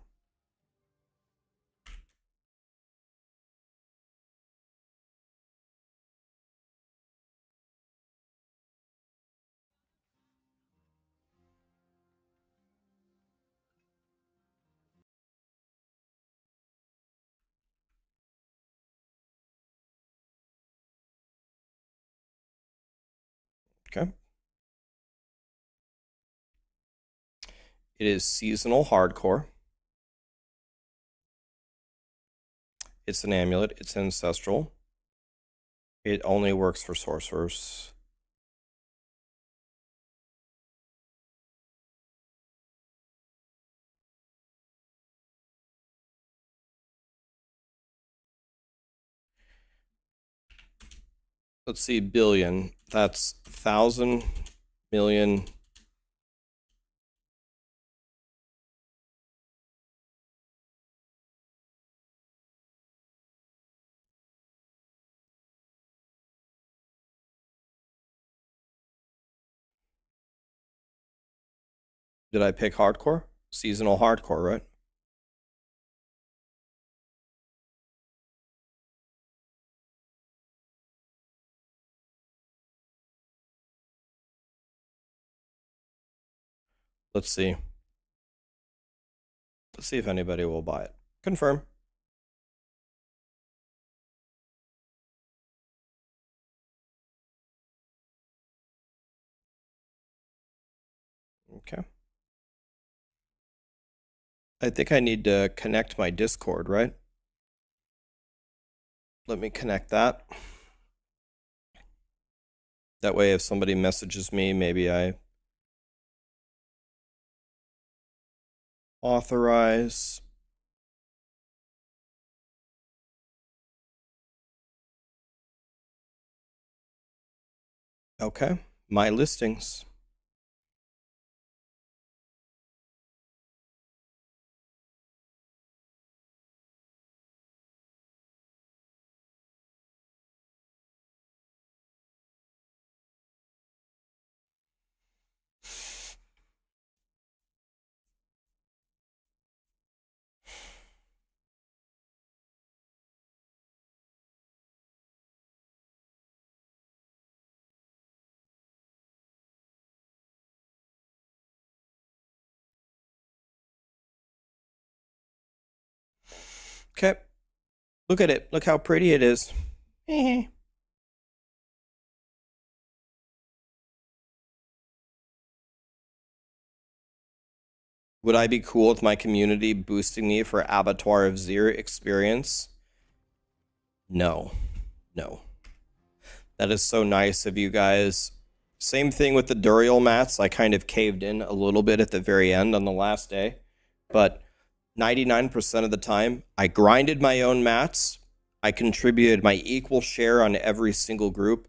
Okay. It is seasonal hardcore. It's an amulet. It's ancestral. It only works for sorcerers. Let's see, billion. That's 1,000 million. Did I pick hardcore? Seasonal hardcore, right? Let's see. Let's see if anybody will buy it. Confirm. Okay. I think I need to connect my Discord, right? Let me connect that. That way, if somebody messages me, maybe I authorize. Okay, my listings. Okay, look at it. Look how pretty it is. Would I be cool with my community boosting me for Abattoir of Zir experience? No. No. That is so nice of you guys. Same thing with the Duriel mats. I kind of caved in a little bit at the very end on the last day. But 99% of the time, I grinded my own mats. I contributed my equal share on every single group.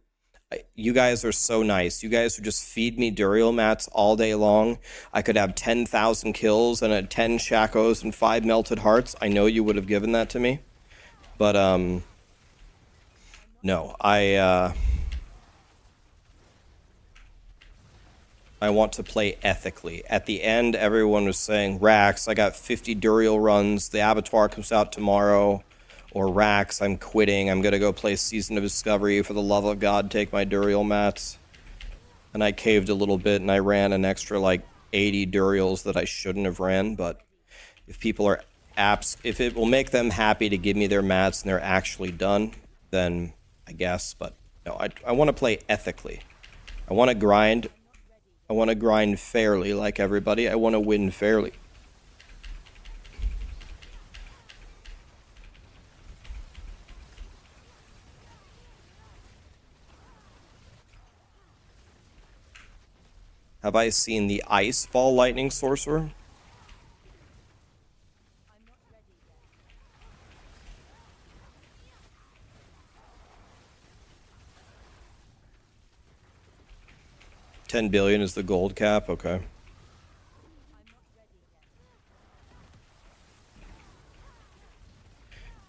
You guys are so nice. You guys would just feed me Duriel mats all day long. I could have 10,000 kills and 10 Shakos and 5 melted hearts. I know you would have given that to me. But, no, I want to play ethically. At the end, everyone was saying, Rax, I got 50 Duriel runs. The Abattoir comes out tomorrow. Or Rax, I'm quitting. I'm going to go play Season of Discovery. For the love of God, take my Duriel mats. And I caved a little bit, and I ran an extra, like, 80 Duriels that I shouldn't have ran. But if people are if it will make them happy to give me their mats and they're actually done, then I guess. But no, I want to play ethically. I want to grind. I want to grind fairly like everybody. I want to win fairly. Have I seen the Ice Ball Lightning Sorcerer? $10 billion is the gold cap? Okay.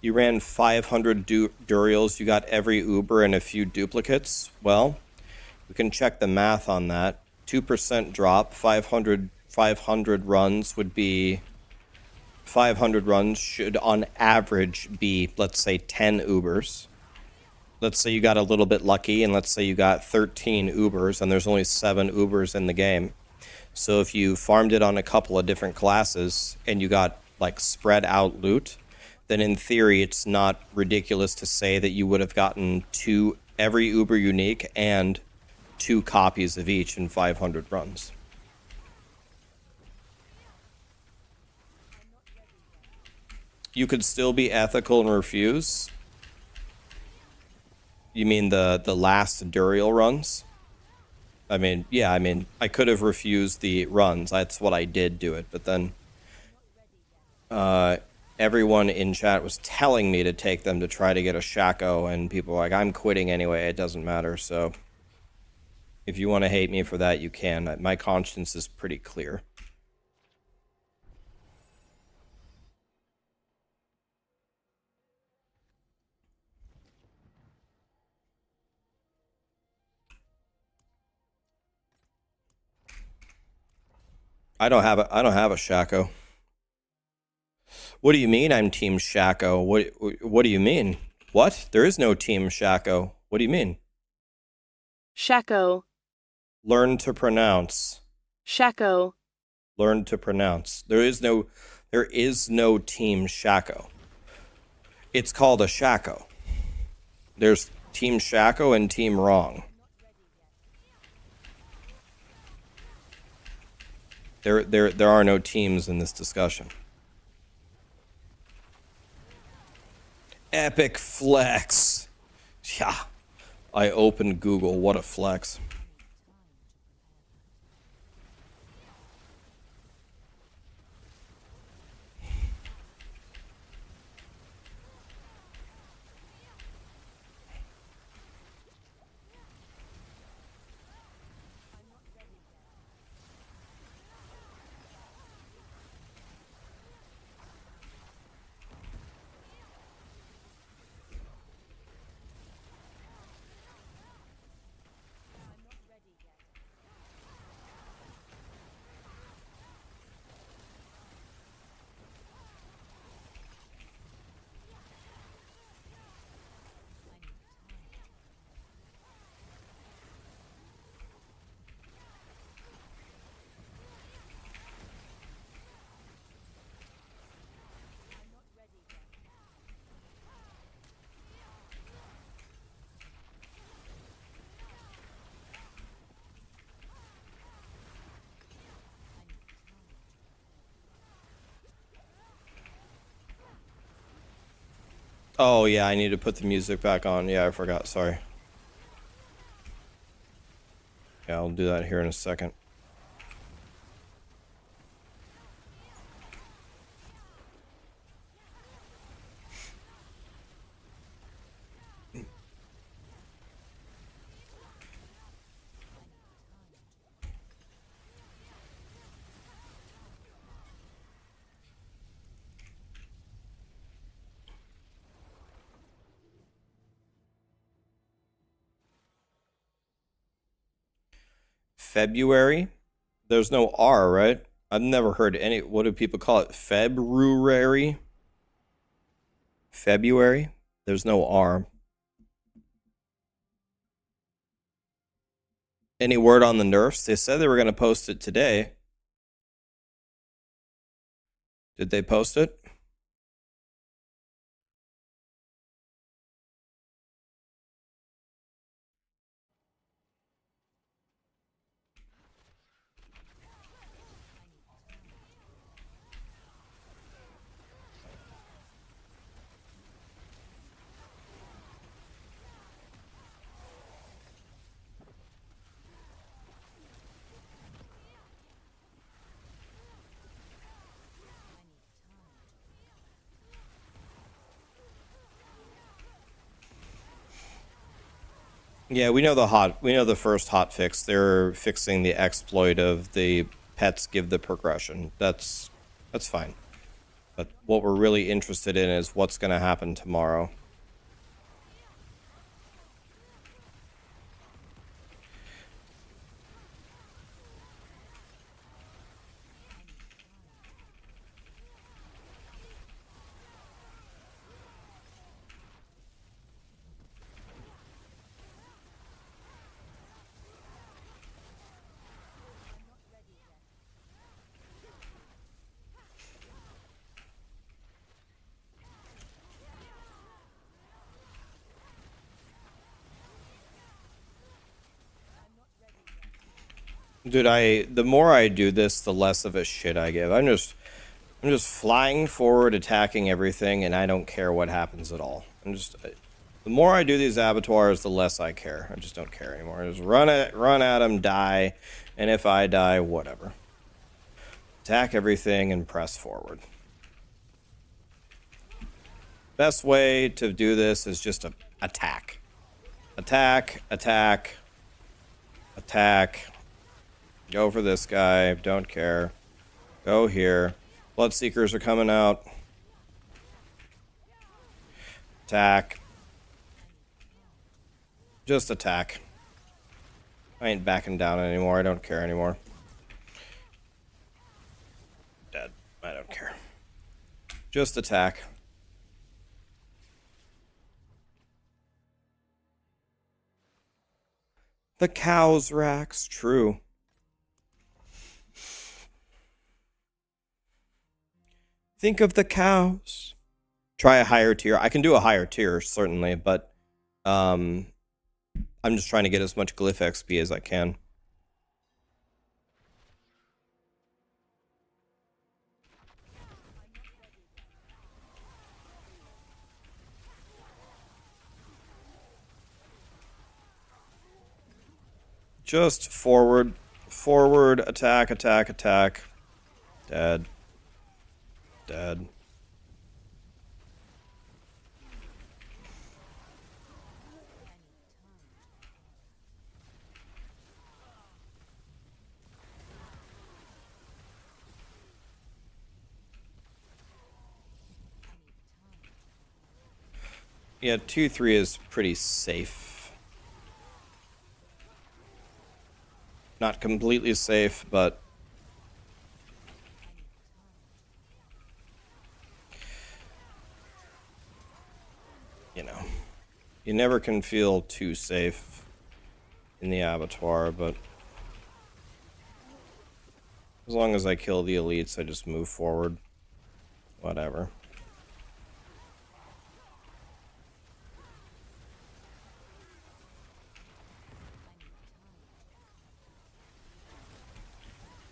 You ran 500 Duriels, you got every Uber and a few duplicates? Well, we can check the math on that. 2% drop, 500 runs would be... 500 runs should, on average, be, let's say, 10 Ubers. Let's say you got a little bit lucky, and let's say you got 13 Ubers, and there's only 7 Ubers in the game. So if you farmed it on a couple of different classes, and you got, like, spread out loot, then in theory, it's not ridiculous to say that you would have gotten every Uber unique and 2 copies of each in 500 runs. You could still be ethical and refuse. You mean the last Duriel runs? I mean, yeah, I mean, I could have refused the runs. That's what I did do it. But then everyone in chat was telling me to take them to try to get a Shako, and people were like, I'm quitting anyway. It doesn't matter. So if you want to hate me for that, you can. My conscience is pretty clear. I don't have a Shako. What do you mean I'm Team Shako? What do you mean? What? There is no Team Shako. What do you mean? Shako. Learn to pronounce. Shako. Learn to pronounce. There is no Team Shako. It's called a Shako. There's Team Shako and Team Wrong. There are no teams in this discussion. Epic flex. Yeah. I opened Google. What a flex. Oh, yeah, I need to put the music back on. Yeah, I forgot. Sorry. Yeah, I'll do that here in a second. February? There's no R, right? I've never heard any. What do people call it? February? February? There's no R. Any word on the nerfs? They said they were going to post it today. Did they post it? Yeah, we know the first hot fix. They're fixing the exploit of the pets give the progression. That's fine. But what we're really interested in is what's going to happen tomorrow. Dude, the more I do this, the less of a shit I give. I'm just flying forward, attacking everything, and I don't care what happens at all. The more I do these abattoirs, the less I care. I just don't care anymore. I just run at them, die, and if I die, whatever. Attack everything and press forward. Best way to do this is just to attack. Attack, attack, attack. Go for this guy. Don't care. Go here. Bloodseekers are coming out. Attack. Just attack. I ain't backing down anymore. I don't care anymore. Dead. I don't care. Just attack. The cows, Rax. True. Think of the cows. Try a higher tier. I can do a higher tier, certainly, but I'm just trying to get as much glyph XP as I can. Just forward. Forward, attack, attack, attack. Dead. Dead. Yeah, 2-3 is pretty safe. Not completely safe, but you know, you never can feel too safe in the Abattoir, but as long as I kill the elites, I just move forward. Whatever.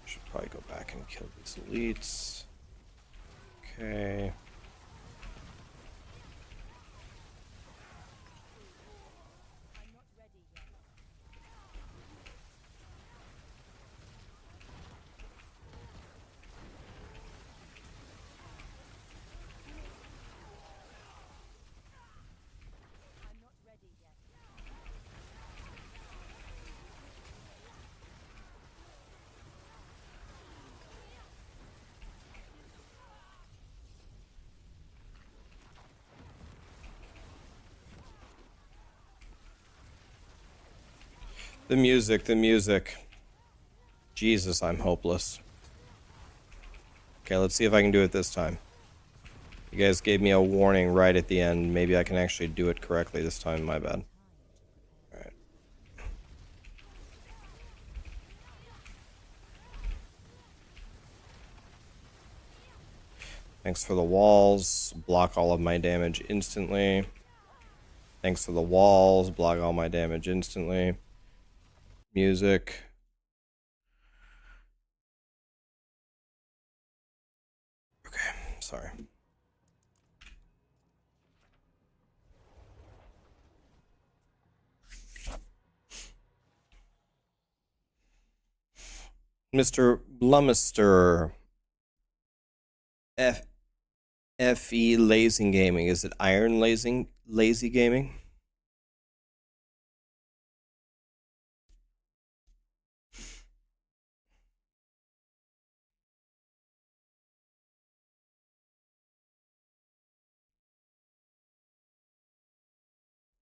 Should probably go back and kill these elites. Okay. The music, the music. Jesus, I'm hopeless. Okay, let's see if I can do it this time. You guys gave me a warning right at the end. Maybe I can actually do it correctly this time. My bad. Alright. Thanks for the walls. Block all of my damage instantly. Thanks for the walls. Block all my damage instantly. Music. Okay, sorry. Mr. Blummister. FE Lazy Gaming. Is it Iron Lazy Gaming?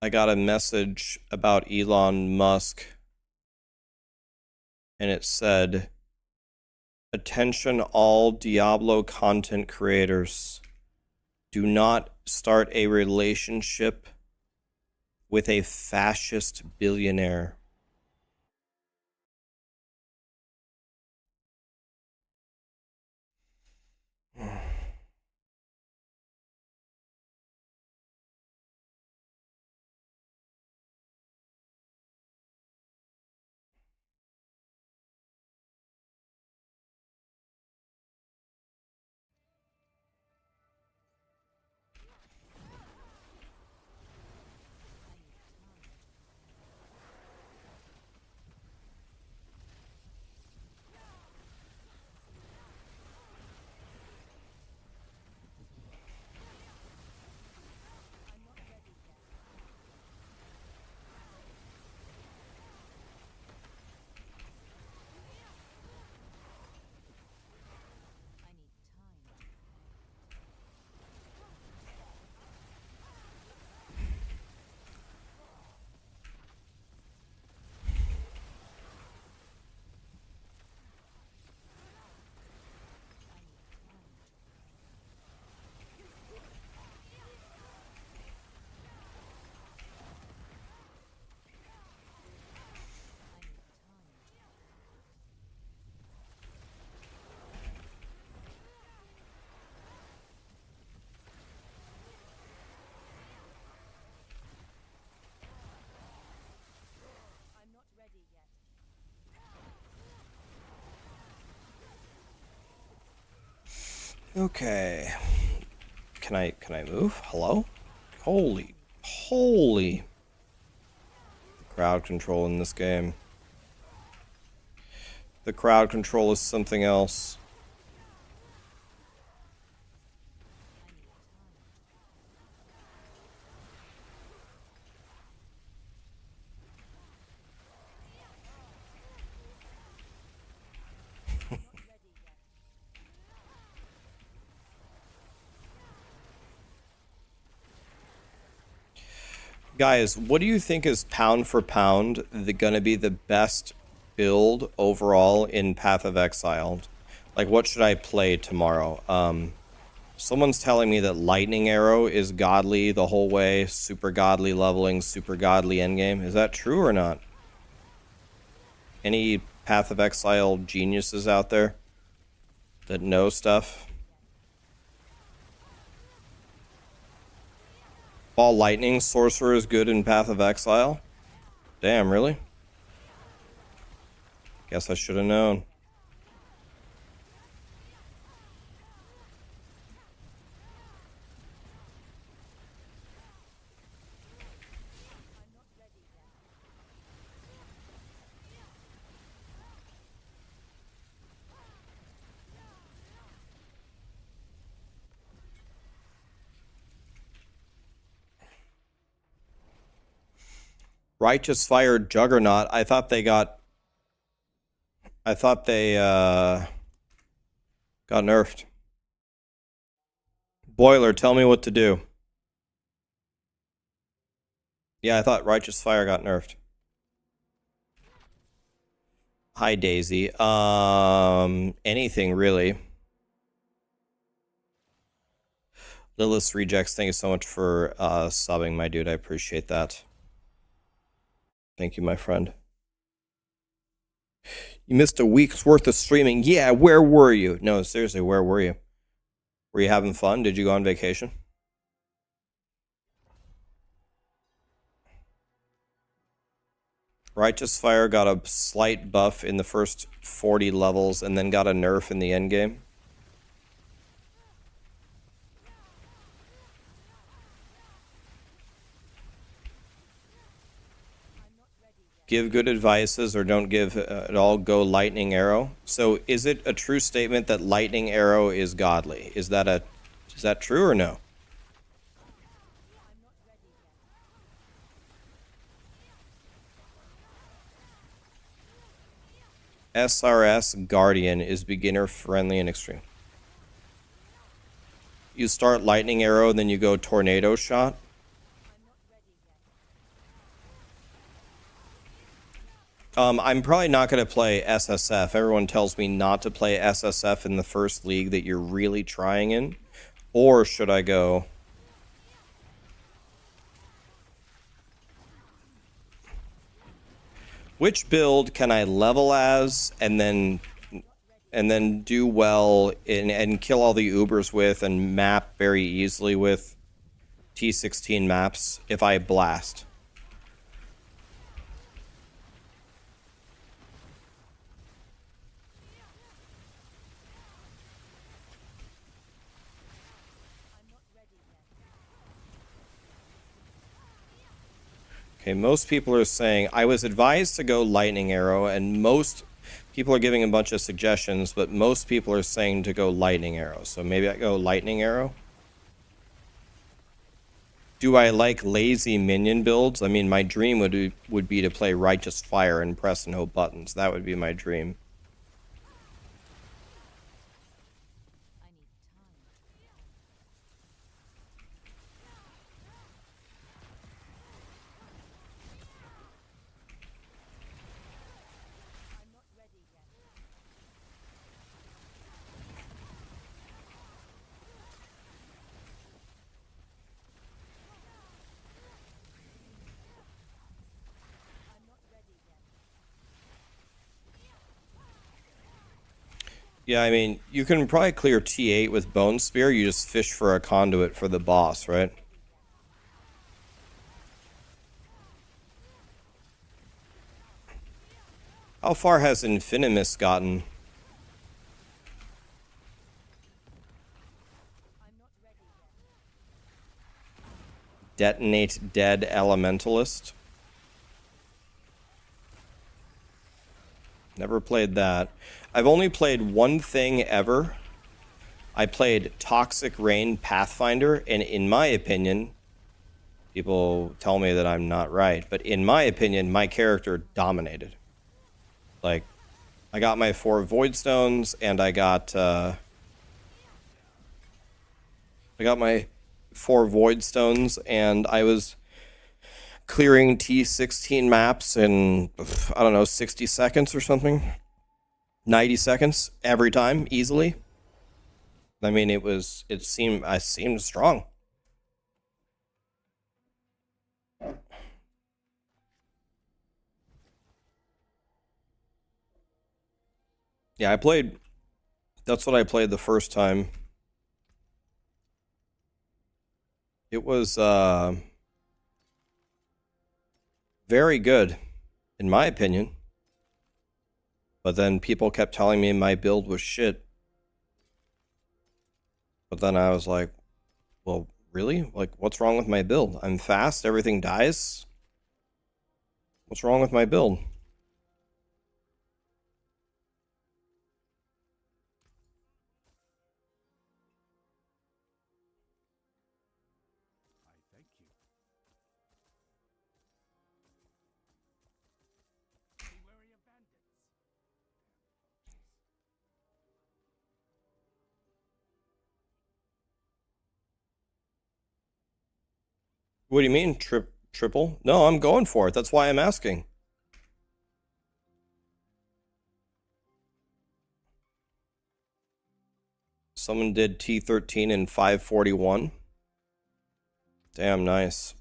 I got a message about Elon Musk, and it said, "Attention all Diablo content creators. Do not start a relationship with a fascist billionaire." Okay. Can I move? Hello? Holy. Crowd control in this game. The crowd control is something else. Guys, what do you think is pound for pound gonna be the best build overall in Path of Exile? Like, what should I play tomorrow? Someone's telling me that Lightning Arrow is godly the whole way, super godly leveling, super godly endgame. Is that true or not? Any Path of Exile geniuses out there that know stuff? Ball Lightning Sorcerer is good in Path of Exile? Damn, really? Guess I should have known. Righteous Fire Juggernaut. I thought they got nerfed. Boiler, tell me what to do. Yeah, I thought Righteous Fire got nerfed. Hi, Daisy. Anything really. Lilith's Rejects, thank you so much for subbing, my dude. I appreciate that. Thank you, my friend. You missed a week's worth of streaming. Yeah, where were you? No, seriously, where were you? Were you having fun? Did you go on vacation? Righteous Fire got a slight buff in the first 40 levels and then got a nerf in the endgame. Give good advices or don't give at all, go Lightning Arrow. So is it a true statement that Lightning Arrow is godly? Is that true or no? SRS Guardian is beginner friendly and extreme. You start Lightning Arrow, then you go Tornado Shot. I'm probably not going to play SSF. Everyone tells me not to play SSF in the first league that you're really trying in. Or should I go... Which build can I level as and then do well and kill all the Ubers with and map very easily with T16 maps if I blast? Okay, most people are saying, I was advised to go Lightning Arrow, and most people are giving a bunch of suggestions, but most people are saying to go Lightning Arrow. So maybe I go Lightning Arrow. Do I like lazy minion builds? I mean, my dream would be to play Righteous Fire and press and hope buttons. That would be my dream. Yeah, I mean, you can probably clear T8 with Bone Spear. You just fish for a conduit for the boss, right? How far has Infinimus gotten? Detonate Dead Elementalist. Never played that. I've only played one thing ever. I played Toxic Rain Pathfinder, and in my opinion, people tell me that I'm not right, but in my opinion, my character dominated. Like, I got my 4 Void Stones, and I got my 4 Void Stones, and I was clearing T16 maps in, I don't know, 60 seconds or something. 90 seconds every time, easily. I mean, I seemed strong. Yeah, that's what I played the first time. It was, very good, in my opinion. But then people kept telling me my build was shit. But then I was like, well, really? Like, what's wrong with my build? I'm fast, everything dies. What's wrong with my build? What do you mean, triple? No, I'm going for it. That's why I'm asking. Someone did T13 in 541. Damn nice.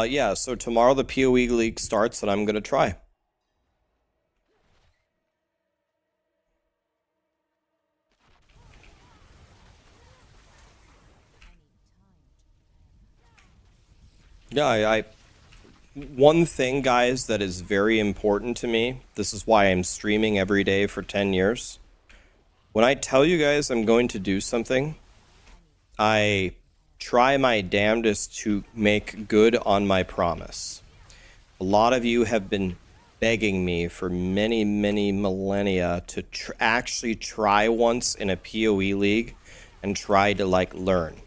Yeah, so tomorrow the PoE League starts and I'm gonna try. Yeah, one thing, guys, that is very important to me, this is why I'm streaming every day for 10 years. When I tell you guys I'm going to do something, I try my damnedest to make good on my promise. A lot of you have been begging me for many, many millennia to actually try once in a PoE league and try to, like, learn.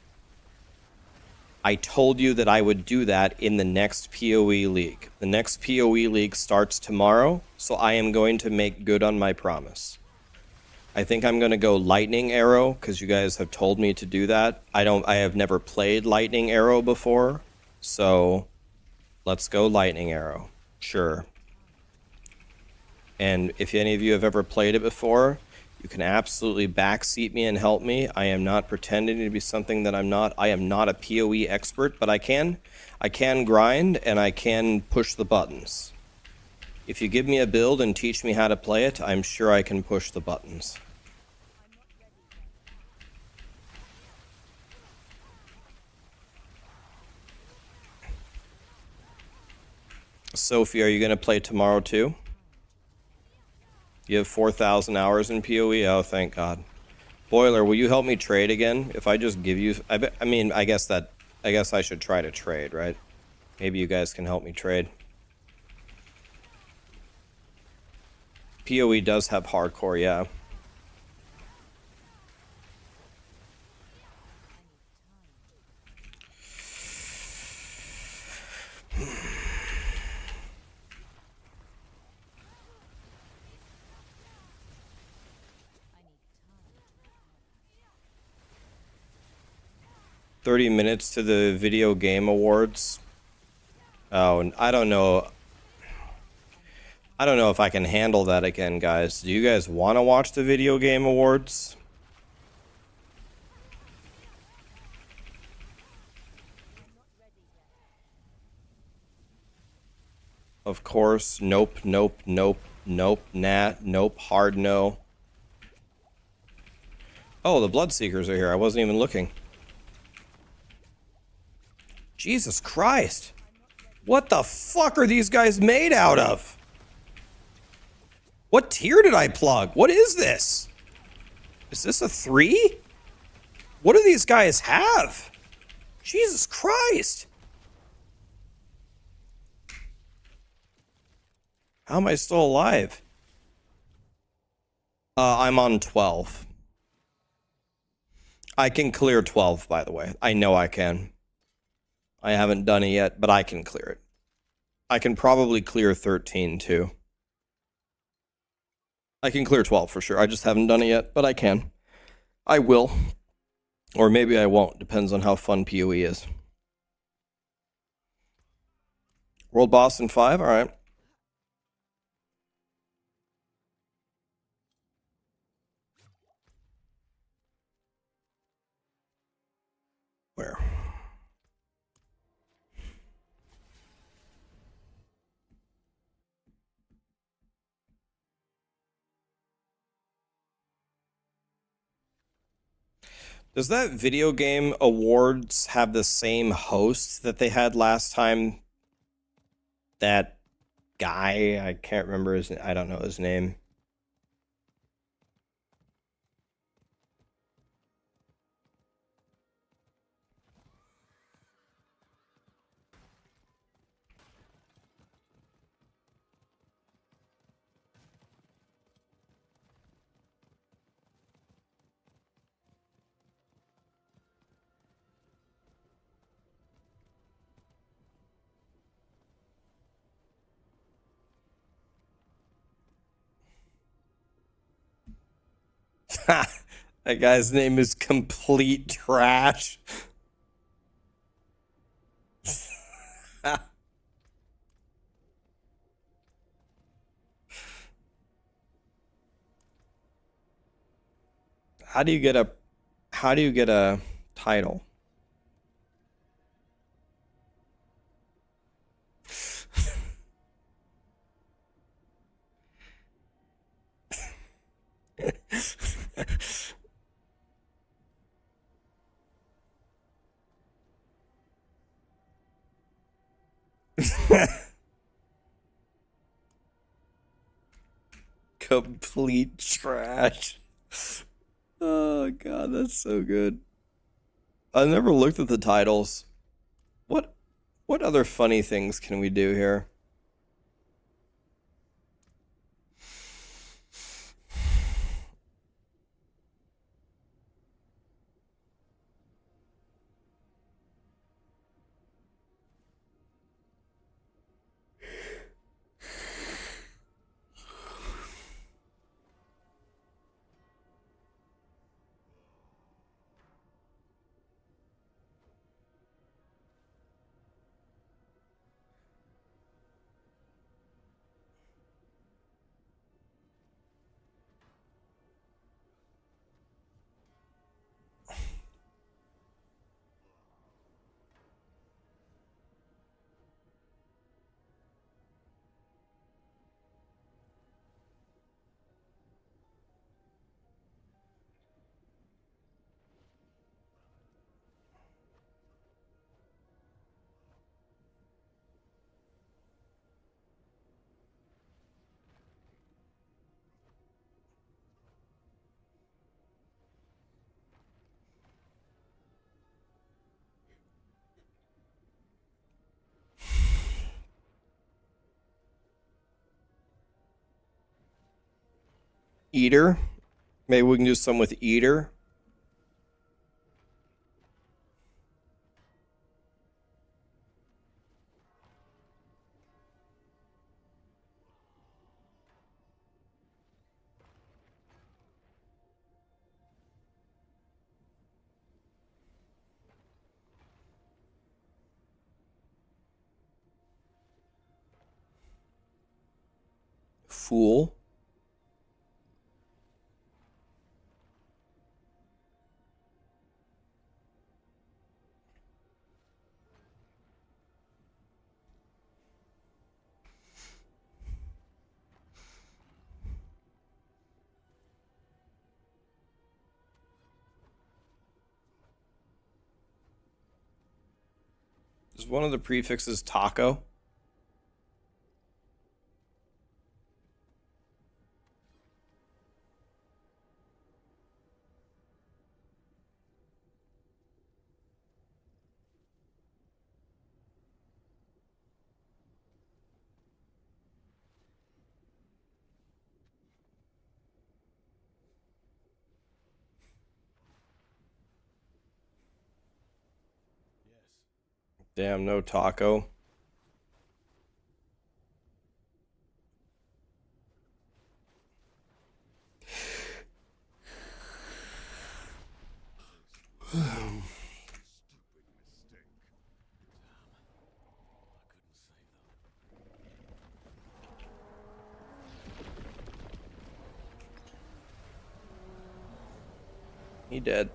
I told you that I would do that in the next PoE league. The next PoE league starts tomorrow, so I am going to make good on my promise. I think I'm going to go Lightning Arrow because you guys have told me to do that. I have never played Lightning Arrow before, so let's go Lightning Arrow. Sure. And if any of you have ever played it before, you can absolutely backseat me and help me. I am not pretending to be something that I'm not. I am not a PoE expert, but I can grind and I can push the buttons. If you give me a build and teach me how to play it, I'm sure I can push the buttons. Sophie, are you going to play tomorrow too? You have 4,000 hours in PoE? Oh, thank God. Boiler, will you help me trade again? If I just give you... I guess I should try to trade, right? Maybe you guys can help me trade. PoE does have hardcore, yeah. "30 minutes to the Video Game Awards." Oh, and I don't know. I don't know if I can handle that again, guys. Do you guys want to watch the Video Game Awards? Of course. Nope, nope, nope, nope, nah, nope, hard no. Oh, the Bloodseekers are here. I wasn't even looking. Jesus Christ. What the fuck are these guys made out of? What tier did I plug? What is this? Is this a 3? What do these guys have? Jesus Christ. How am I still alive? I'm on 12. I can clear 12, by the way. I know I can. I haven't done it yet, but I can clear it. I can probably clear 13, too. I can clear 12 for sure. I just haven't done it yet, but I can. I will. Or maybe I won't. Depends on how fun PoE is. World boss in 5? Alright. Where? Does that Video Game Awards have the same host that they had last time? That guy, I can't remember his name. I don't know his name. That guy's name is Complete Trash. How do you get a title? Complete trash. Oh god, that's so good. I've never looked at the titles. What other funny things can we do here? Eater? Maybe we can do some with Eater. Fool. Is one of the prefixes taco? Damn, no taco. He dead.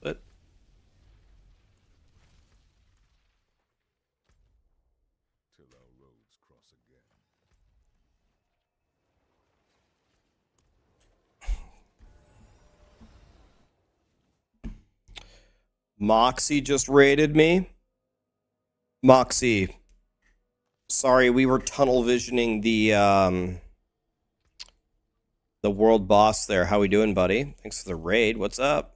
But till our roads cross again. Moxie just raided me. Moxie. Sorry, we were tunnel visioning the world boss there. How we doing, buddy? Thanks for the raid. What's up?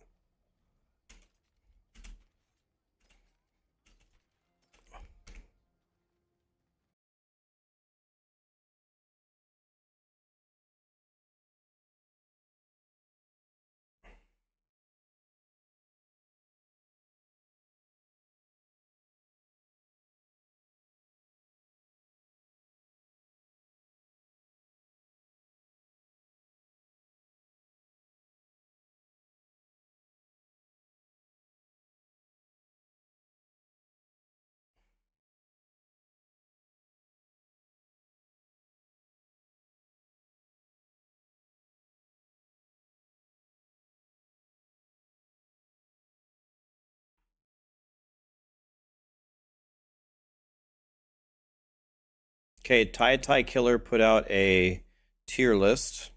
Okay, Tai Killer put out a tier list.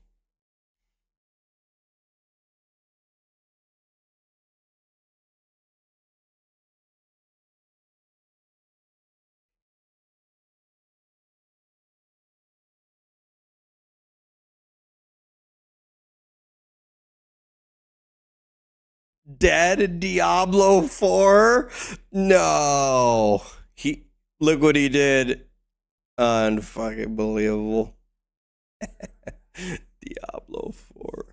Dead Diablo 4? No. Look what he did. Unfucking believable. Diablo 4.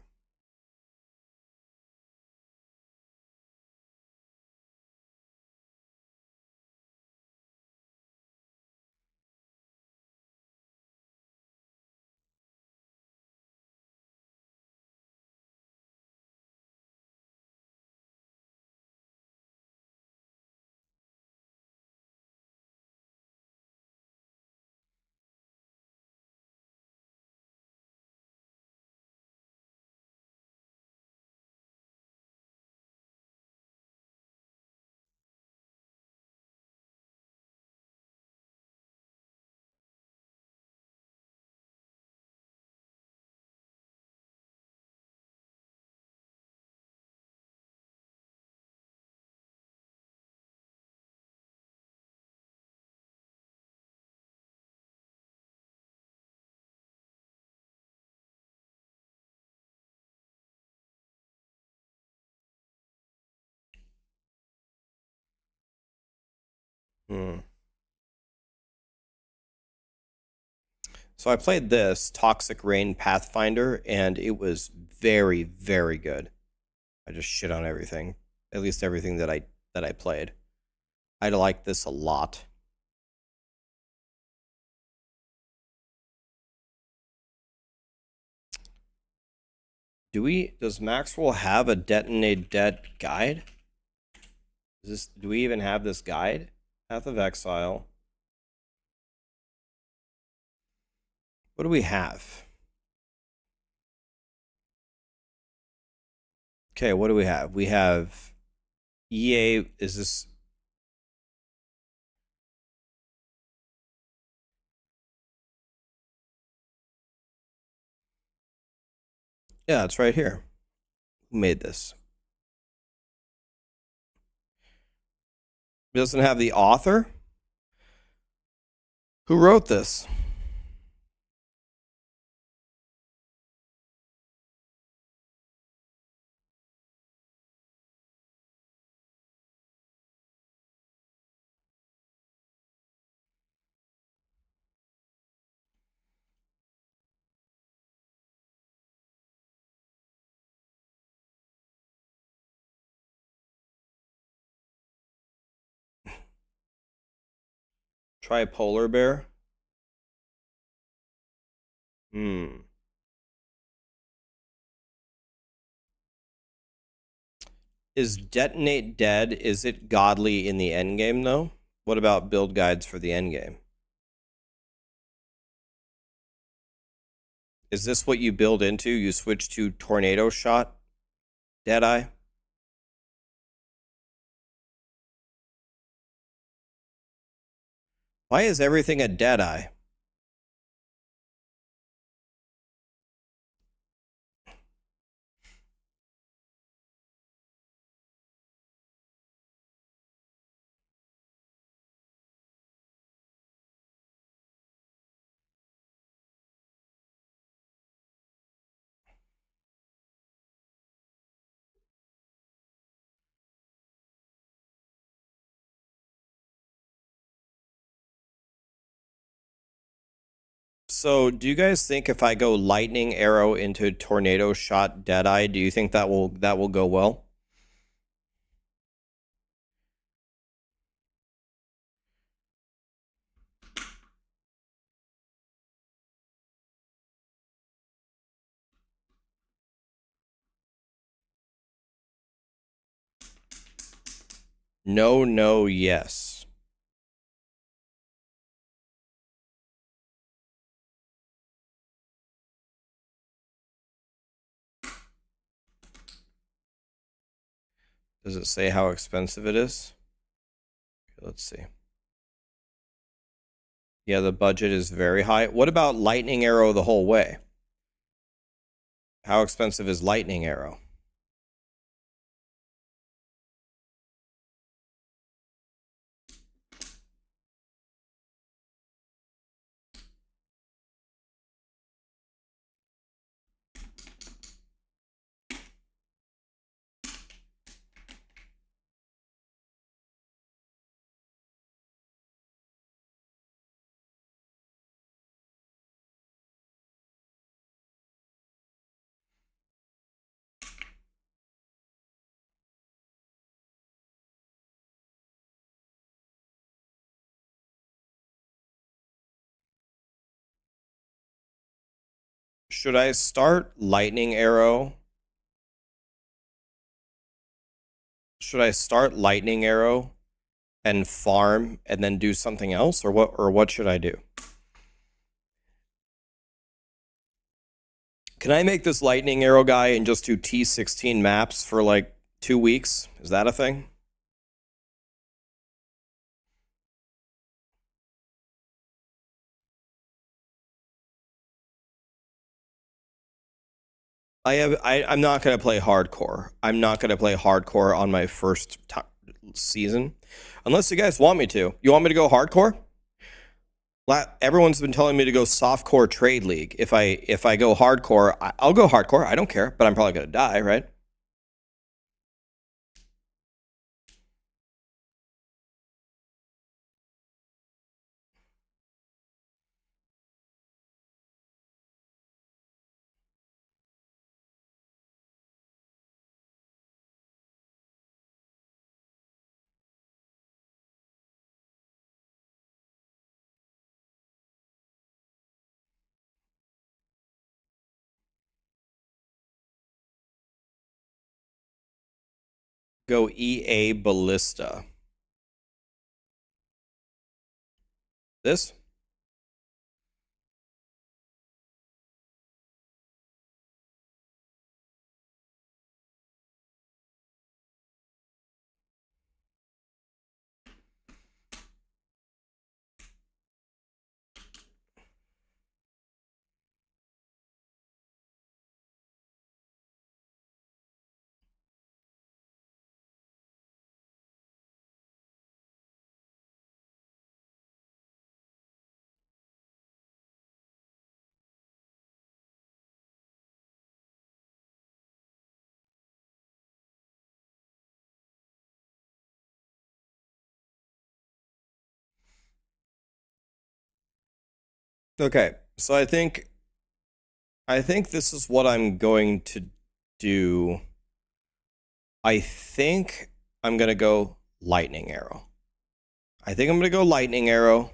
So I played this Toxic Rain Pathfinder, and it was very, very good. I just shit on everything, at least everything that I played. I like this a lot. Does Maxroll have a Detonate Dead guide? Do we even have this guide? Path of Exile. What do we have? Okay, what do we have? We have EA. Is this? Yeah, it's right here. Who made this? It doesn't have the author? Who wrote this? Try Polar Bear. Is Detonate Dead, is it godly in the endgame, though? What about build guides for the endgame? Is this what you build into? You switch to Tornado Shot? Deadeye? Why is everything a Deadeye? So, do you guys think if I go Lightning Arrow into Tornado Shot Deadeye, do you think that will go well? No, no, yes. Does it say how expensive it is? Okay, let's see. Yeah, the budget is very high. What about lightning arrow the whole way? How expensive is lightning arrow? Should I start lightning arrow? Should I start lightning arrow and farm and then do something else, or what should I do? Can I make this lightning arrow guy and just do T16 maps for like 2 weeks? Is that a thing? I'm not going to play hardcore. I'm not going to play hardcore on my first season. Unless you guys want me to. You want me to go hardcore? Everyone's been telling me to go softcore trade league. If I go hardcore, I'll go hardcore. I don't care, but I'm probably going to die, right? Go EA Ballista. This? Okay, so I think this is what I'm going to do. I think I'm going to go lightning arrow. I think I'm going to go lightning arrow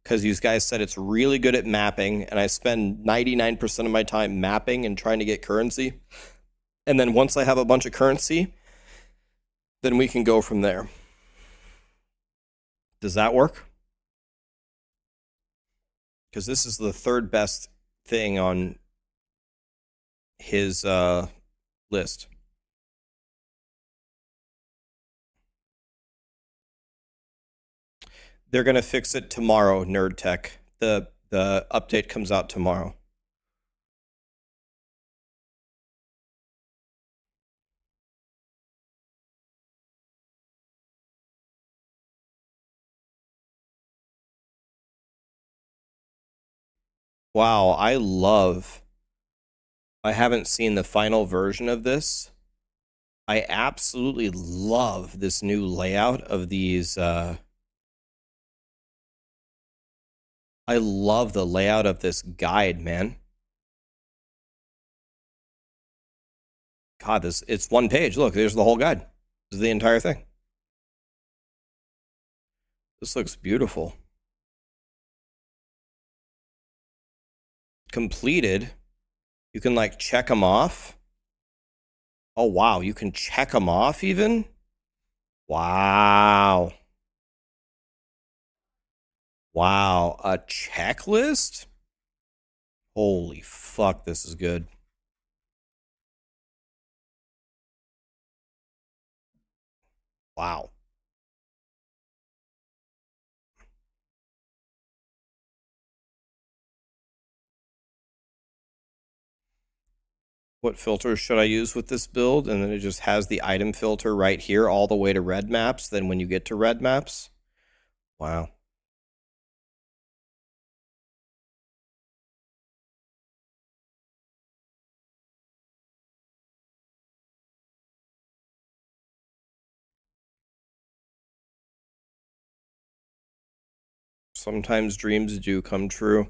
because you guys said it's really good at mapping, and I spend 99% of my time mapping and trying to get currency. And then once I have a bunch of currency, then we can go from there. Does that work? Because this is the third best thing on his list. They're gonna fix it tomorrow, Nerd Tech. The update comes out tomorrow. Wow, I haven't seen the final version of this. I absolutely love this new layout of these. I love the layout of this guide, man. God, it's one page. Look, there's the whole guide. This is the entire thing. This looks beautiful. Completed. You can like check them off. Oh, wow. You can check them off even? Wow. Wow. A checklist? Holy fuck, this is good. Wow. What filters should I use with this build? And then it just has the item filter right here all the way to red maps. Then when you get to red maps, wow. Sometimes dreams do come true.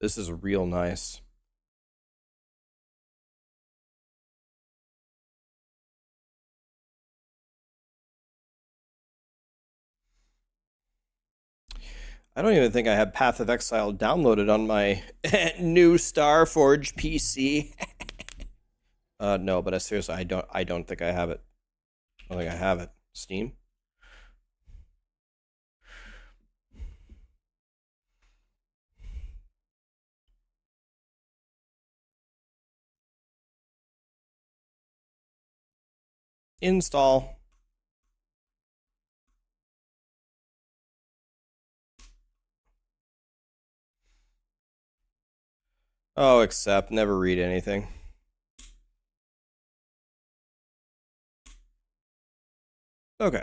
This is real nice. I don't even think I have Path of Exile downloaded on my new Starforge PC. No, but seriously, I don't think I have it. I don't think I have it. Steam? Install. Oh, accept. Never read anything. Okay.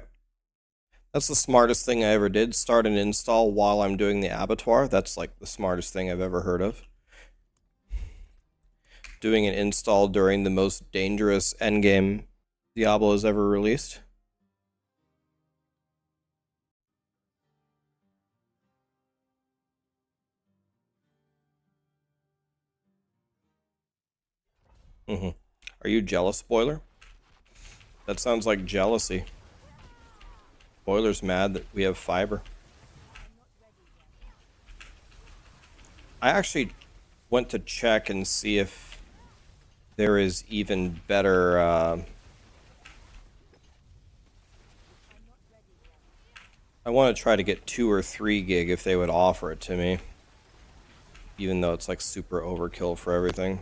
That's the smartest thing I ever did. Start an install while I'm doing the Abattoir. That's like the smartest thing I've ever heard of. Doing an install during the most dangerous endgame Diablo has ever released. Are you jealous, Spoiler? That sounds like jealousy. Spoiler's mad that we have fiber. I actually went to check and see if there is even better I want to try to get 2 or 3 gig if they would offer it to me, even though it's like super overkill for everything.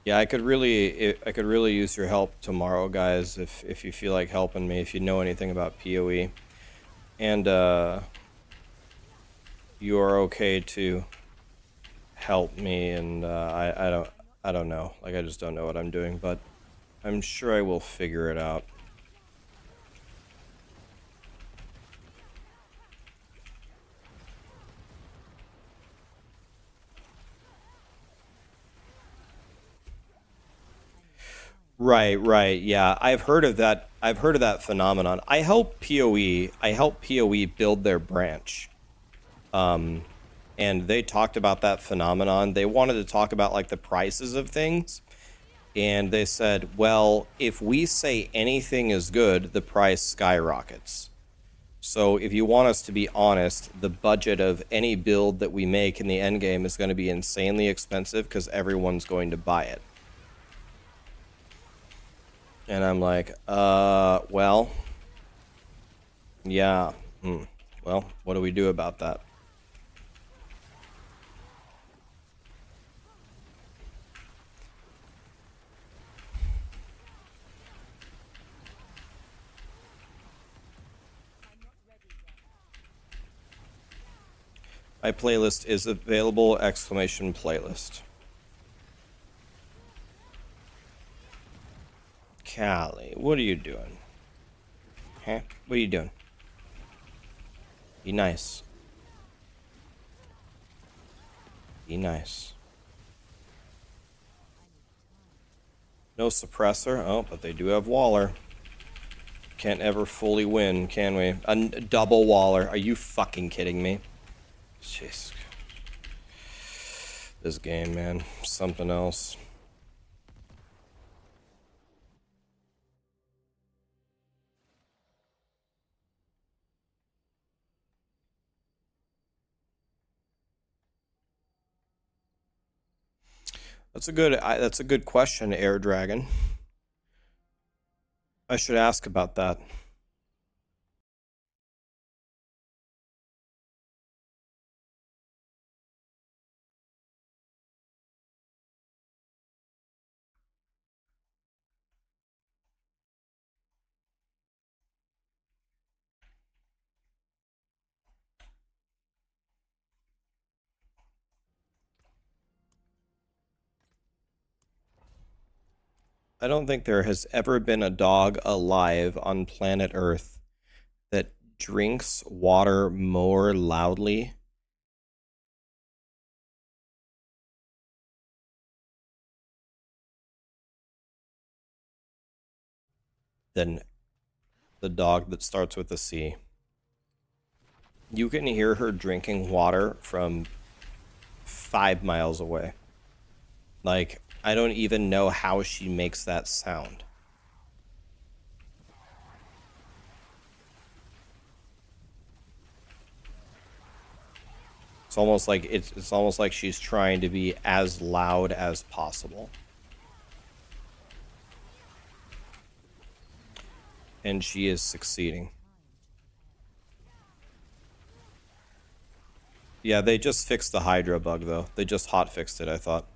Yeah, I could really use your help tomorrow, guys, if you feel like helping me, if you know anything about PoE. And you are okay to help me, and I don't know. Like, I just don't know what I'm doing, but I'm sure I will figure it out. Right, yeah. I've heard of that. I've heard of that phenomenon. I help PoE build their branch. And they talked about that phenomenon. They wanted to talk about like the prices of things. And they said, well, if we say anything is good, the price skyrockets. So if you want us to be honest, the budget of any build that we make in the end game is going to be insanely expensive because everyone's going to buy it. And I'm like, well, yeah. Well, what do we do about that? My playlist is available, exclamation playlist. Callie, what are you doing? Huh? What are you doing? Be nice. Be nice. No suppressor. Oh, but they do have Waller. Can't ever fully win, can we? A double Waller. Are you fucking kidding me? Jeez. This game, man. Something else. That's a good question, Air Dragon. I should ask about that. I don't think there has ever been a dog alive on planet Earth that drinks water more loudly than the dog that starts with a C. You can hear her drinking water from 5 miles away. Like, I don't even know how she makes that sound. It's almost like it's almost like she's trying to be as loud as possible. And she is succeeding. Yeah, they just fixed the Hydra bug, though. They just hot fixed it, I thought.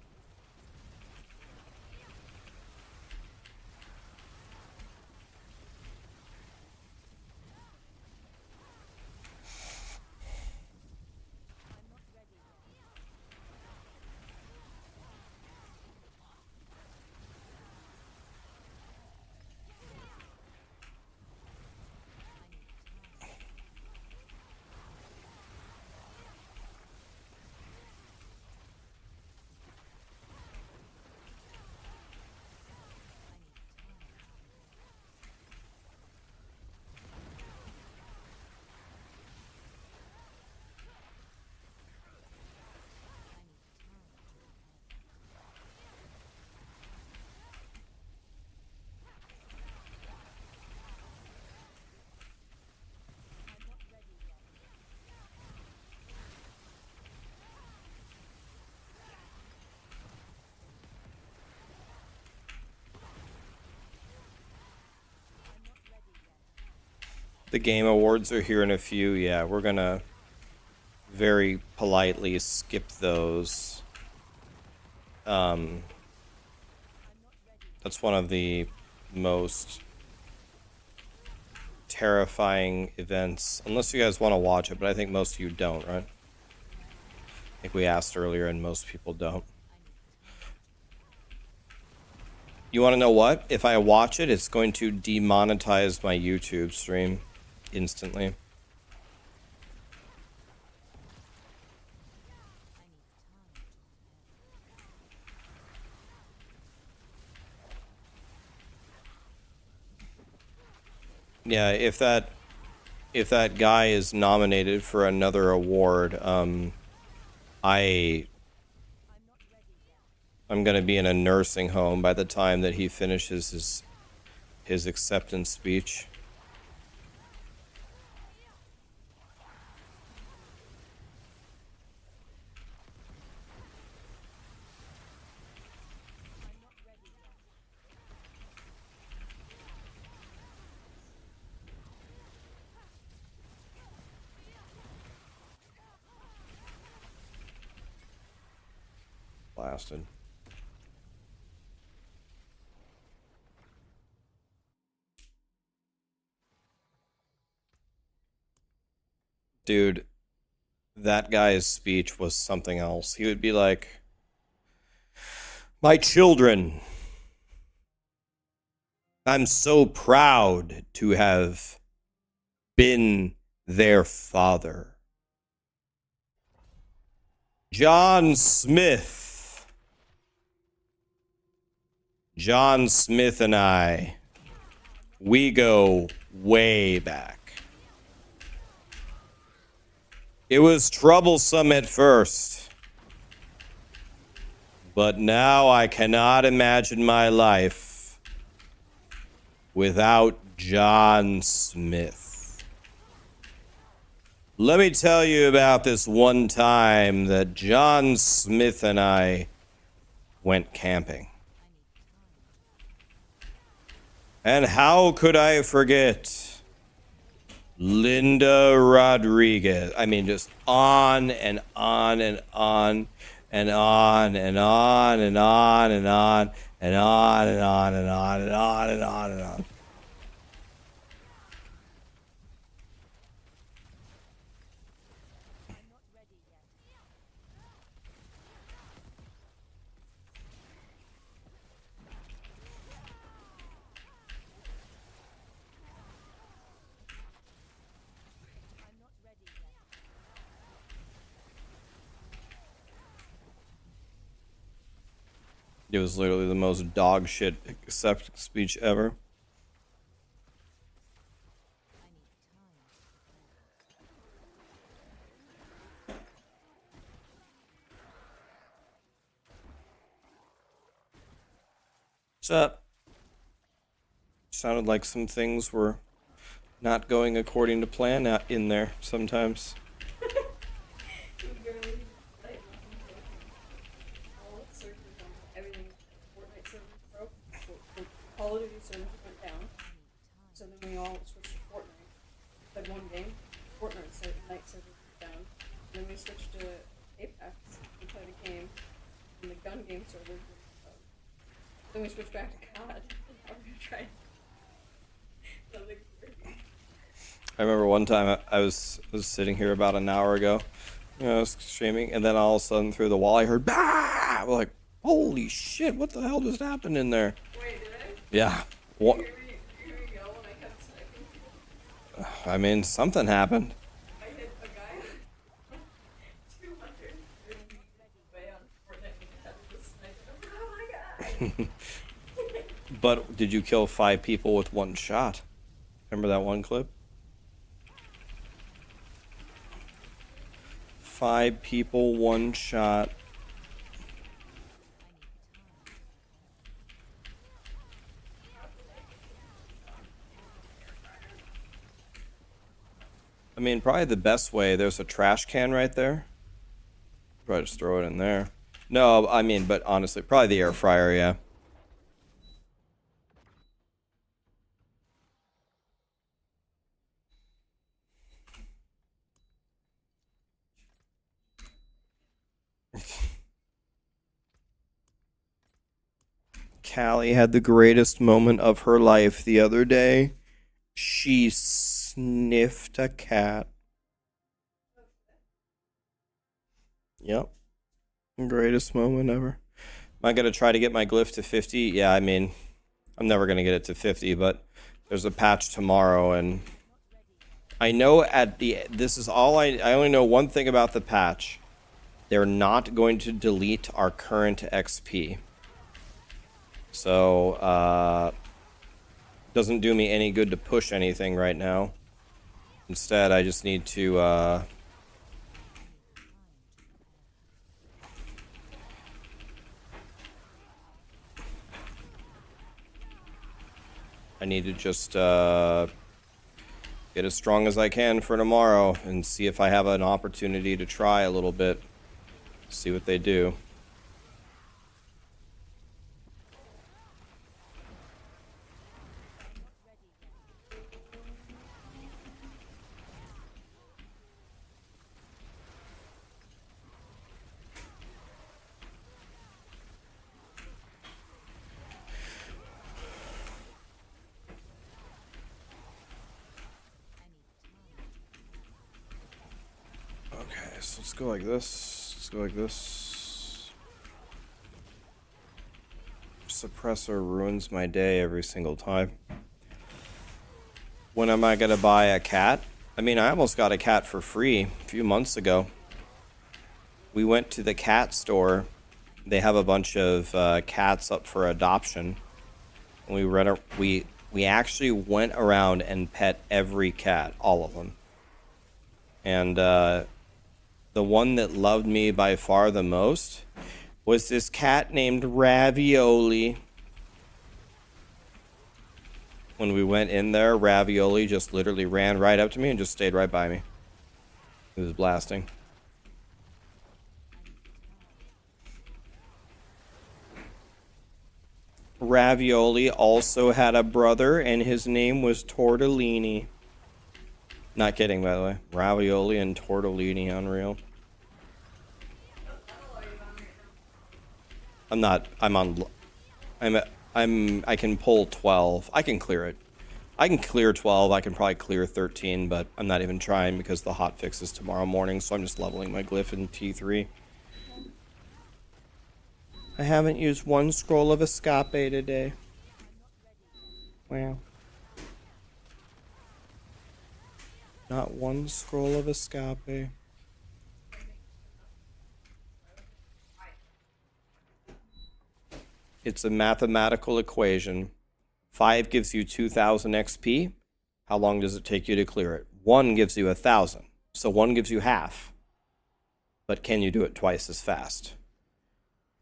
The Game Awards are here in a few. Yeah, we're gonna very politely skip those. That's one of the most terrifying events. Unless you guys want to watch it, but I think most of you don't, right? I think we asked earlier and most people don't. You want to know what? If I watch it, it's going to demonetize my YouTube stream instantly. Yeah, if that guy is nominated for another award, I'm gonna be in a nursing home by the time that he finishes his acceptance speech. Blasted. Dude, that guy's speech was something else. He would be like, "My children, I'm so proud to have been their father. John Smith and I, we go way back. It was troublesome at first, but now I cannot imagine my life without John Smith. Let me tell you about this one time that John Smith and I went camping. And how could I forget Linda Rodriguez? I mean, just on and on and on and on and on and on and on and on and on and on and on and on and on. It was literally the most dog shit accept speech ever. What's up? Sounded like some things were not going according to plan out in there sometimes. Call of Duty servers went down, so then we all switched to Fortnite. Played one game, Fortnite night server went down. Then we switched to Apex and played a game, and the gun game server went down. Then we switched back to COD. Now we're gonna try something crazy. I remember one time I was sitting here about an hour ago, I was streaming, and then all of a sudden through the wall I heard bah! I'm like, holy shit, what the hell just happened in there? Wait, did I? Yeah. What? You hear me yell when I kept sniping? I mean, something happened. I hit a guy 200 away on Fortnite and I had to just snipe him. Oh my god! But did you kill 5 people with one shot? Remember that one clip? 5 people, one shot. I mean, probably the best way, there's a trash can right there. Probably just throw it in there. No, I mean, but honestly, probably the air fryer, yeah. Callie had the greatest moment of her life the other day. She sniffed a cat. Yep. Greatest moment ever. Am I going to try to get my glyph to 50? Yeah, I mean, I'm never going to get it to 50, but there's a patch tomorrow, and I know this is all I only know one thing about the patch. They're not going to delete our current XP. So, doesn't do me any good to push anything right now. Instead, I just need to, I need to just, get as strong as I can for tomorrow and see if I have an opportunity to try a little bit. See what they do. Okay, so let's go like this. Let's go like this. Suppressor ruins my day every single time. When am I gonna buy a cat? I mean, I almost got a cat for free a few months ago. We went to the cat store. They have a bunch of cats up for adoption. And we actually went around and pet every cat, all of them. And the one that loved me by far the most was this cat named Ravioli. When we went in there, Ravioli just literally ran right up to me and just stayed right by me. He was blasting. Ravioli also had a brother, and his name was Tortellini. Not kidding, by the way. Ravioli and Tortellini, unreal. I can pull 12. I can clear it. I can clear 12. I can probably clear 13, but I'm not even trying because the hotfix is tomorrow morning, so I'm just leveling my glyph in T3. I haven't used one scroll of escape today. Wow. Not one scroll of escape. It's a mathematical equation. 5 gives you 2,000 XP. How long does it take you to clear it? 1 gives you 1,000. So 1 gives you half. But can you do it twice as fast?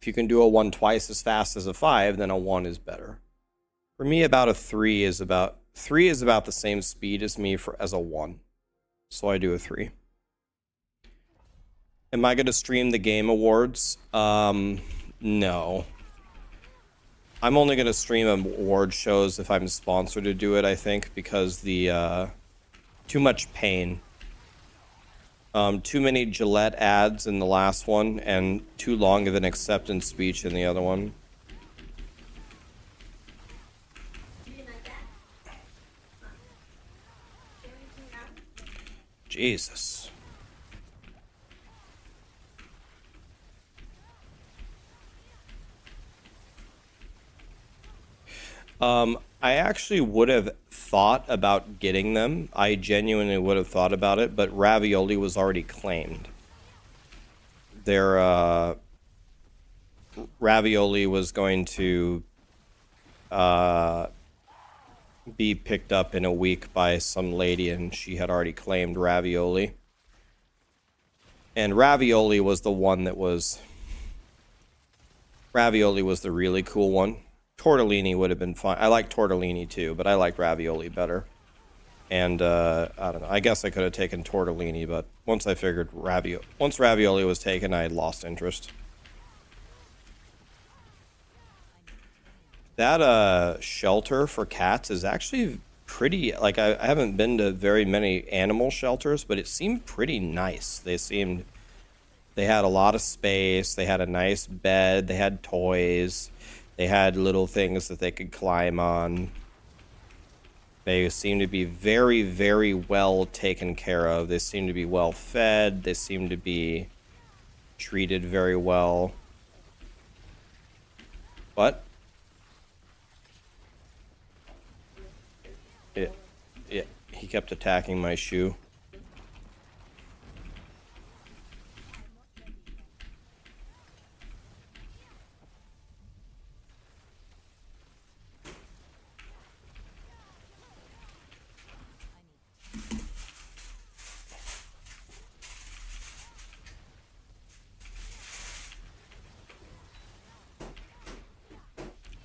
If you can do a 1 twice as fast as a 5, then a 1 is better. For me, about a 3 is about the same speed as me as a 1. So I do a 3. Am I going to stream the Game Awards? No. I'm only going to stream award shows if I'm sponsored to do it, I think, because the too much pain. Too many Gillette ads in the last one, and too long of an acceptance speech in the other one. Jesus. I actually would have thought about getting them. I genuinely would have thought about it, but Ravioli was already claimed. Their Ravioli was going to be picked up in a week by some lady, and she had already claimed Ravioli. And Ravioli was the one that was... Ravioli was the really cool one. Tortellini would have been fine. I like tortellini too, but I like ravioli better. And I don't know. I guess I could have taken tortellini, but once I figured once ravioli was taken, I had lost interest. That shelter for cats is actually pretty. Like I haven't been to very many animal shelters, but it seemed pretty nice. They had a lot of space. They had a nice bed. They had toys. They had little things that they could climb on. They seem to be very, very well taken care of. They seem to be well fed. They seem to be treated very well. What? Yeah, he kept attacking my shoe.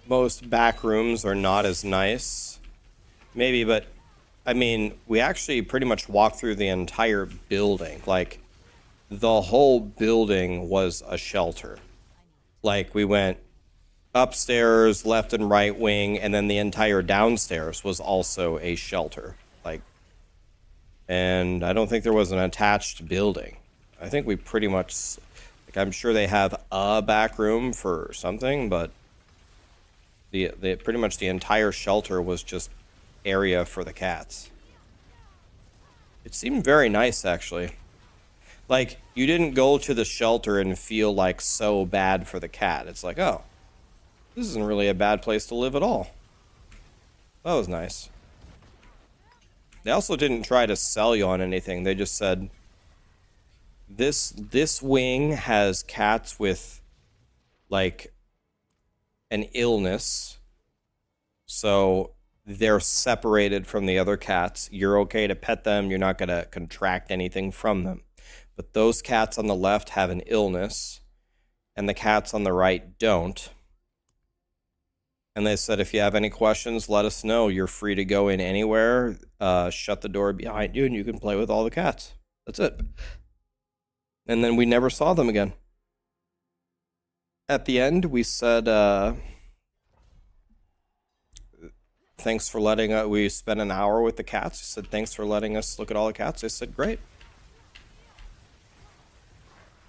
Most back rooms are not as nice. Maybe, but I mean, we actually pretty much walked through the entire building. Like, the whole building was a shelter. Like, we went upstairs, left and right wing, and then the entire downstairs was also a shelter. Like, and I don't think there was an attached building. I think we pretty much, like, I'm sure they have a back room for something, but the pretty much the entire shelter was just area for the cats. It seemed very nice, actually. Like, you didn't go to the shelter and feel like so bad for the cat. It's like, oh, this isn't really a bad place to live at all. That was nice. They also didn't try to sell you on anything. They just said, this wing has cats with, like, an illness, so they're separated from the other cats. You're okay to pet them. You're not going to contract anything from them. But those cats on the left have an illness, and the cats on the right don't. And they said, if you have any questions, let us know. You're free to go in anywhere. Shut the door behind you, and you can play with all the cats. That's it. And then we never saw them again. At the end, we said, thanks for letting us, we spent an hour with the cats. We said, thanks for letting us look at all the cats. They said, great.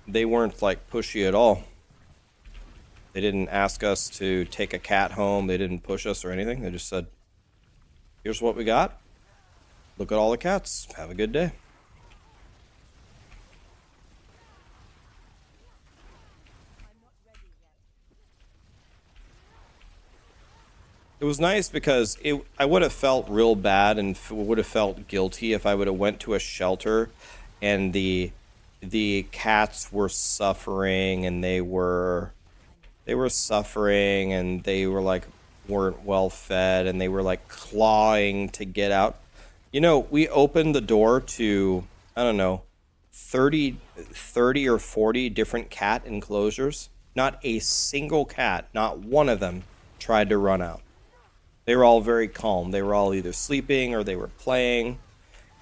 They weren't, like, pushy at all. They didn't ask us to take a cat home. They didn't push us or anything. They just said, here's what we got. Look at all the cats. Have a good day. It was nice because I would have felt real bad and would have felt guilty if I would have went to a shelter and the cats were suffering and they were They were suffering, and they were like weren't well fed, and they were like clawing to get out. You know, we opened the door to, I don't know, 30 or 40 different cat enclosures. Not a single cat, not one of them tried to run out. They were all very calm. They were all either sleeping or they were playing.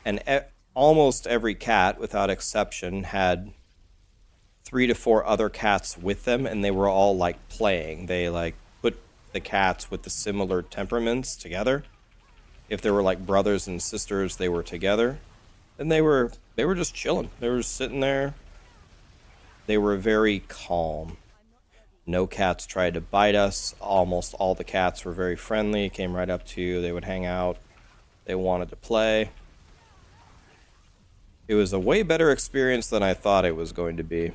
And almost every cat, without exception, had 3 to 4 other cats with them, and they were all like playing. They like put the cats with the similar temperaments together. If there were like brothers and sisters, they were together. And they were just chilling. They were sitting there. They were very calm. No cats tried to bite us. Almost all the cats were very friendly, came right up to you. They would hang out. They wanted to play. It was a way better experience than I thought it was going to be.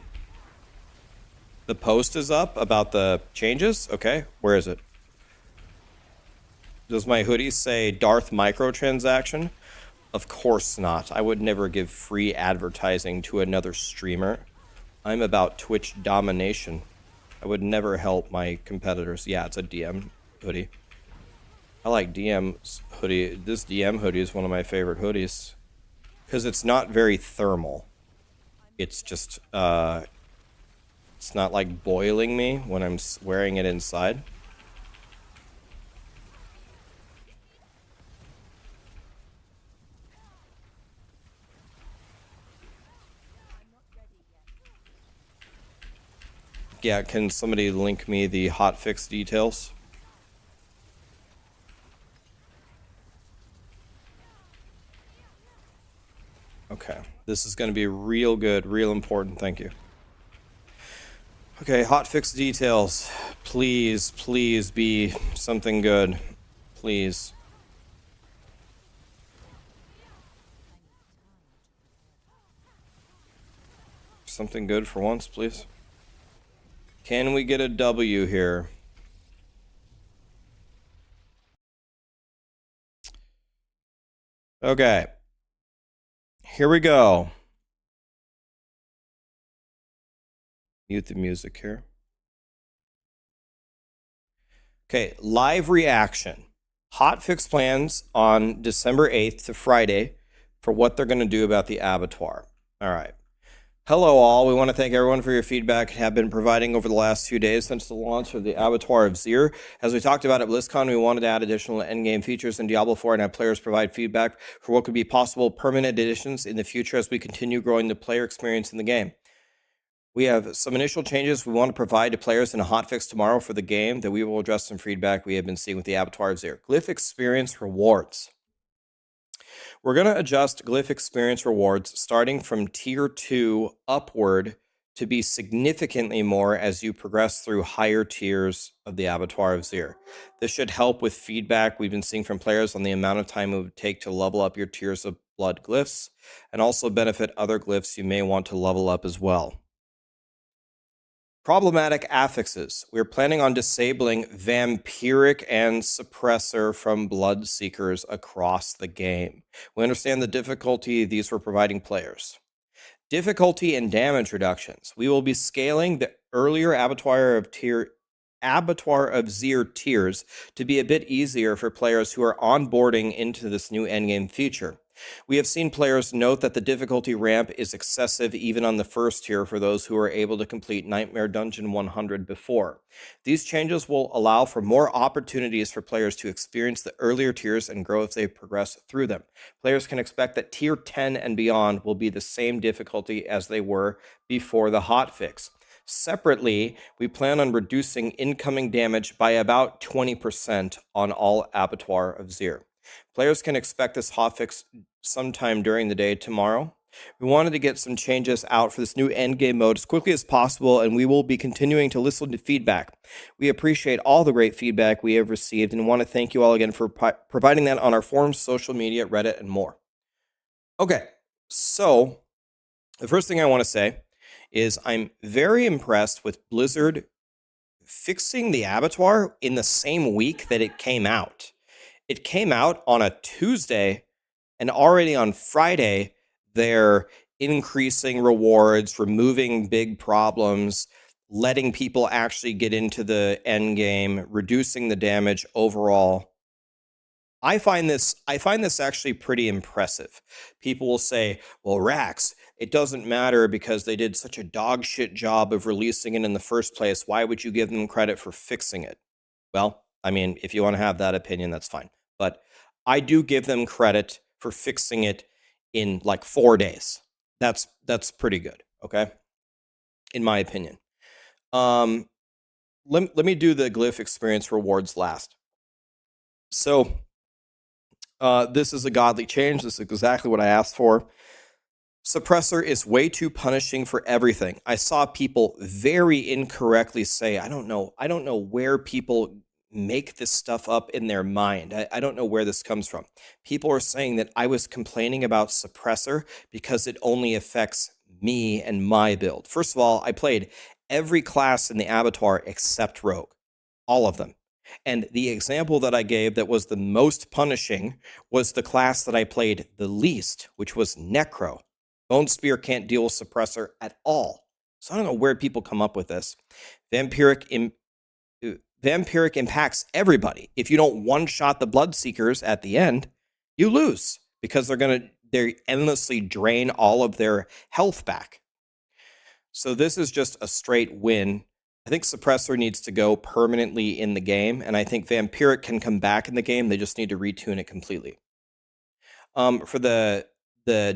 The post is up about the changes? Okay, where is it? Does my hoodie say Darth microtransaction? Of course not. I would never give free advertising to another streamer. I'm about Twitch domination. I would never help my competitors. Yeah, it's a DM hoodie. I like DM's hoodie. This DM hoodie is one of my favorite hoodies because it's not very thermal. It's just, it's not like boiling me when I'm wearing it inside. Yeah, can somebody link me the hotfix details? Okay, this is going to be real good, real important, thank you. Okay, hotfix details. Please, please be something good. Please. Something good for once, please. Can we get a W here? Okay. Here we go. Mute the music here. Okay, live reaction. Hotfix plans on December 8th to Friday for what they're going to do about the Abattoir. All right. Hello all, we want to thank everyone for your feedback have been providing over the last few days since the launch of the Abattoir of Zir. As we talked about at BlizzCon, we wanted to add additional endgame features in Diablo 4 and have players provide feedback for what could be possible permanent additions in the future as we continue growing the player experience in the game. We have some initial changes we want to provide to players in a hotfix tomorrow for the game that we will address some feedback we have been seeing with the Abattoir of Zir. Glyph experience rewards. We're going to adjust Glyph experience rewards starting from tier 2 upward to be significantly more as you progress through higher tiers of the Abattoir of Zir. This should help with feedback we've been seeing from players on the amount of time it would take to level up your tiers of blood glyphs, and also benefit other glyphs you may want to level up as well. Problematic affixes. We're planning on disabling Vampiric and Suppressor from Bloodseekers across the game. We understand the difficulty these were providing players. Difficulty and damage reductions. We will be scaling the earlier Abattoir of Zir tiers to be a bit easier for players who are onboarding into this new endgame feature. We have seen players note that the difficulty ramp is excessive even on the first tier for those who are able to complete Nightmare Dungeon 100 before. These changes will allow for more opportunities for players to experience the earlier tiers and grow as they progress through them. Players can expect that tier 10 and beyond will be the same difficulty as they were before the hotfix. Separately, we plan on reducing incoming damage by about 20% on all Abattoir of Zir. Players can expect this hotfix sometime during the day tomorrow. We wanted to get some changes out for this new endgame mode as quickly as possible, and we will be continuing to listen to feedback. We appreciate all the great feedback we have received and want to thank you all again for providing that on our forums, social media, Reddit, and more. Okay, so the first thing I want to say is I'm very impressed with Blizzard fixing the Abattoir in the same week that it came out. It came out on a Tuesday, and already on Friday, they're increasing rewards, removing big problems. letting people actually get into the end game, reducing the damage overall. I find this actually pretty impressive. People will say, well, Rax, it doesn't matter because they did such a dog shit job of releasing it in the first place. Why would you give them credit for fixing it? Well, I mean, if you want to have that opinion, that's fine. But I do give them credit for fixing it in like 4 days. That's pretty good, okay? In my opinion. Let me do the glyph experience rewards last. So this is a godly change. This is exactly what I asked for. Suppressor is way too punishing for everything. I saw people very incorrectly say, I don't know where people make this stuff up in their mind. I don't know where this comes from. People are saying that I was complaining about Suppressor because it only affects me and my build. First of all, I played every class in the Abattoir except Rogue. All of them. And the example that I gave that was the most punishing was the class that I played the least, which was Necro. Bone Spear can't deal with Suppressor at all. So I don't know where people come up with this. Vampiric impacts everybody. If you don't one-shot the Bloodseekers at the end, you lose because they endlessly drain all of their health back. So this is just a straight win. I think Suppressor needs to go permanently in the game, and I think Vampiric can come back in the game. They just need to retune it completely. For the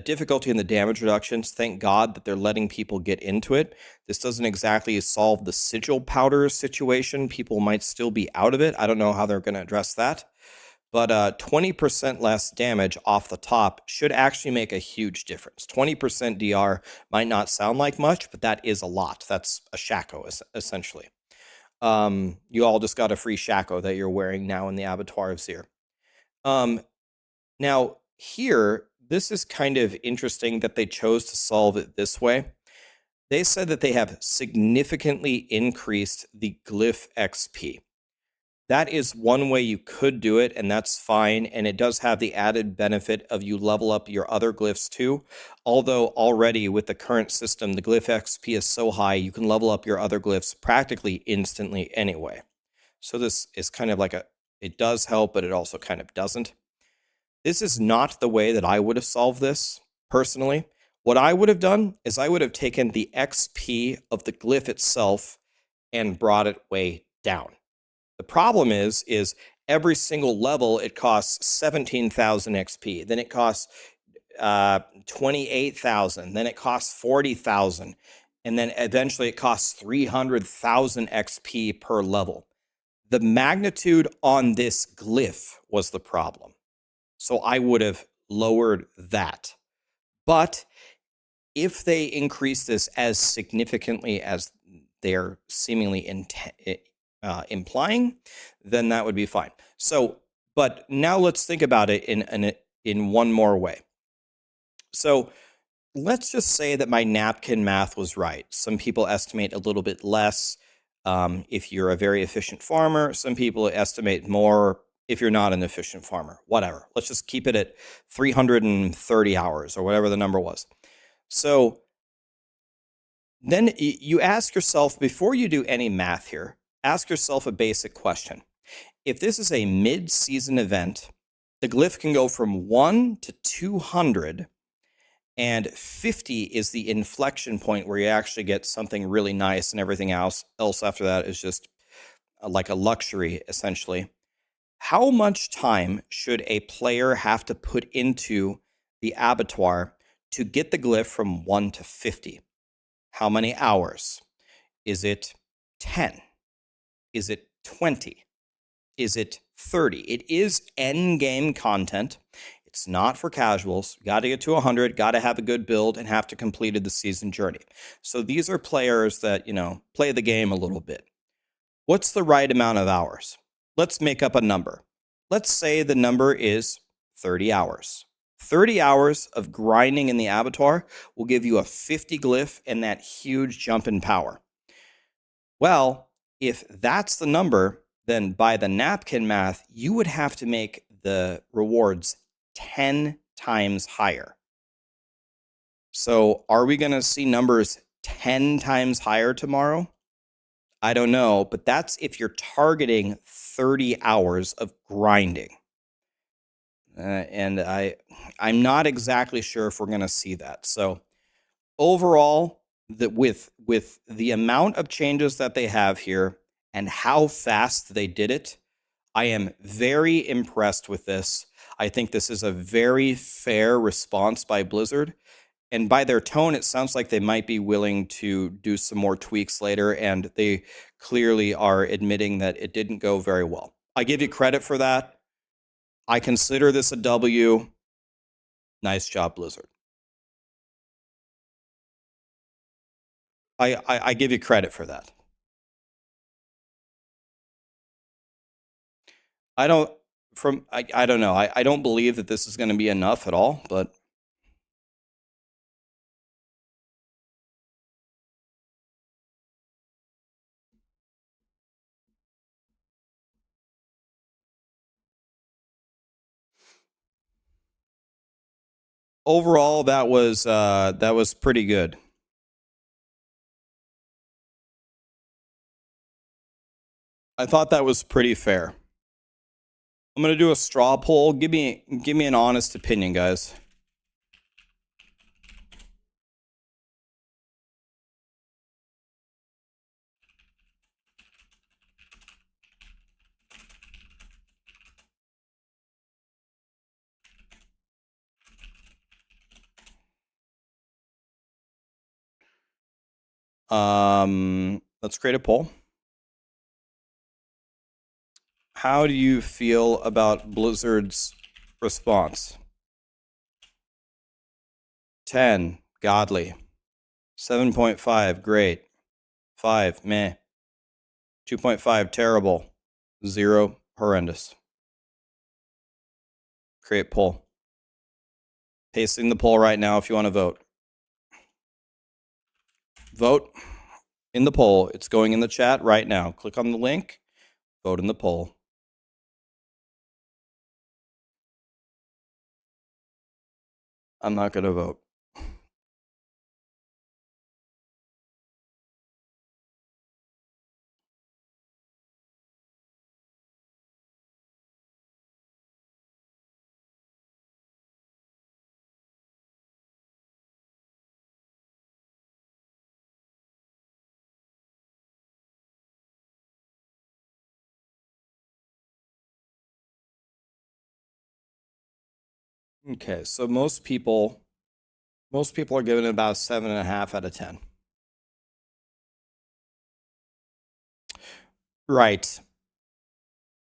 difficulty and the damage reductions, thank God that they're letting people get into it. This doesn't exactly solve the sigil powder situation. People might still be out of it. I don't know how they're going to address that. But 20% less damage off the top should actually make a huge difference. 20% DR might not sound like much, but that is a lot. That's a Shaco, essentially. You all just got a free Shaco that you're wearing now in the Abattoir of Zir. Now, here, this is kind of interesting that they chose to solve it this way. They said that they have significantly increased the glyph XP. That is one way you could do it, and that's fine, and it does have the added benefit of you level up your other glyphs too, although already with the current system, the glyph XP is so high, you can level up your other glyphs practically instantly anyway. So this is kind of like it does help, but it also kind of doesn't. This is not the way that I would have solved this, personally. What I would have done is I would have taken the XP of the glyph itself and brought it way down. The problem is every single level, it costs 17,000 XP. Then it costs 28,000. Then it costs 40,000. And then eventually it costs 300,000 XP per level. The magnitude on this glyph was the problem. So I would have lowered that. But if they increase this as significantly as they're seemingly implying, then that would be fine. So, but now let's think about it in one more way. So let's just say that my napkin math was right. Some people estimate a little bit less if you're a very efficient farmer. Some people estimate more if you're not an efficient farmer. Whatever. Let's just keep it at 330 hours or whatever the number was. So then you ask yourself, before you do any math here, ask yourself a basic question. If this is a mid-season event, the glyph can go from 1 to 200, and 50 is the inflection point where you actually get something really nice, and everything else after that is just like a luxury, essentially. How much time should a player have to put into the Abattoir to get the glyph from 1 to 50? How many hours? Is it 10? Is it 20? Is it 30? It is end-game content. It's not for casuals. Got to get to 100, got to have a good build, and have to completed the season journey. So these are players that, play the game a little bit. What's the right amount of hours? Let's make up a number. Let's say the number is 30 hours. 30 hours of grinding in the Abattoir will give you a 50 glyph and that huge jump in power. Well, if that's the number, then by the napkin math, you would have to make the rewards 10 times higher. So are we going to see numbers 10 times higher tomorrow? I don't know, but that's if you're targeting 30 hours of grinding. And I'm not exactly sure if we're going to see that. So overall, with the amount of changes that they have here and how fast they did it, I am very impressed with this. I think this is a very fair response by Blizzard. And by their tone, it sounds like they might be willing to do some more tweaks later, and they clearly are admitting that it didn't go very well. I give you credit for that. I consider this a W. Nice job, Blizzard. I give you credit for that. I don't know. I don't believe that this is going to be enough at all, but overall that was pretty good. I thought that was pretty fair. I'm going to do a straw poll. Give me an honest opinion, guys. Let's create a poll. How do you feel about Blizzard's response? 10, godly. 7.5, great. 5, meh. 2.5, terrible. 0, horrendous. Create poll. Pasting the poll right now if you want to vote. Vote in the poll. It's going in the chat right now. Click on the link. Vote in the poll. I'm not going to vote. Okay, so most people are giving it about 7.5 out of 10. Right.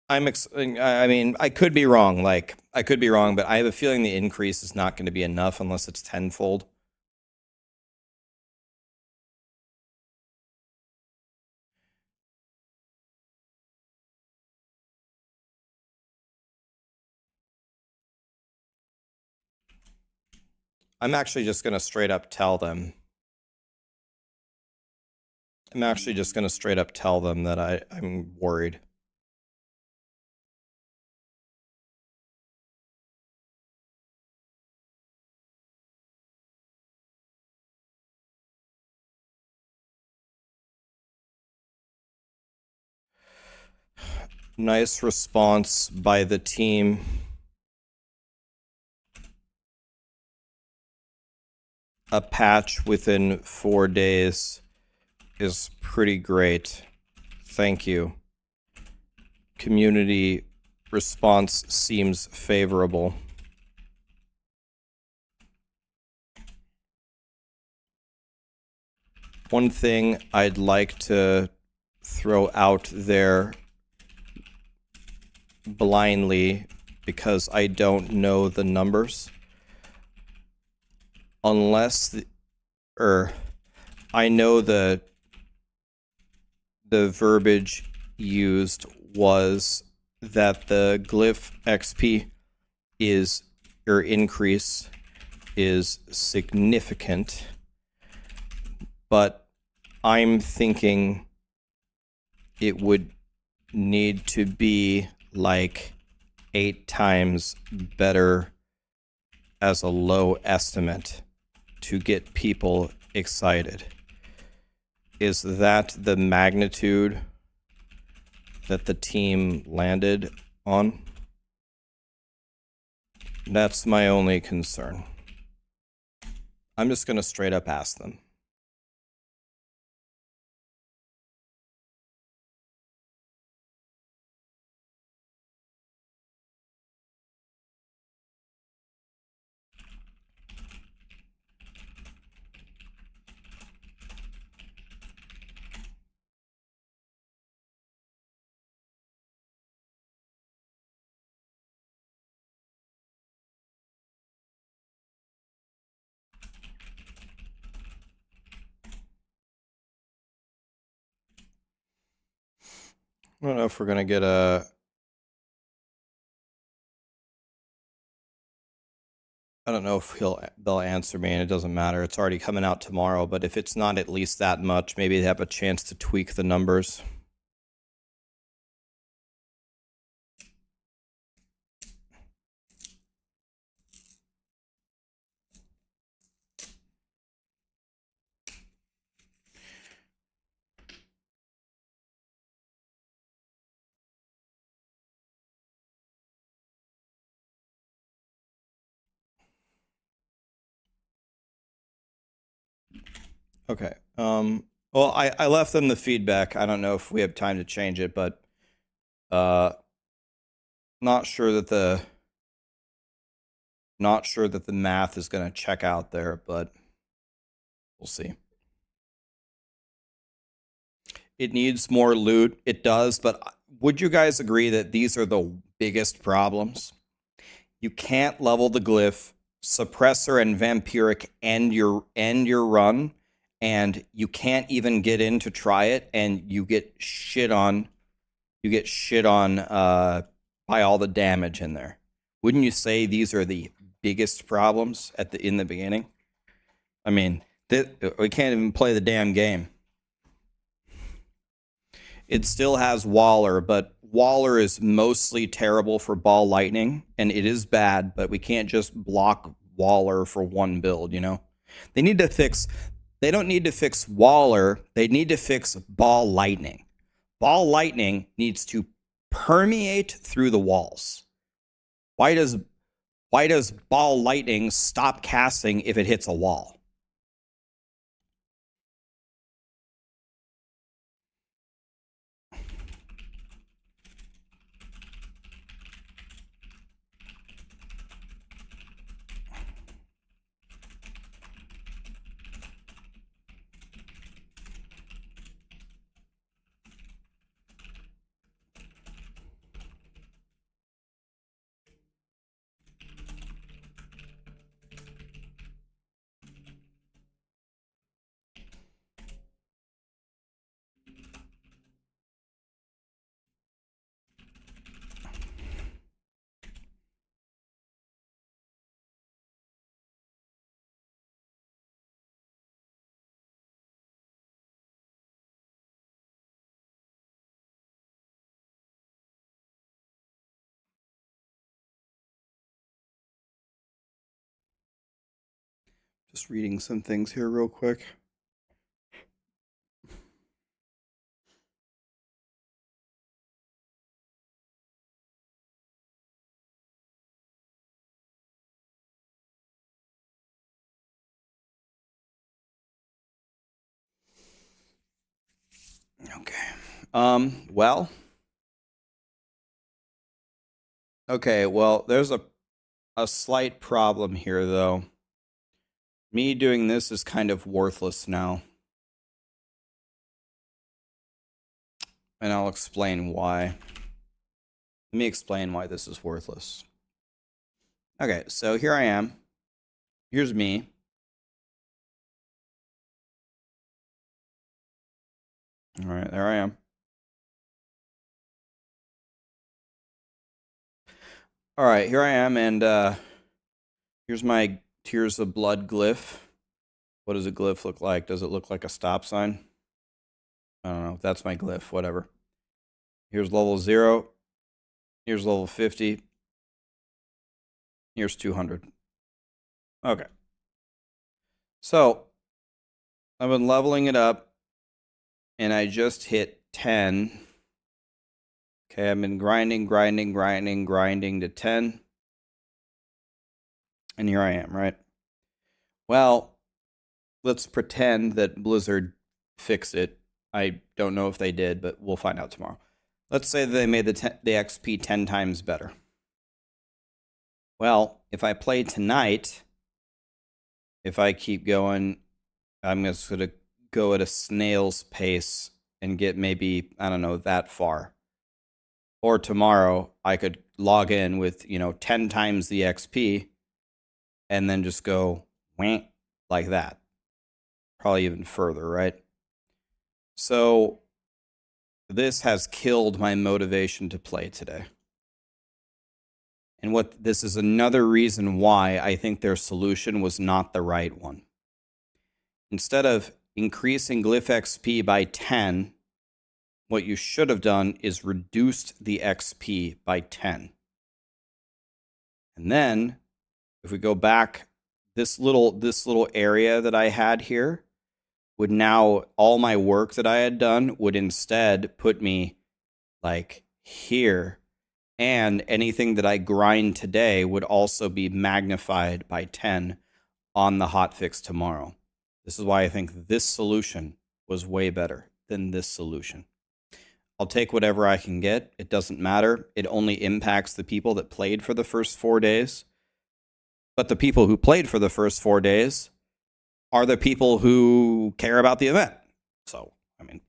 I mean, I could be wrong. Like, I could be wrong, but I have a feeling the increase is not going to be enough unless it's tenfold. I'm actually just going to straight up tell them. I'm actually just going to straight up tell them that I'm worried. Nice response by the team. A patch within 4 days is pretty great. Thank you. Community response seems favorable. One thing I'd like to throw out there blindly, because I don't know the numbers, unless I know the verbiage used was that the glyph XP increase is significant, but I'm thinking it would need to be like 8 times better as a low estimate to get people excited. Is that the magnitude that the team landed on? That's my only concern. I'm just going to straight up ask them. I don't know if we're going to get a... I don't know if they'll answer me, and it doesn't matter. It's already coming out tomorrow, but if it's not at least that much, maybe they have a chance to tweak the numbers. Okay. Well, I left them the feedback. I don't know if we have time to change it, but not sure that the math is going to check out there, but we'll see. It needs more loot. It does, but would you guys agree that these are the biggest problems? You can't level the glyph, suppressor and vampiric end your run, and you can't even get in to try it, and you get shit on. You get shit on by all the damage in there. Wouldn't you say these are the biggest problems in the beginning? I mean, we can't even play the damn game. It still has Waller, but Waller is mostly terrible for ball lightning, and it is bad, but we can't just block Waller for one build, you know? They don't need to fix Waller, they need to fix ball lightning. Ball lightning needs to permeate through the walls. Why does ball lightning stop casting if it hits a wall? Just reading some things here real quick. Okay. Well. Okay, well, there's a slight problem here, though. Me doing this is kind of worthless now. And I'll explain why. Let me explain why this is worthless. Okay, so here I am. Here's me. All right, there I am. All right, here I am, and here's my Tears of Blood glyph. What does a glyph look like? Does it look like a stop sign? I don't know. That's my glyph, whatever. Here's level 0. Here's level 50. Here's 200. Okay. So, I've been leveling it up. and I just hit 10. Okay, I've been grinding to 10. And here I am, right? Well, let's pretend that Blizzard fixed it. I don't know if they did, but we'll find out tomorrow. Let's say that they made the XP 10 times better. Well, if I play tonight, if I keep going, I'm just going to go at a snail's pace and get maybe, I don't know, that far. Or tomorrow, I could log in with, 10 times the XP and then just go wham, like that. Probably even further, right? So this has killed my motivation to play today. And this is another reason why I think their solution was not the right one. Instead of increasing glyph XP by 10, what you should have done is reduced the XP by 10. And then if we go back, this little area that I had here would now, all my work that I had done would instead put me like here. And anything that I grind today would also be magnified by 10 on the hotfix tomorrow. This is why I think this solution was way better than this solution. I'll take whatever I can get. It doesn't matter. It only impacts the people that played for the first 4 days. But the people who played for the first 4 days are the people who care about the event. So, I mean...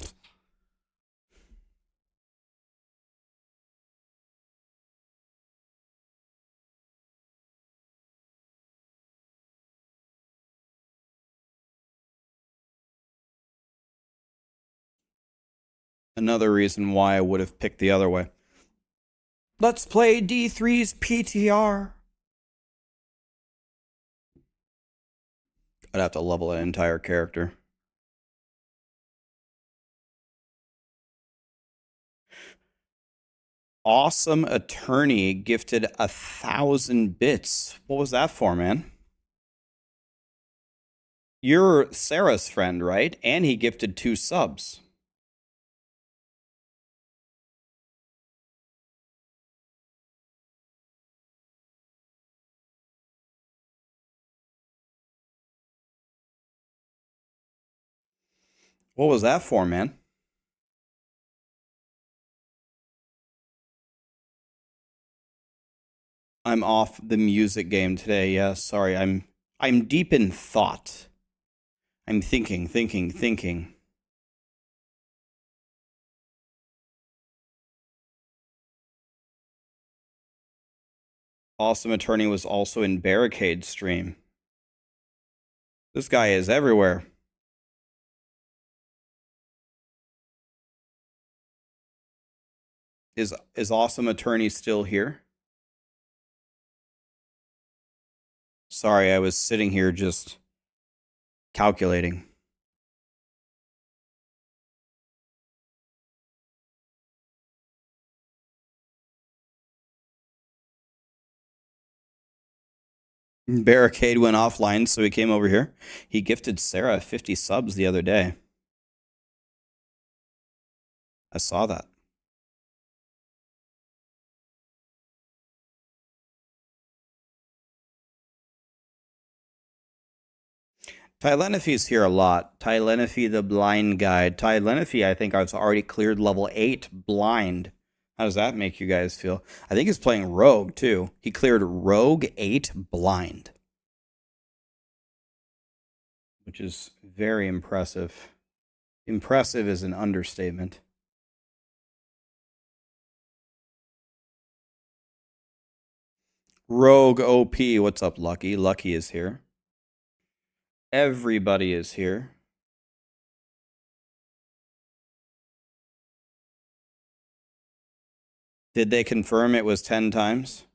Another reason why I would have picked the other way. Let's play D3's PTR. I'd have to level an entire character. Awesome Attorney gifted 1,000 bits. What was that for, man? You're Sarah's friend, right? And he gifted 2 subs. What was that for, man? I'm off the music game today. Yeah, sorry. I'm deep in thought. I'm thinking. Awesome Attorney was also in Barricade stream. This guy is everywhere. Is Awesome Attorney still here? Sorry, I was sitting here just calculating. Barricade went offline, so he came over here. He gifted Sarah 50 subs the other day. I saw that. Tylenophy's here a lot. Tylenophy the blind guide. Tylenophy, I think I've already cleared level 8 blind. How does that make you guys feel? I think he's playing Rogue, too. He cleared Rogue 8 blind. Which is very impressive. Impressive is an understatement. Rogue OP, what's up, Lucky? Lucky is here. Everybody is here. Did they confirm it was 10 times?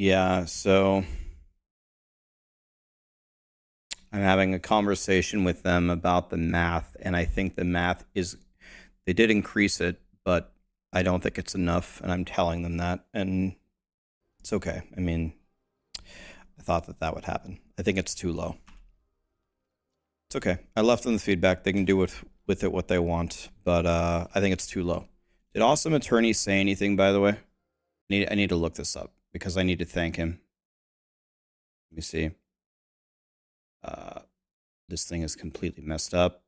Yeah, so I'm having a conversation with them about the math, and I think the math is, they did increase it, but I don't think it's enough, and I'm telling them that, and it's okay. I mean, I thought that that would happen. I think it's too low. It's okay. I left them the feedback. They can do with it what they want, but I think it's too low. Did Awesome Attorney say anything, by the way? I need to look this up because I need to thank him. Let me see. This thing is completely messed up.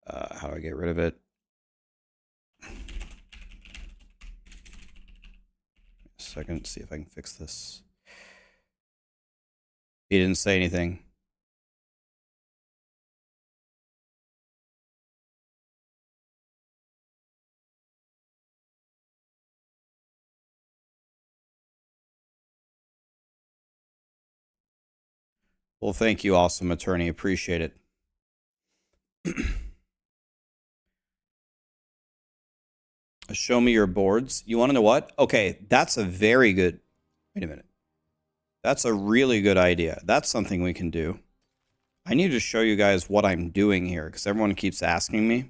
How do I get rid of it? A second, see if I can fix this. He didn't say anything. Well, thank you, Awesome Attorney. Appreciate it. Show me your boards. You want to know what? Okay, that's a very good... Wait a minute. That's a really good idea. That's something we can do. I need to show you guys what I'm doing here because everyone keeps asking me.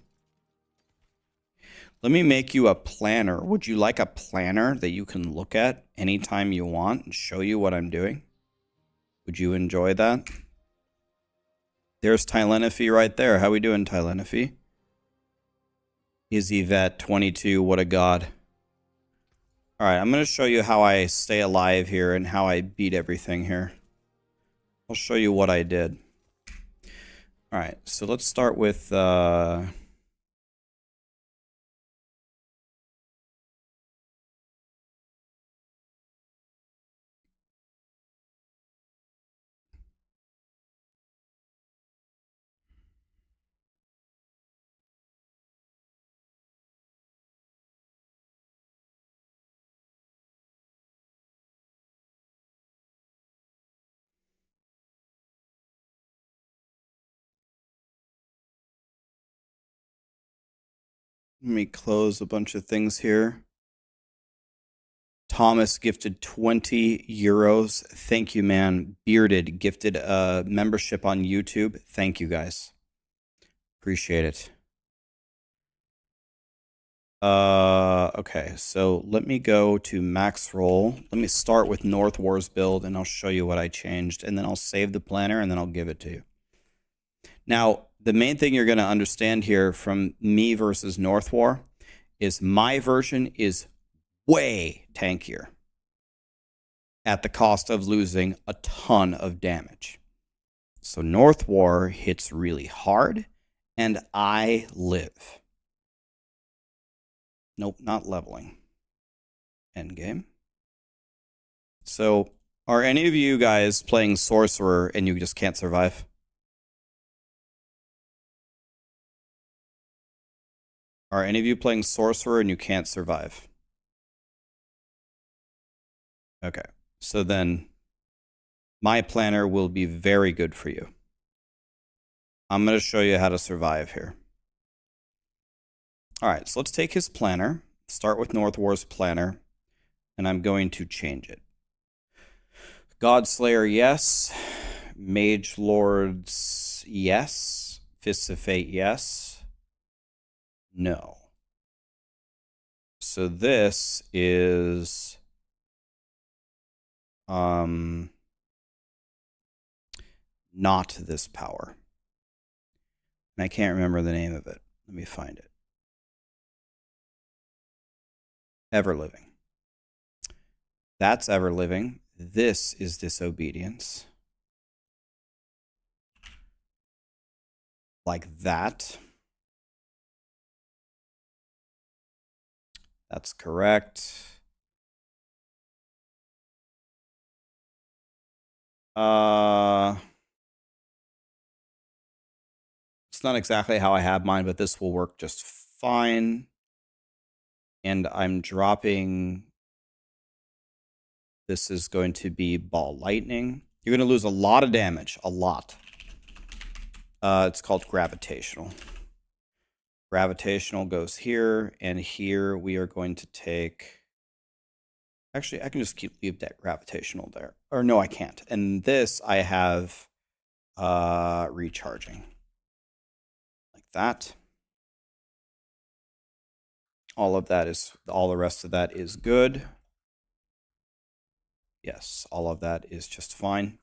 Let me make you a planner. Would you like a planner that you can look at anytime you want and show you what I'm doing? Would you enjoy that? There's Tylenophy right there. How we doing, Tylenophy? Is Yvette 22? What a god. All right, I'm going to show you how I stay alive here and how I beat everything here. I'll show you what I did. All right, so let's start with... Let me close a bunch of things here. Thomas gifted 20 euros. Thank you, man. Bearded gifted a membership on YouTube. Thank you, guys. Appreciate it. Okay, so let me go to Maxroll. Let me start with North War's build, and I'll show you what I changed, and then I'll save the planner, and then I'll give it to you. Now, the main thing you're going to understand here from me versus North War is my version is way tankier at the cost of losing a ton of damage. So North War hits really hard, and I live. Nope, not leveling. Endgame. So, are any of you guys playing Sorcerer and you just can't survive? Are any of you playing Sorcerer and you can't survive? Okay, so then my planner will be very good for you. I'm going to show you how to survive here. All right, so let's take his planner, start with North War's planner, and I'm going to change it. Godslayer, yes. Mage Lords, yes. Fists of Fate, yes. No. So this is... not this power. And I can't remember the name of it. Let me find it. Ever-living. That's ever-living. This is disobedience. Like that. That's correct. It's not exactly how I have mine, but this will work just fine. And I'm dropping... This is going to be Ball Lightning. You're going to lose a lot of damage. A lot. It's called Gravitational. Gravitational goes here, and here we are going to take Actually, I can just leave that gravitational there. Or no, I can't. And this I have recharging. Like that. All the rest of that is good. Yes, all of that is just fine.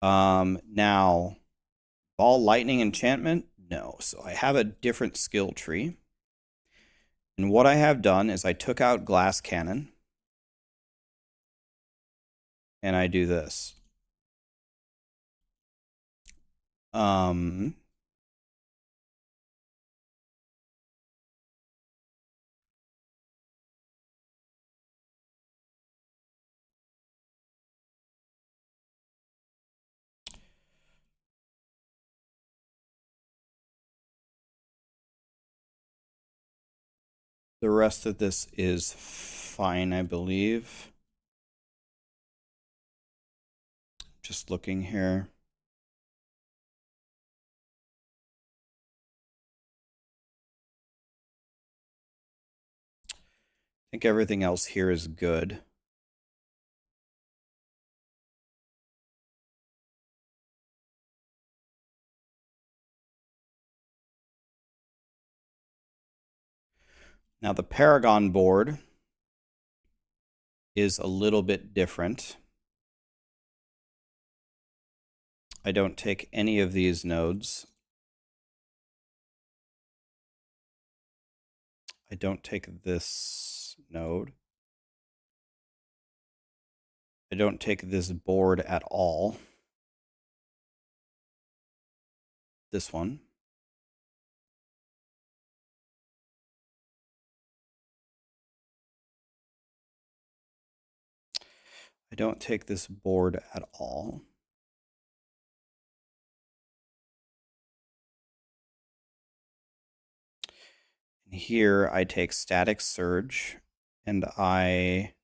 Now, ball lightning enchantment? No. So I have a different skill tree. And what I have done is I took out glass cannon. And I do this. The rest of this is fine, I believe. Just looking here. I think everything else here is good. Now the Paragon board is a little bit different. I don't take any of these nodes. I don't take this node. I don't take this board at all. This one. I don't take this board at all. And here I take Static Surge, and I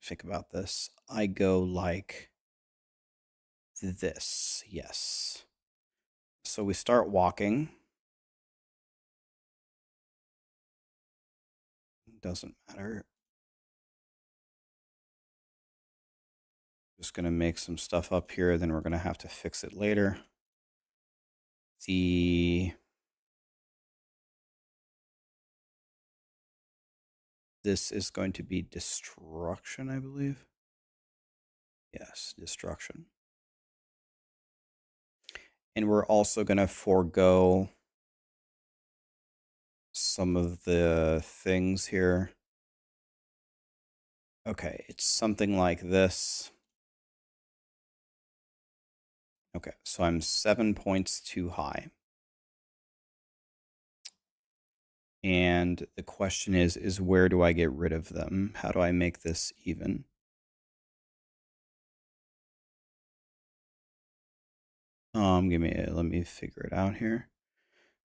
think about this. I go like this, yes. So we start walking. Doesn't matter. Just gonna make some stuff up here, then we're gonna have to fix it later. This is going to be destruction, I believe. Yes, destruction. And we're also gonna forego some of the things here. Okay, it's something like this. Okay, so I'm 7 points too high. And the question is where do I get rid of them? How do I make this even? Let me figure it out here.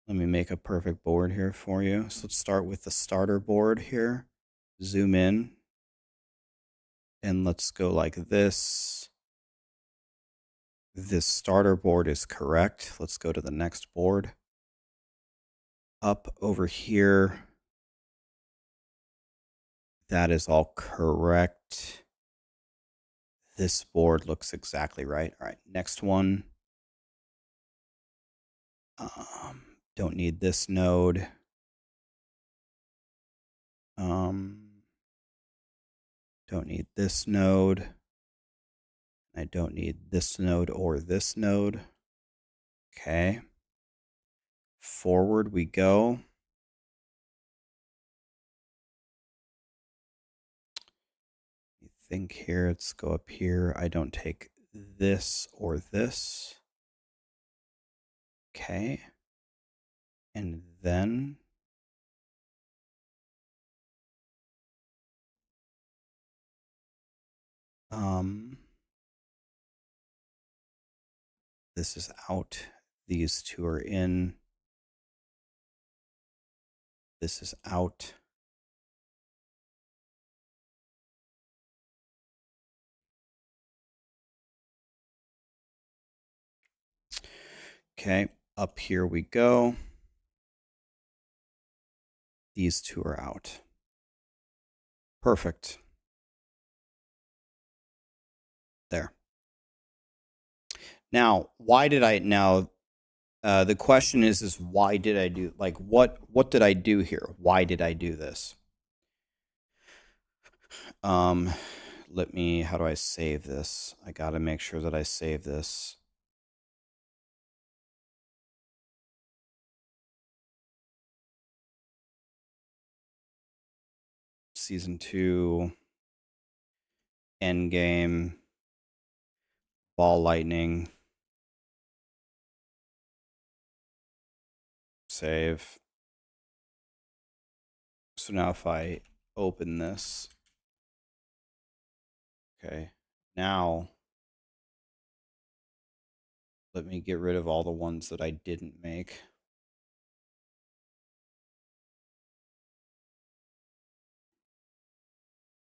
Let me make a perfect board here for you. So let's start with the starter board here. Zoom in. And let's go like this. This starter board is correct. Let's go to the next board. Up over here. That is all correct. This board looks exactly right. All right, next one. Don't need this node. Don't need this node. I don't need this node or this node. Okay. Forward we go. Think here, let's go up here. I don't take this or this. Okay. And then this is out. These two are in. This is out. Okay. up here we go. These two are out. Perfect. There. Now, why did I the question is why did I do, like, what did I do here? Why did I do this? Let me, how do I save this? I got to make sure that I save this. Season 2, Endgame, Ball Lightning, save. So now if I open this, okay, now let me get rid of all the ones that I didn't make.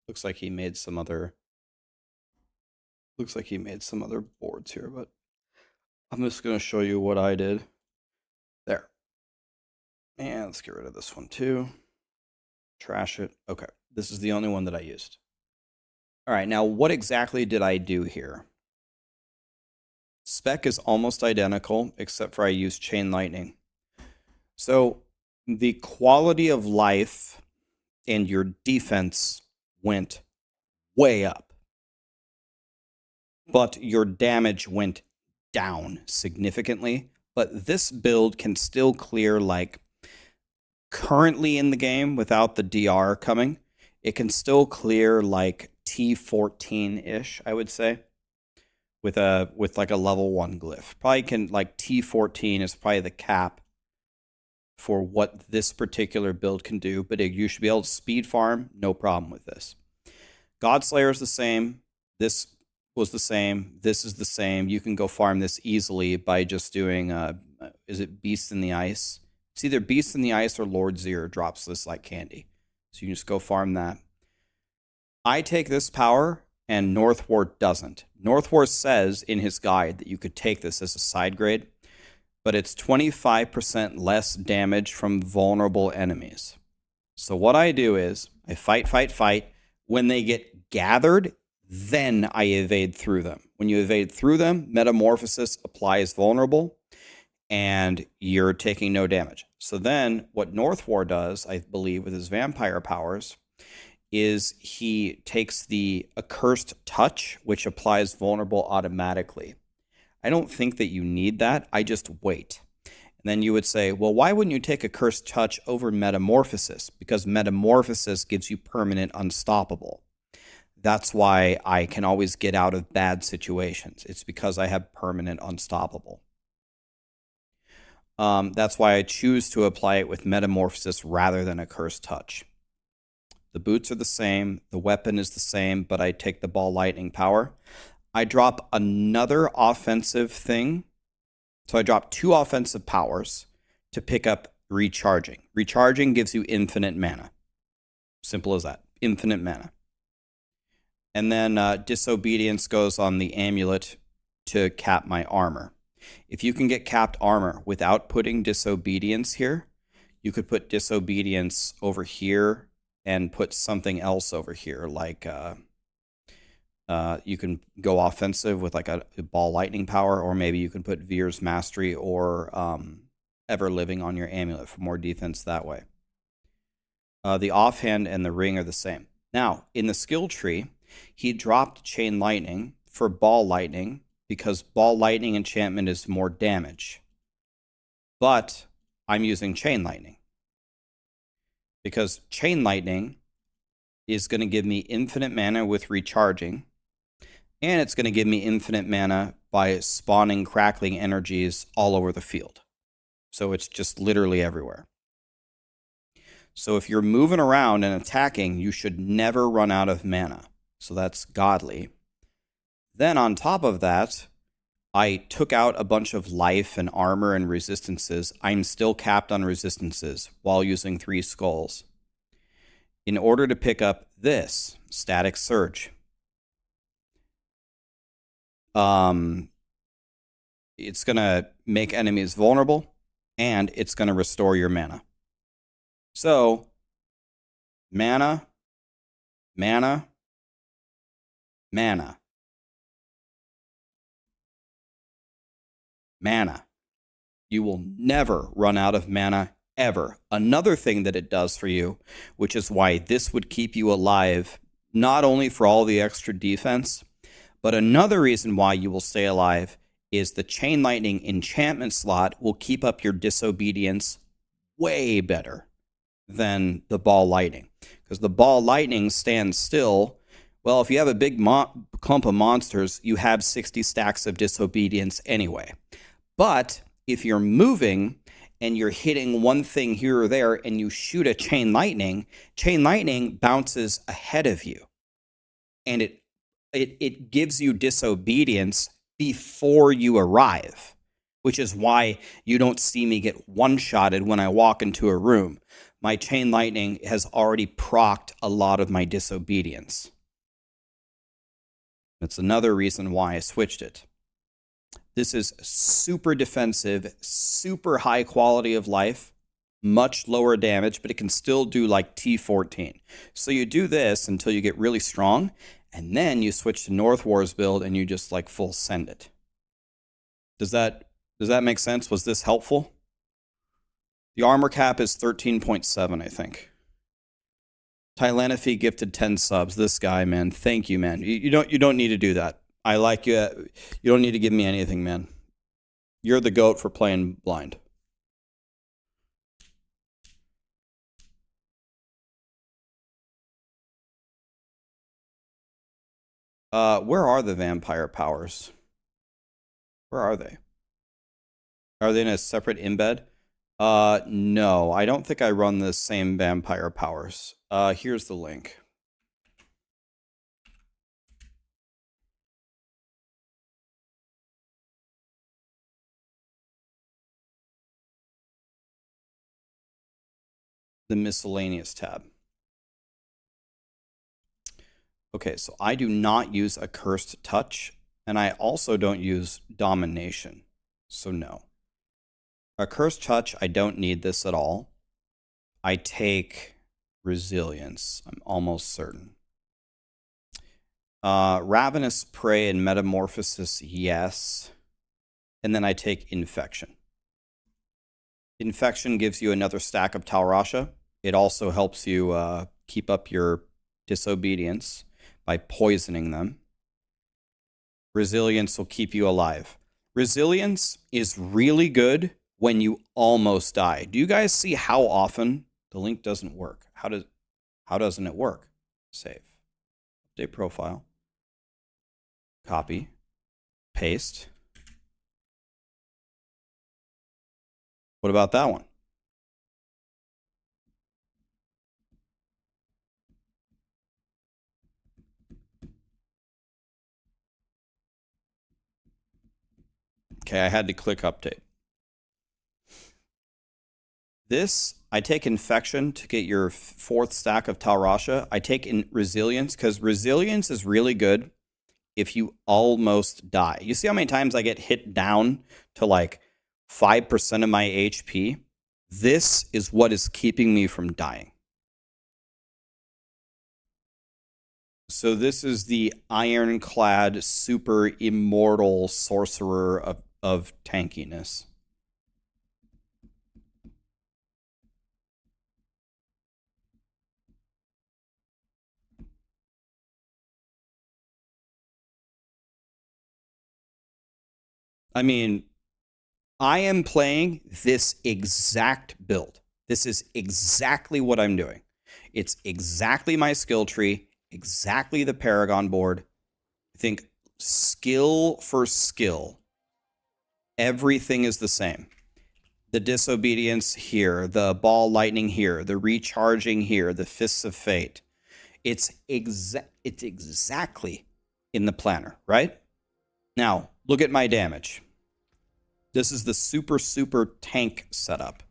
Looks like he made some other boards here, but I'm just going to show you what I did. There. And let's get rid of this one too. Trash it. Okay. This is the only one that I used. All right. Now, what exactly did I do here? Spec is almost identical, except for I used Chain Lightning. So the quality of life and your defense went way up, but your damage went down significantly. But this build can still clear, like, currently in the game without the DR coming, it can still clear like T14-ish, I would say, with like a level 1 glyph. Probably can, like, T14 is probably the cap for what this particular build can do, but you should be able to speed farm, no problem with this. Godslayer is the same. This was the same. This is the same. You can go farm this easily by just doing, is it Beast in the Ice? It's either Beast in the Ice or Lord Zir drops this like candy. So you can just go farm that. I take this power and Northwar doesn't. Northwar says in his guide that you could take this as a side grade, but it's 25% less damage from vulnerable enemies. So what I do is I fight. When they get gathered, then I evade through them. When you evade through them, Metamorphosis applies vulnerable, and you're taking no damage. So then what Northwar does, I believe, with his vampire powers, is he takes the Accursed Touch, which applies vulnerable automatically. I don't think that you need that. I just wait. And then you would say, well, why wouldn't you take Accursed Touch over Metamorphosis? Because Metamorphosis gives you permanent unstoppable. That's why I can always get out of bad situations. It's because I have permanent unstoppable. That's why I choose to apply it with Metamorphosis rather than Accursed Touch. The boots are the same. The weapon is the same, but I take the Ball Lightning power. I drop another offensive thing. So I drop 2 offensive powers to pick up Recharging. Recharging gives you infinite mana. Simple as that. Infinite mana. And then Disobedience goes on the amulet to cap my armor. If you can get capped armor without putting Disobedience here, you could put Disobedience over here and put something else over here, like you can go offensive with like a Ball Lightning power, or maybe you can put Veer's Mastery or Ever Living on your amulet for more defense that way. The offhand and the ring are the same. Now, in the skill tree, he dropped Chain Lightning for Ball Lightning because Ball Lightning enchantment is more damage. But I'm using Chain Lightning because Chain Lightning is going to give me infinite mana with Recharging, and it's going to give me infinite mana by spawning crackling energies all over the field. So it's just literally everywhere. So if you're moving around and attacking, you should never run out of mana. So that's godly. Then on top of that, I took out a bunch of life and armor and resistances. I'm still capped on resistances while using 3 skulls in order to pick up this Static Surge. It's going to make enemies vulnerable, and it's going to restore your mana. So, mana, mana, mana, mana. You will never run out of mana, ever. Another thing that it does for you, which is why this would keep you alive, not only for all the extra defense, but another reason why you will stay alive is the Chain Lightning enchantment slot will keep up your disobedience way better than the Ball Lightning. Because the Ball Lightning stands still. Well, if you have a big clump of monsters, you have 60 stacks of disobedience anyway. But if you're moving and you're hitting one thing here or there and you shoot a Chain Lightning bounces ahead of you. And it gives you disobedience before you arrive, which is why you don't see me get one-shotted when I walk into a room. My Chain Lightning has already procced a lot of my disobedience. That's another reason why I switched it. This is super defensive, super high quality of life, much lower damage, but it can still do like T14. So you do this until you get really strong, and then you switch to North Wars build and you just like full send it. Does that make sense? Was this helpful? The armor cap is 13.7, I think. Tylanophy gifted 10 subs. This guy, man. Thank you, man. You don't need to do that. I like you. You don't need to give me anything, man. You're the GOAT for playing blind. Where are the vampire powers? Where are they? Are they in a separate embed? No, I don't think I run the same vampire powers. Here's the link. The miscellaneous tab. Okay, so I do not use a cursed touch, and I also don't use domination. So no. A cursed touch, I don't need this at all. I take resilience, I'm almost certain. Ravenous Prey and Metamorphosis, yes. And then I take Infection. Infection gives you another stack of Talrasha. It also helps you keep up your disobedience by poisoning them. Resilience will keep you alive. Resilience is really good when you almost die. Do you guys see how often the link doesn't work? How doesn't it work? Save. Update profile. Copy. Paste. What about that one? Okay, I had to click update. This, I take Infection to get your 4th stack of Talrasha. I take in Resilience because Resilience is really good if you almost die. You see how many times I get hit down to like 5% of my HP? This is what is keeping me from dying. So this is the ironclad, super immortal sorcerer of tankiness. I mean, I am playing this exact build. This is exactly what I'm doing. It's exactly my skill tree, exactly the Paragon board. I think skill for skill, everything is the same. The disobedience here, the ball lightning here, the recharging here, the fists of fate. It's exactly in the planner, right? Now, look at my damage. This is the super tank setup.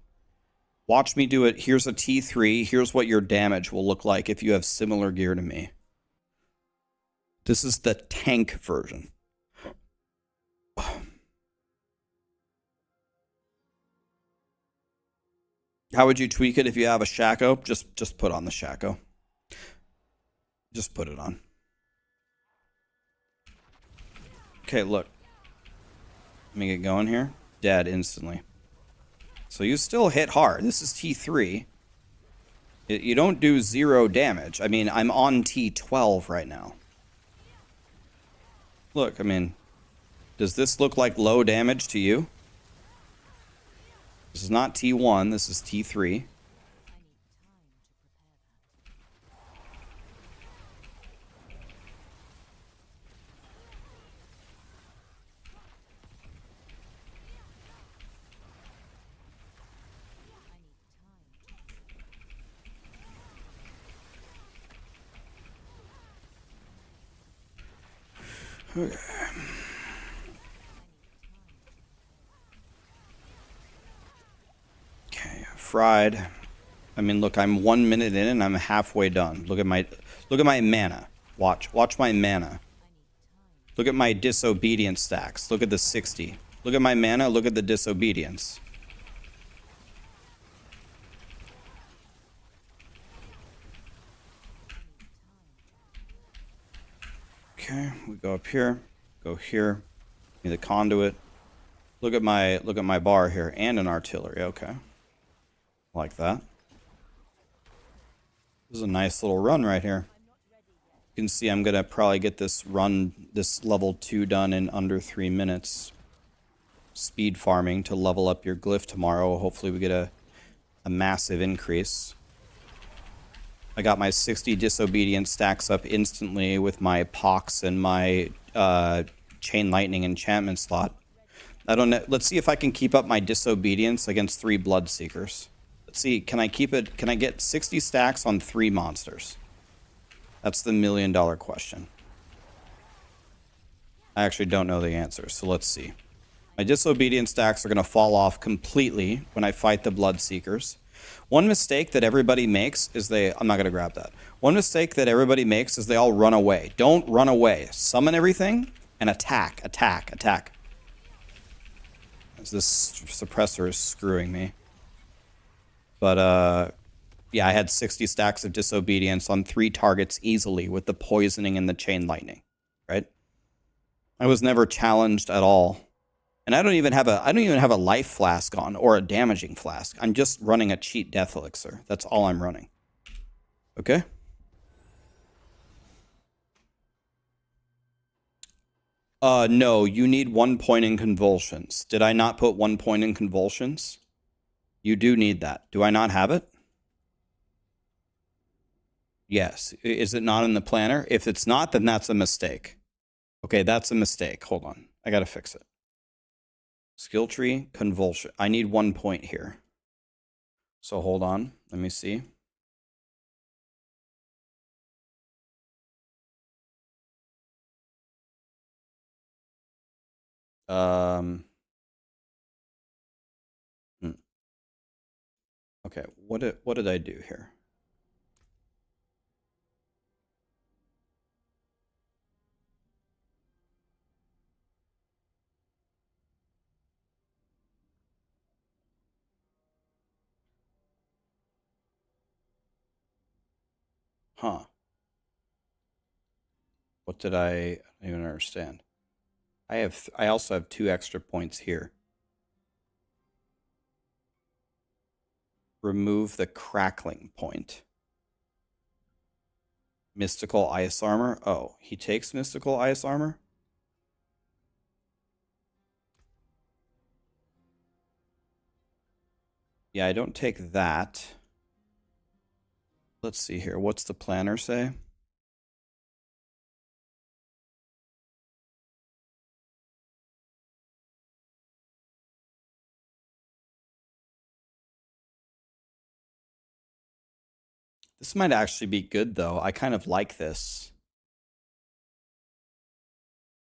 Watch me do it. Here's a T3. Here's what your damage will look like if you have similar gear to me. This is the tank version. How would you tweak it if you have a Shaco? Just put on the Shaco. Just put it on. Okay, look. Let me get going here. Dead instantly. So you still hit hard. This is T3. You don't do 0 damage. I mean, I'm on T12 right now. Look, I mean, does this look like low damage to you? This is not T1, this is T3. Okay. Okay, fried. I mean, look, I'm 1 minute in and I'm halfway done. Look at my mana. Watch my mana. Look at my disobedience stacks. Look at the 60. Look at my mana, look at the disobedience. Okay, we go up here, go here, need the conduit. Look at my bar here, and an artillery. Okay, like that. This is a nice little run right here. You can see I'm gonna probably get this level 2 done in under 3 minutes. Speed farming to level up your glyph tomorrow. Hopefully we get a massive increase. I got my 60 disobedience stacks up instantly with my pox and my chain lightning enchantment slot. I don't know. Let's see if I can keep up my disobedience against 3 bloodseekers. Let's see. Can I keep it? Can I get 60 stacks on 3 monsters? That's the $1 million question. I actually don't know the answer, so let's see. My disobedience stacks are going to fall off completely when I fight the bloodseekers. One mistake that everybody makes is I'm not going to grab that. One mistake that everybody makes is they all run away. Don't run away. Summon everything and attack, attack, attack. This suppressor is screwing me. But, yeah, I had 60 stacks of disobedience on 3 targets easily with the poisoning and the chain lightning, right? I was never challenged at all. And I don't even have a life flask on or a damaging flask. I'm just running a cheat death elixir. That's all I'm running. Okay? No, you need 1 point in convulsions. Did I not put 1 point in convulsions? You do need that. Do I not have it? Yes. Is it not in the planner? If it's not, then that's a mistake. Okay, that's a mistake. Hold on. I gotta fix it. Skill tree, convulsion. I need 1 point here. So hold on. Let me see. Okay, what did I do here? Huh. What did I don't even understand? I also have 2 extra points here. Remove the crackling point. Mystical ice armor. Oh, he takes mystical ice armor? Yeah, I don't take that. Let's see here. What's the planner say? This might actually be good, though. I kind of like this.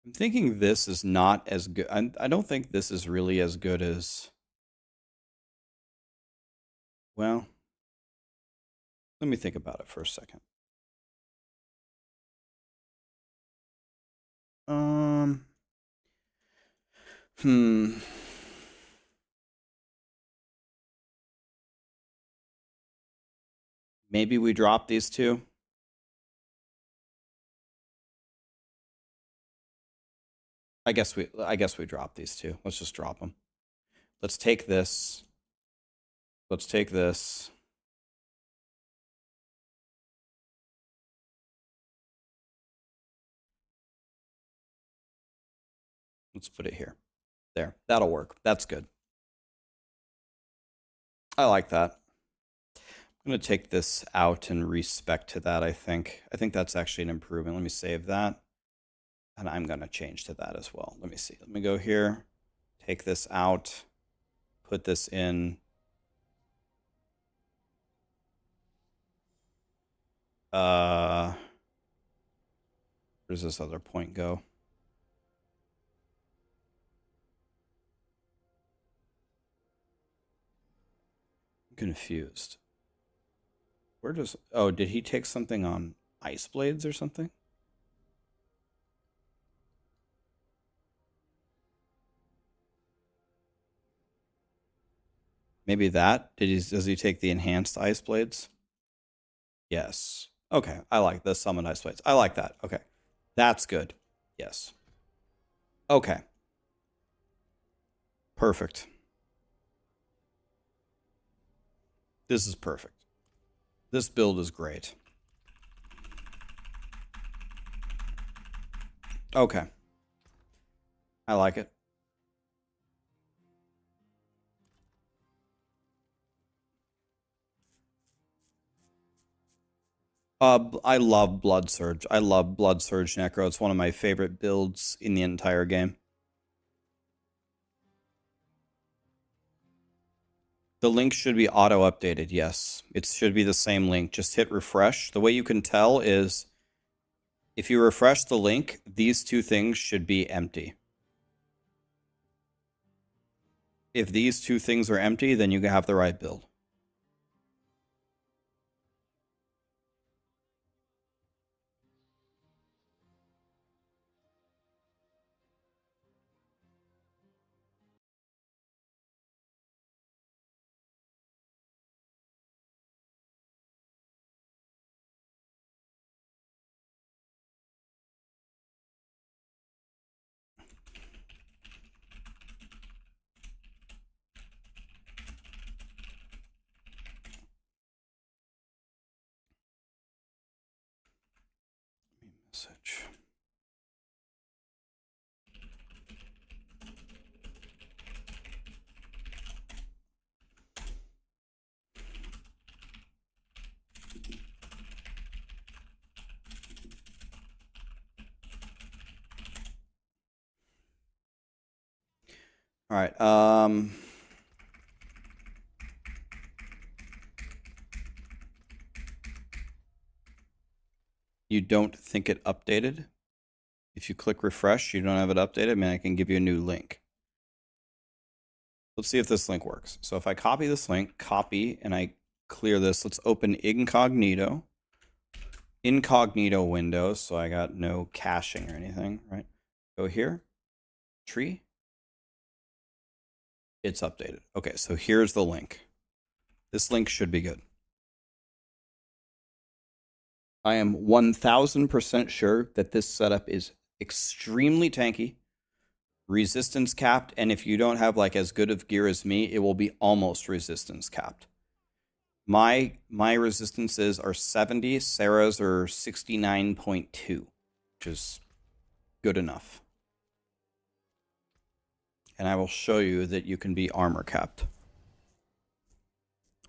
I'm thinking this is not as good. I don't think this is really as good as... Well, let me think about it for a second. Hmm. Maybe we drop these two. I guess we drop these two. Let's just drop them. Let's take this. Let's take this. Let's put it here. There. That'll work. That's good. I like that. I'm going to take this out and respec to that, I think. I think that's actually an improvement. Let me save that. And I'm going to change to that as well. Let me see. Let me go here. Take this out. Put this in. Where does this other point go? I'm confused. Where does... Oh, did he take something on Ice Blades or something? Maybe that? Does he take the enhanced Ice Blades? Yes. Okay, I like the summoned Ice Blades. I like that. Okay. That's good. Yes. Okay. Perfect. This is perfect. This build is great. Okay. I like it. I love Blood Surge. I love Blood Surge Necro. It's one of my favorite builds in the entire game. The link should be auto-updated, yes. It should be the same link. Just hit refresh. The way you can tell is if you refresh the link, these two things should be empty. If these two things are empty, then you have the right build. Message. All right. You don't think it updated? If you click refresh, you don't have it updated? I mean, I can give you a new link. Let's see if this link works. So if I copy this link, copy, and I clear this, let's open incognito. Incognito window, so I got no caching or anything, right? Go here, tree. It's updated. Okay, so here's the link. This link should be good. I am 1000% sure that this setup is extremely tanky, resistance capped, and if you don't have like as good of gear as me, it will be almost resistance capped. My resistances are 70, Sarah's are 69.2, which is good enough. And I will show you that you can be armor capped.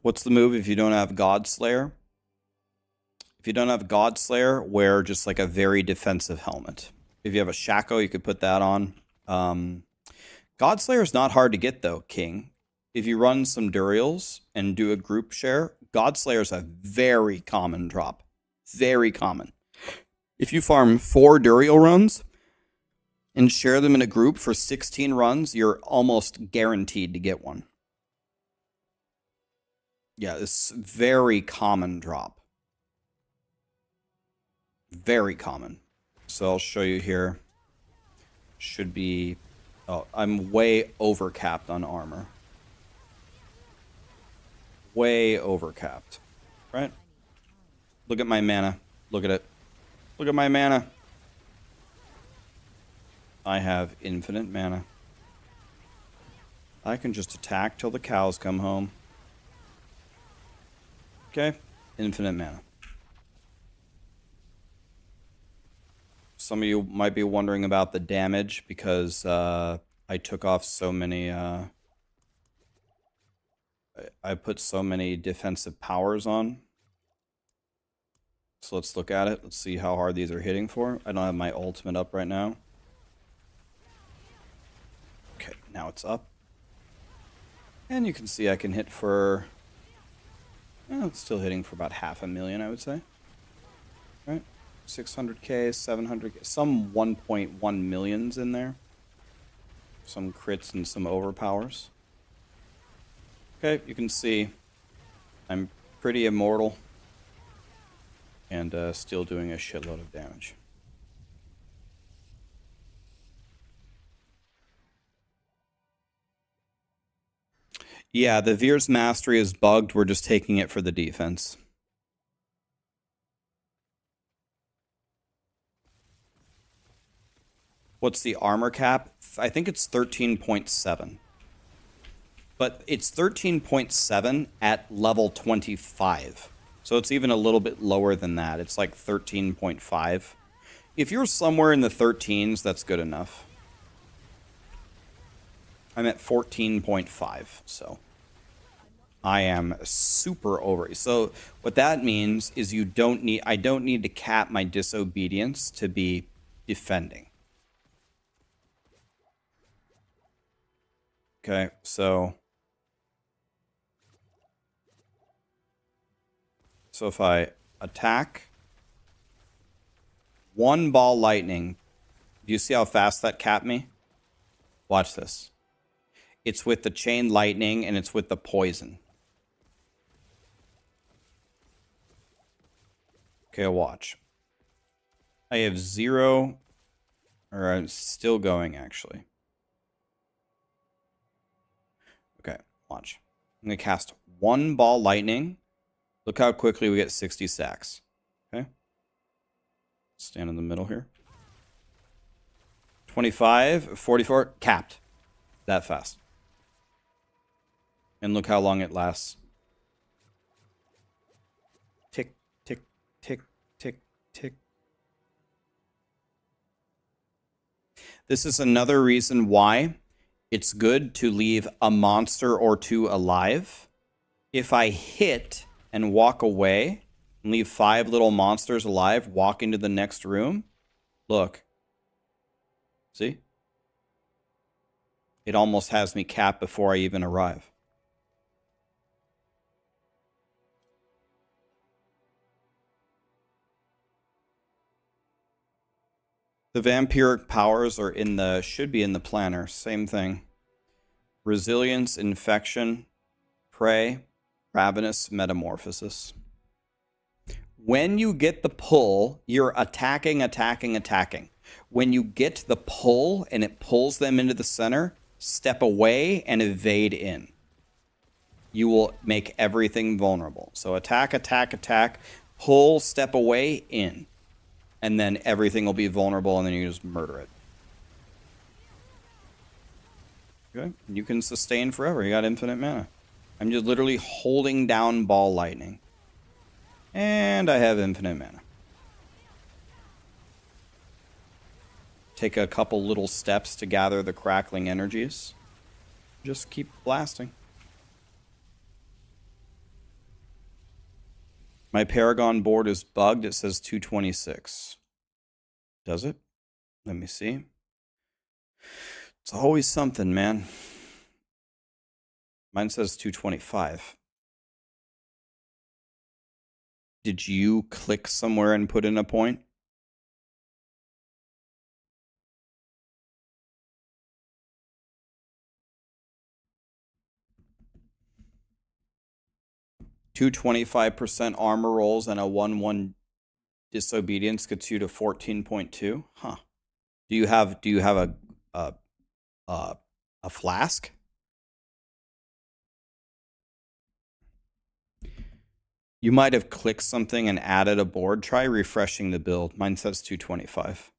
What's the move if you don't have Godslayer? If you don't have Godslayer, wear just like a very defensive helmet. If you have a Shaco, you could put that on. Godslayer is not hard to get though, King. If you run some Durials and do a group share, Godslayer is a very common drop. Very common. If you farm 4 Durial runs and share them in a group for 16 runs, you're almost guaranteed to get one. Yeah, it's very common drop. Very common. So I'll show you here. Should be... Oh, I'm way overcapped on armor. Way overcapped. Right? Look at my mana. Look at it. Look at my mana. I have infinite mana. I can just attack till the cows come home. Okay, infinite mana. Some of you might be wondering about the damage because I took off so many... I put so many defensive powers on. So let's look at it. Let's see how hard these are hitting for. I don't have my ultimate up right now. Okay, now it's up. And you can see I can hit for... Well, it's still hitting for about 500,000, I would say. Right? 600k, 700k, some 1.1 millions in there. Some crits and some overpowers. Okay, you can see I'm pretty immortal and still doing a shitload of damage. Yeah, the Veer's Mastery is bugged. We're just taking it for the defense. What's the armor cap? I think it's 13.7. But it's 13.7 at level 25. So it's even a little bit lower than that. It's like 13.5. If you're somewhere in the 13s, that's good enough. I'm at 14.5, so I am super over. So what that means is I don't need to cap my disobedience to be defending. Okay, so if I attack, one ball lightning, do you see how fast that capped me? Watch this. It's with the chain lightning and it's with the poison. Okay, watch. I have 0, or I'm still going actually. Okay, watch. I'm going to cast one ball lightning. Look how quickly we get 60 stacks. Okay. Stand in the middle here. 25, 44, capped. That fast. And look how long it lasts. Tick, tick, tick, tick, tick. This is another reason why it's good to leave a monster or two alive. If I hit and walk away and leave 5 little monsters alive, walk into the next room, look. See? It almost has me capped before I even arrive. The vampiric powers are should be in the planner. Same thing. Resilience, infection, prey, ravenous, metamorphosis. When you get the pull, you're attacking. When you get the pull and it pulls them into the center, step away and evade in. You will make everything vulnerable. So attack, pull, step away, in. And then everything will be vulnerable and then you just murder it. Okay, you can sustain forever. You got infinite mana. I'm just literally holding down ball lightning. And I have infinite mana. Take a couple little steps to gather the crackling energies. Just keep blasting. My Paragon board is bugged. It says 226. Does it? Let me see. It's always something, man. Mine says 225. Did you click somewhere and put in a point? Two 25% armor rolls and a 1/1 disobedience gets you to 14.2. Huh? Do you have a flask? You might have clicked something and added a board. Try refreshing the build. Mine says 225.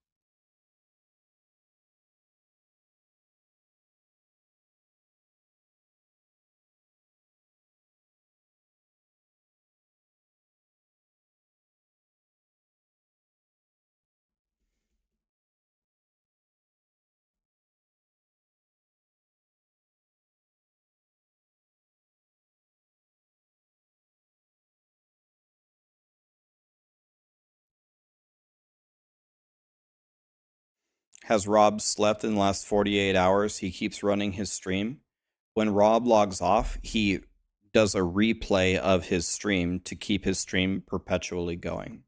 Has Rob slept in the last 48 hours? He keeps running his stream. When Rob logs off, he does a replay of his stream to keep his stream perpetually going.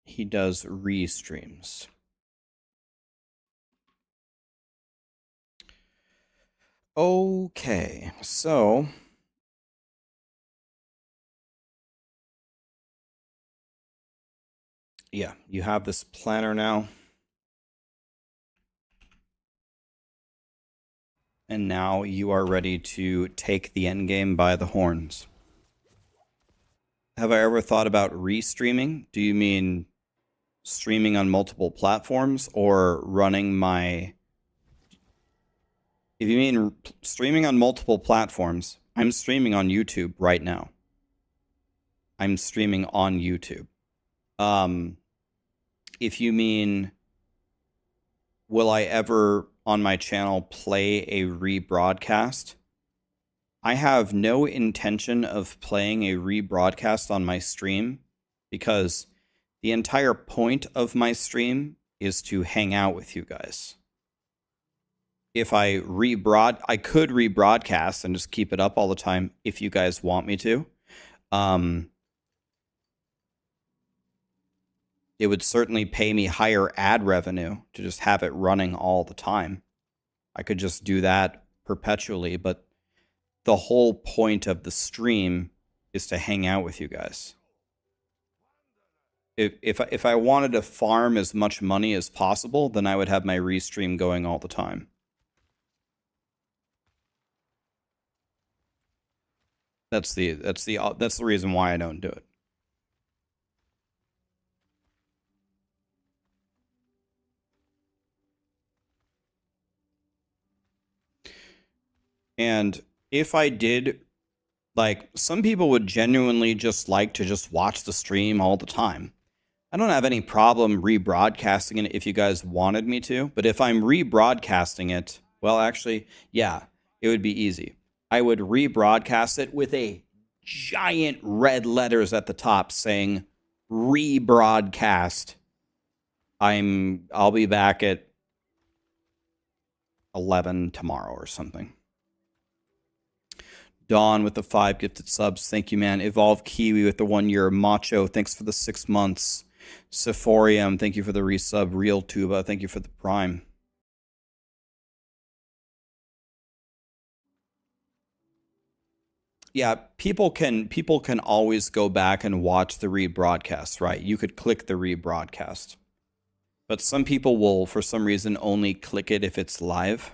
He does restreams. Okay, so yeah, you have this planner now. And now you are ready to take the end game by the horns. Have I ever thought about restreaming? Do you mean streaming on multiple platforms or running my... If you mean streaming on multiple platforms, I'm streaming on YouTube right now. I'm streaming on YouTube. If you mean, will I ever on my channel play a rebroadcast? I have no intention of playing a rebroadcast on my stream because the entire point of my stream is to hang out with you guys. If I could rebroadcast and just keep it up all the time if you guys want me to. It would certainly pay me higher ad revenue to just have it running all the time. I could just do that perpetually, but the whole point of the stream is to hang out with you guys. If I wanted to farm as much money as possible, then I would have my restream going all the time. That's the reason why I don't do it. And if I did, like, some people would genuinely just like to just watch the stream all the time. I don't have any problem rebroadcasting it if you guys wanted me to, but if I'm rebroadcasting it, well, actually, yeah, it would be easy. I would rebroadcast it with a giant red letters at the top saying rebroadcast. I'll be back at 11 tomorrow or something. Dawn with the 5 gifted subs. Thank you, man. Evolve Kiwi with the 1 year. Macho, thanks for the 6 months. Sephorium, thank you for the resub. Real Tuba, thank you for the prime. Yeah, people can always go back and watch the rebroadcast, right? You could click the rebroadcast. But some people will, for some reason, only click it if it's live.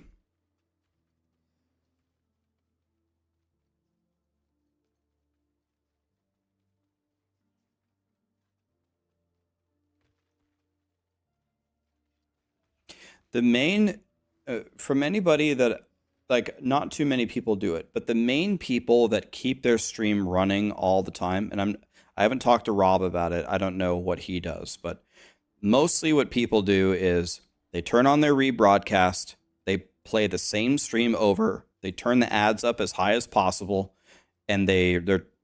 The main, from anybody that, like, not too many people do it, but the main people that keep their stream running all the time, and I haven't talked to Rob about it. I don't know what he does, but mostly what people do is they turn on their rebroadcast, they play the same stream over, they turn the ads up as high as possible, and they're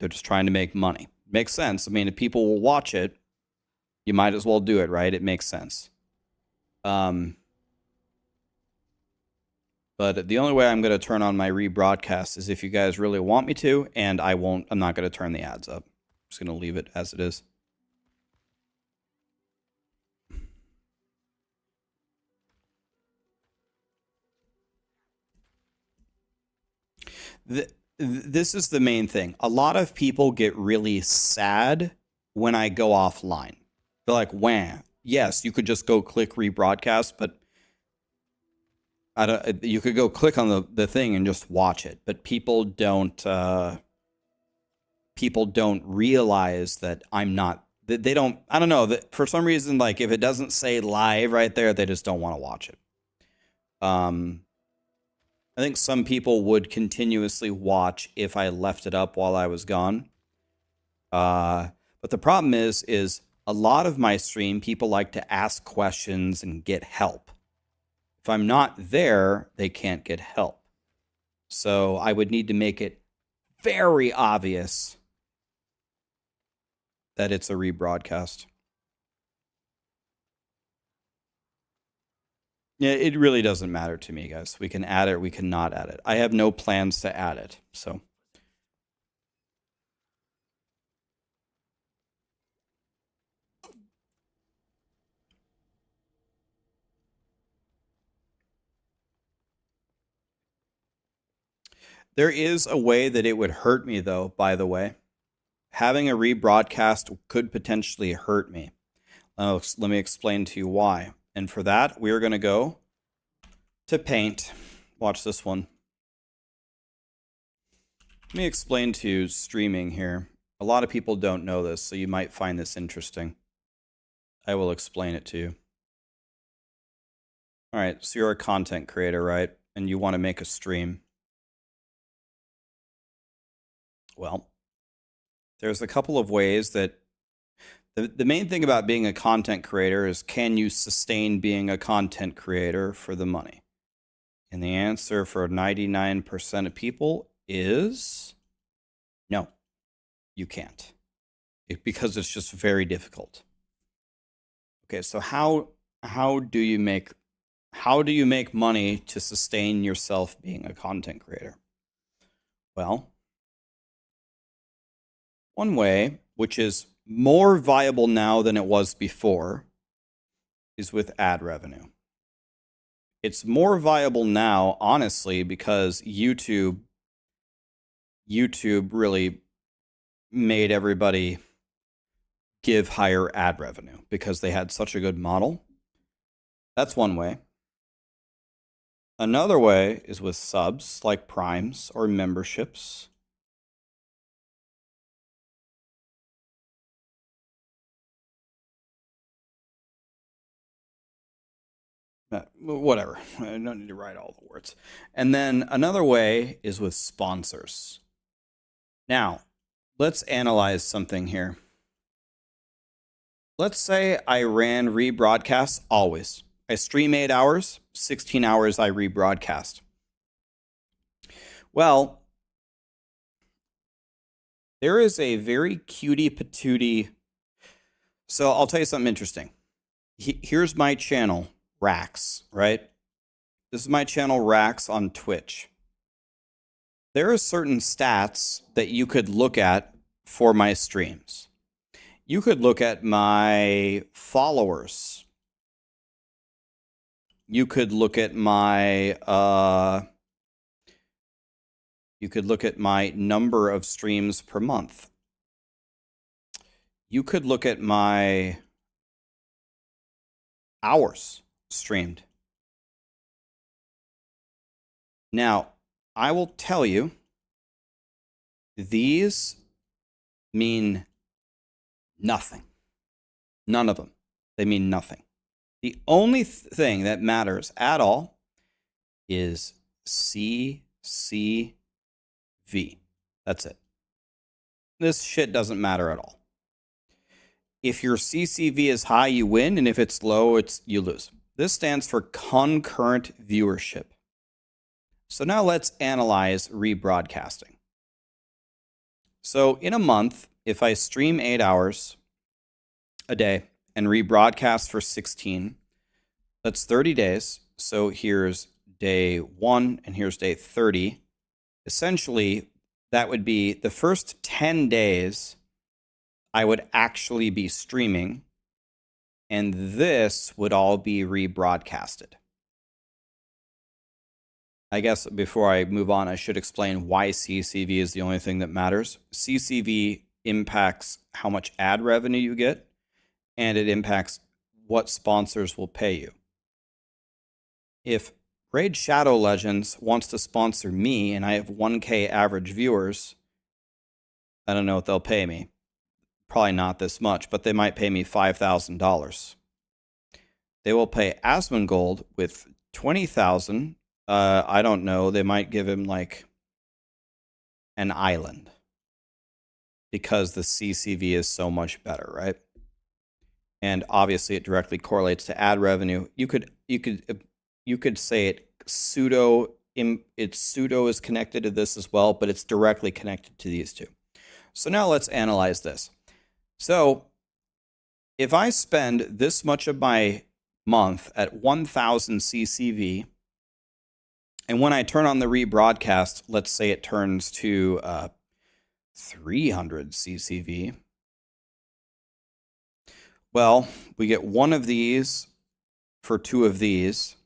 just trying to make money. Makes sense. I mean, if people will watch it, you might as well do it, right? It makes sense. But the only way I'm going to turn on my rebroadcast is if you guys really want me to, and I'm not going to turn the ads up. I'm just going to leave it as it is. This is the main thing. A lot of people get really sad when I go offline. They're like, wham. Yes, you could just go click rebroadcast, but you could go click on the thing and just watch it. But people don't realize that I'm not, they don't, I don't know, that for some reason, like if it doesn't say live right there, they just don't want to watch it. I think some people would continuously watch if I left it up while I was gone. But the problem is a lot of my stream, people like to ask questions and get help. If I'm not there, they can't get help. So I would need to make it very obvious that it's a rebroadcast. Yeah, it really doesn't matter to me, guys. We can add it, we can not add it. I have no plans to add it, so. There is a way that it would hurt me, though, by the way. Having a rebroadcast could potentially hurt me. Let me explain to you why. And for that, we're going to go to Paint. Watch this one. Let me explain to you streaming here. A lot of people don't know this, so you might find this interesting. I will explain it to you. All right, so you're a content creator, right? And you want to make a stream. Well, there's a couple of ways that the main thing about being a content creator is, can you sustain being a content creator for the money? And the answer for 99% of people is no, you can't. Because it's just very difficult. Okay, so how do you make money to sustain yourself being a content creator? Well, one way, which is more viable now than it was before, is with ad revenue. It's more viable now, honestly, because YouTube really made everybody give higher ad revenue because they had such a good model. That's one way. Another way is with subs like primes or memberships. Whatever. I don't need to write all the words. And then another way is with sponsors. Now, let's analyze something here. Let's say I ran rebroadcasts always. I stream 8 hours, 16 hours I rebroadcast. Well, there is a very cutie patootie. So I'll tell you something interesting. Here's my channel, Rax, right? This is my channel, Rax, on Twitch. There are certain stats that you could look at for my streams. You could look at my followers. You could look at my number of streams per month. You could look at my hours streamed. Now, I will tell you, these mean nothing. None of them. They mean nothing. The only thing that matters at all is CCV. That's it. This shit doesn't matter at all. If your CCV is high, you win, and if it's low, you lose. This stands for concurrent viewership. So now let's analyze rebroadcasting. So in a month, if I stream 8 hours a day and rebroadcast for 16, that's 30 days. So here's day 1 and here's day 30. Essentially, that would be the first 10 days I would actually be streaming, and this would all be rebroadcasted. I guess before I move on, I should explain why CCV is the only thing that matters. CCV impacts how much ad revenue you get, and it impacts what sponsors will pay you. If Raid Shadow Legends wants to sponsor me and I have 1K average viewers, I don't know what they'll pay me. Probably not this much, but they might pay me $5,000. They will pay Asmongold with 20,000. I don't know. They might give him like an island because the CCV is so much better, right? And obviously, it directly correlates to ad revenue. You could say it pseudo is connected to this as well, but it's directly connected to these two. So now let's analyze this. So if I spend this much of my month at 1,000 CCV, and when I turn on the rebroadcast, let's say it turns to 300 CCV. Well, we get one of these for two of these.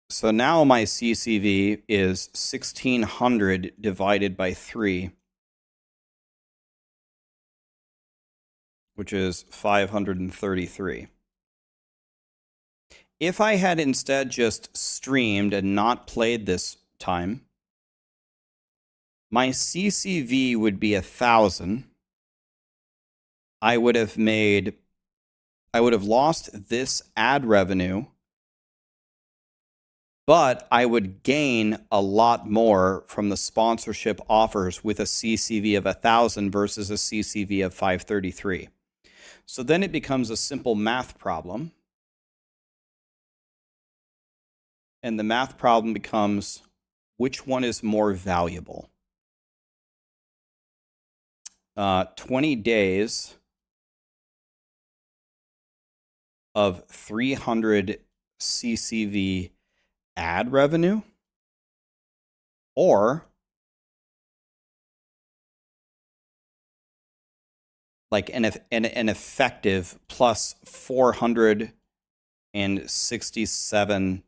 So now my CCV is 1,600 divided by 3, which is 533. If I had instead just streamed and not played this time, my CCV would be 1,000. I would have lost this ad revenue, but I would gain a lot more from the sponsorship offers with a CCV of 1,000 versus a CCV of 533. So then it becomes a simple math problem. And the math problem becomes, which one is more valuable? 20 days of 300 CCV ad revenue, or like an effective plus 467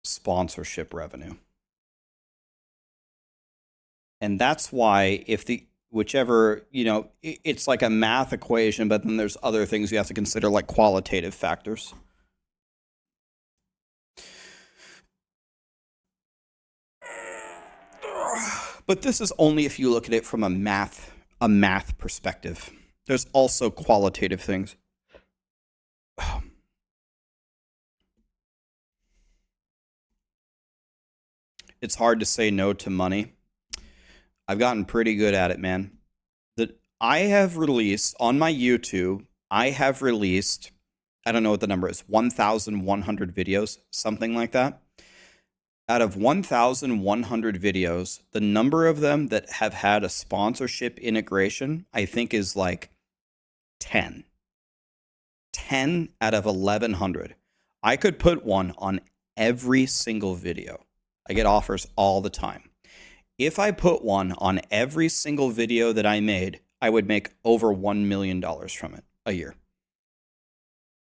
sponsorship revenue. And that's why whichever, it's like a math equation, but then there's other things you have to consider, like qualitative factors. But this is only if you look at it from a math perspective. There's also qualitative things. It's hard to say no to money. I've gotten pretty good at it, man. I have released on my YouTube, I don't know what the number is, 1,100 videos, something like that. Out of 1,100 videos, the number of them that have had a sponsorship integration, I think, is like 10. 10 out of 1,100. I could put one on every single video. I get offers all the time. If I put one on every single video that I made, I would make over $1 million from it a year.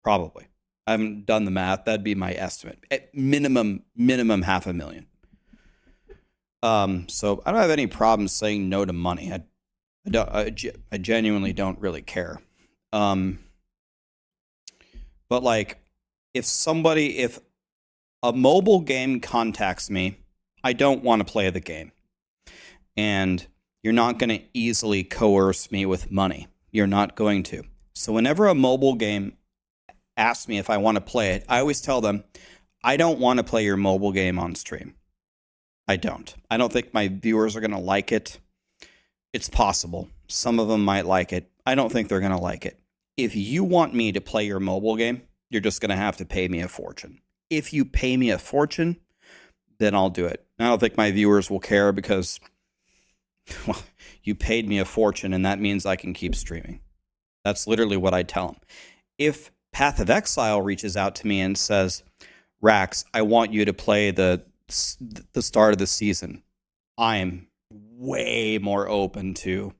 Probably. I haven't done the math. That'd be my estimate. At minimum $500,000. So I don't have any problem saying no to money. I genuinely don't really care. But like, if a mobile game contacts me, I don't want to play the game. And you're not going to easily coerce me with money. You're not going to. So whenever a mobile game asks me if I want to play it, I always tell them, I don't want to play your mobile game on stream. I don't think my viewers are going to like it. It's possible. Some of them might like it. I don't think they're going to like it. If you want me to play your mobile game, you're just going to have to pay me a fortune. If you pay me a fortune, then I'll do it. I don't think my viewers will care because, well, you paid me a fortune and that means I can keep streaming. That's literally what I tell them. If Path of Exile reaches out to me and says, Rax, I want you to play the start of the season. I'm way more open to,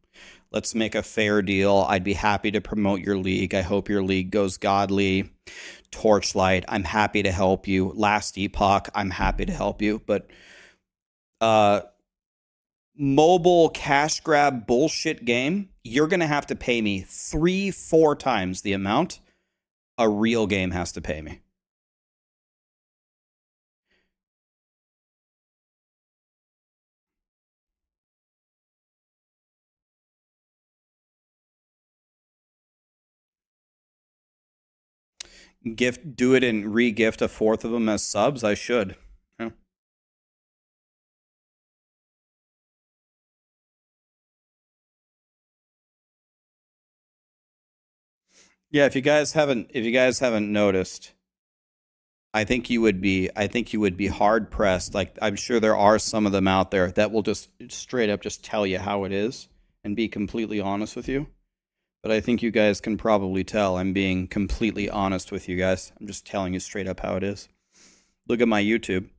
let's make a fair deal. I'd be happy to promote your league. I hope your league goes godly. Torchlight, I'm happy to help you. Last Epoch, I'm happy to help you. But mobile cash grab bullshit game, you're going to have to pay me 3-4 times the amount a real game has to pay me. Do it and re-gift a fourth of them as subs? I should. Yeah. Yeah, if you guys haven't noticed, I think you would be hard pressed. Like, I'm sure there are some of them out there that will just straight up just tell you how it is and be completely honest with you. But I think you guys can probably tell I'm being completely honest with you guys. I'm just telling you straight up how it is. Look at my YouTube.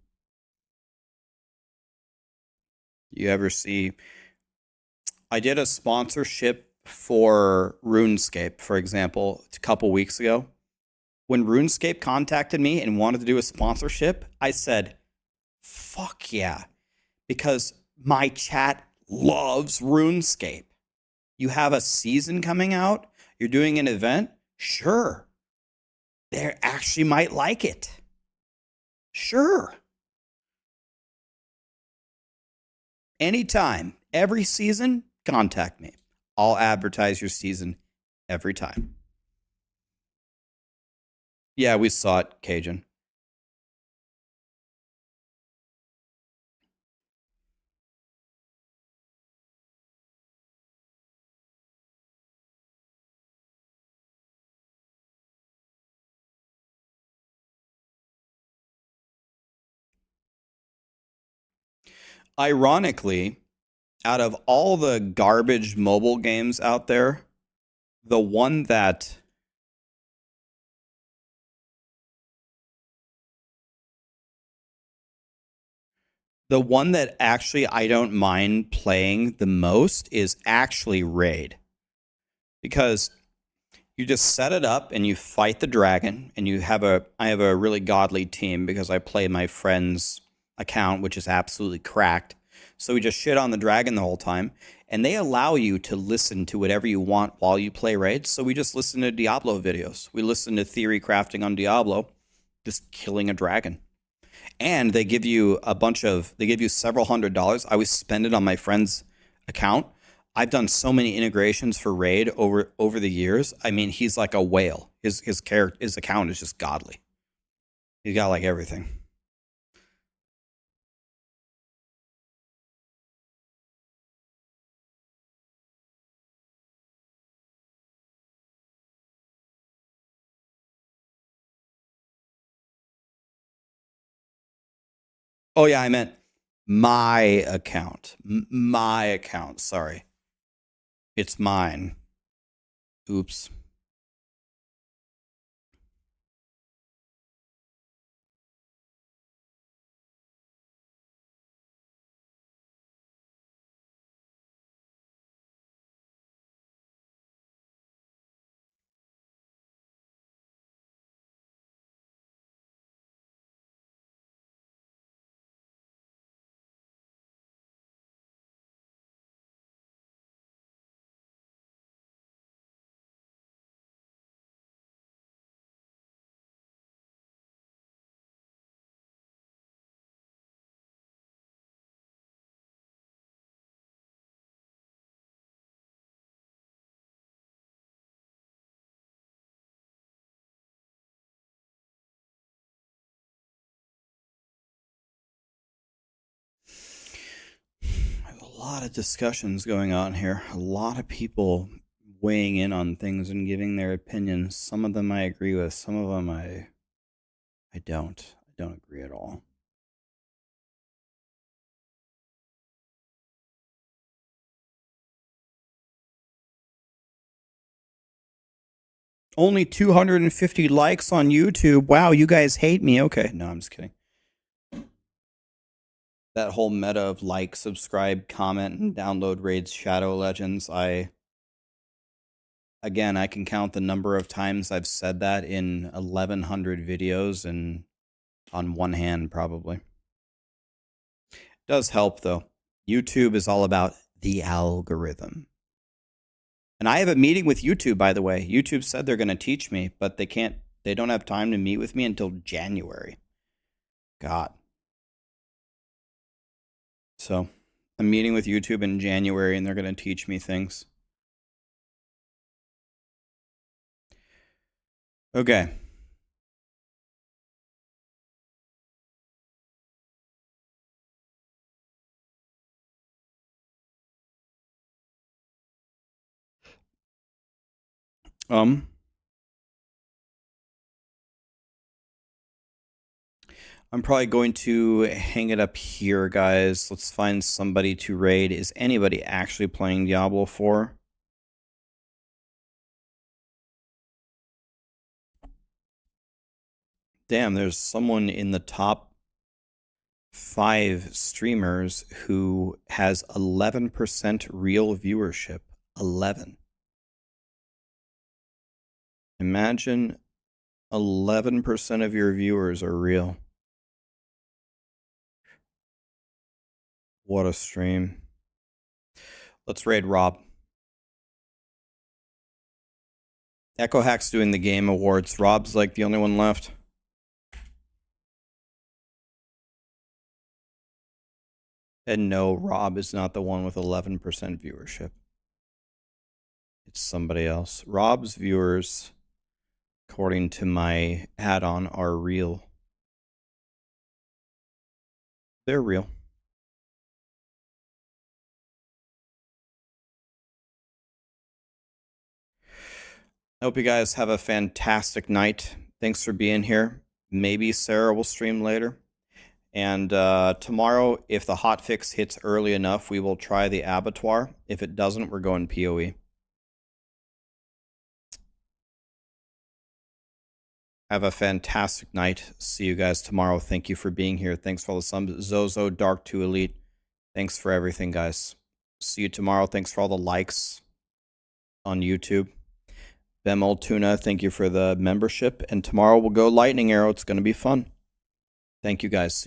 You ever see... I did a sponsorship for RuneScape, for example, a couple weeks ago. When RuneScape contacted me and wanted to do a sponsorship, I said, fuck yeah. Because my chat loves RuneScape. You have a season coming out? You're doing an event? Sure. They actually might like it. Sure. Anytime, every season, contact me. I'll advertise your season every time. Yeah, we saw it, Cajun. Ironically, out of all the garbage mobile games out there, the one that actually I don't mind playing the most is actually Raid. Because you just set it up and you fight the dragon, and I have a really godly team because I play my friend's account, which is absolutely cracked. So we just shit on the dragon the whole time, and they allow you to listen to whatever you want while you play Raid. So we just listen to Diablo videos. We listen to theory crafting on Diablo, just killing a dragon. And they give you several $100s. I always spend it on my friend's account. I've done so many integrations for Raid over the years. I mean, he's like a whale. His account is just godly. He's got like everything. Oh yeah, I meant my account. My account. Sorry. It's mine. Oops. A lot of discussions going on here. A lot of people weighing in on things and giving their opinions. Some of them I agree with. Some of them I don't. I don't agree at all. Only 250 likes on YouTube. Wow, you guys hate me. Okay, no, I'm just kidding. That whole meta of like, subscribe, comment, and download raids Shadow Legends, again, I can count the number of times I've said that in 1,100 videos and on one hand, probably. Does help, though. YouTube is all about the algorithm. And I have a meeting with YouTube, by the way. YouTube said they're going to teach me, but they don't have time to meet with me until January. God. So I'm meeting with YouTube in January, and they're going to teach me things. Okay. I'm probably going to hang it up here, guys. Let's find somebody to raid. Is anybody actually playing Diablo 4? Damn, there's someone in the top 5 streamers who has 11% real viewership. 11. Imagine 11% of your viewers are real. What a stream. Let's raid Rob. Echo Hack's doing the game awards. Rob's like the only one left. And no, Rob is not the one with 11% viewership. It's somebody else. Rob's viewers, according to my add-on, are real. They're real. I hope you guys have a fantastic night. Thanks for being here. Maybe Sarah will stream later. And tomorrow, if the hotfix hits early enough, we will try the Abattoir. If it doesn't, we're going PoE. Have a fantastic night. See you guys tomorrow. Thank you for being here. Thanks for all the subs. Zozo, Dark2 Elite. Thanks for everything, guys. See you tomorrow. Thanks for all the likes on YouTube. Bemol Tuna, thank you for the membership. And tomorrow we'll go Lightning Arrow. It's going to be fun. Thank you, guys. See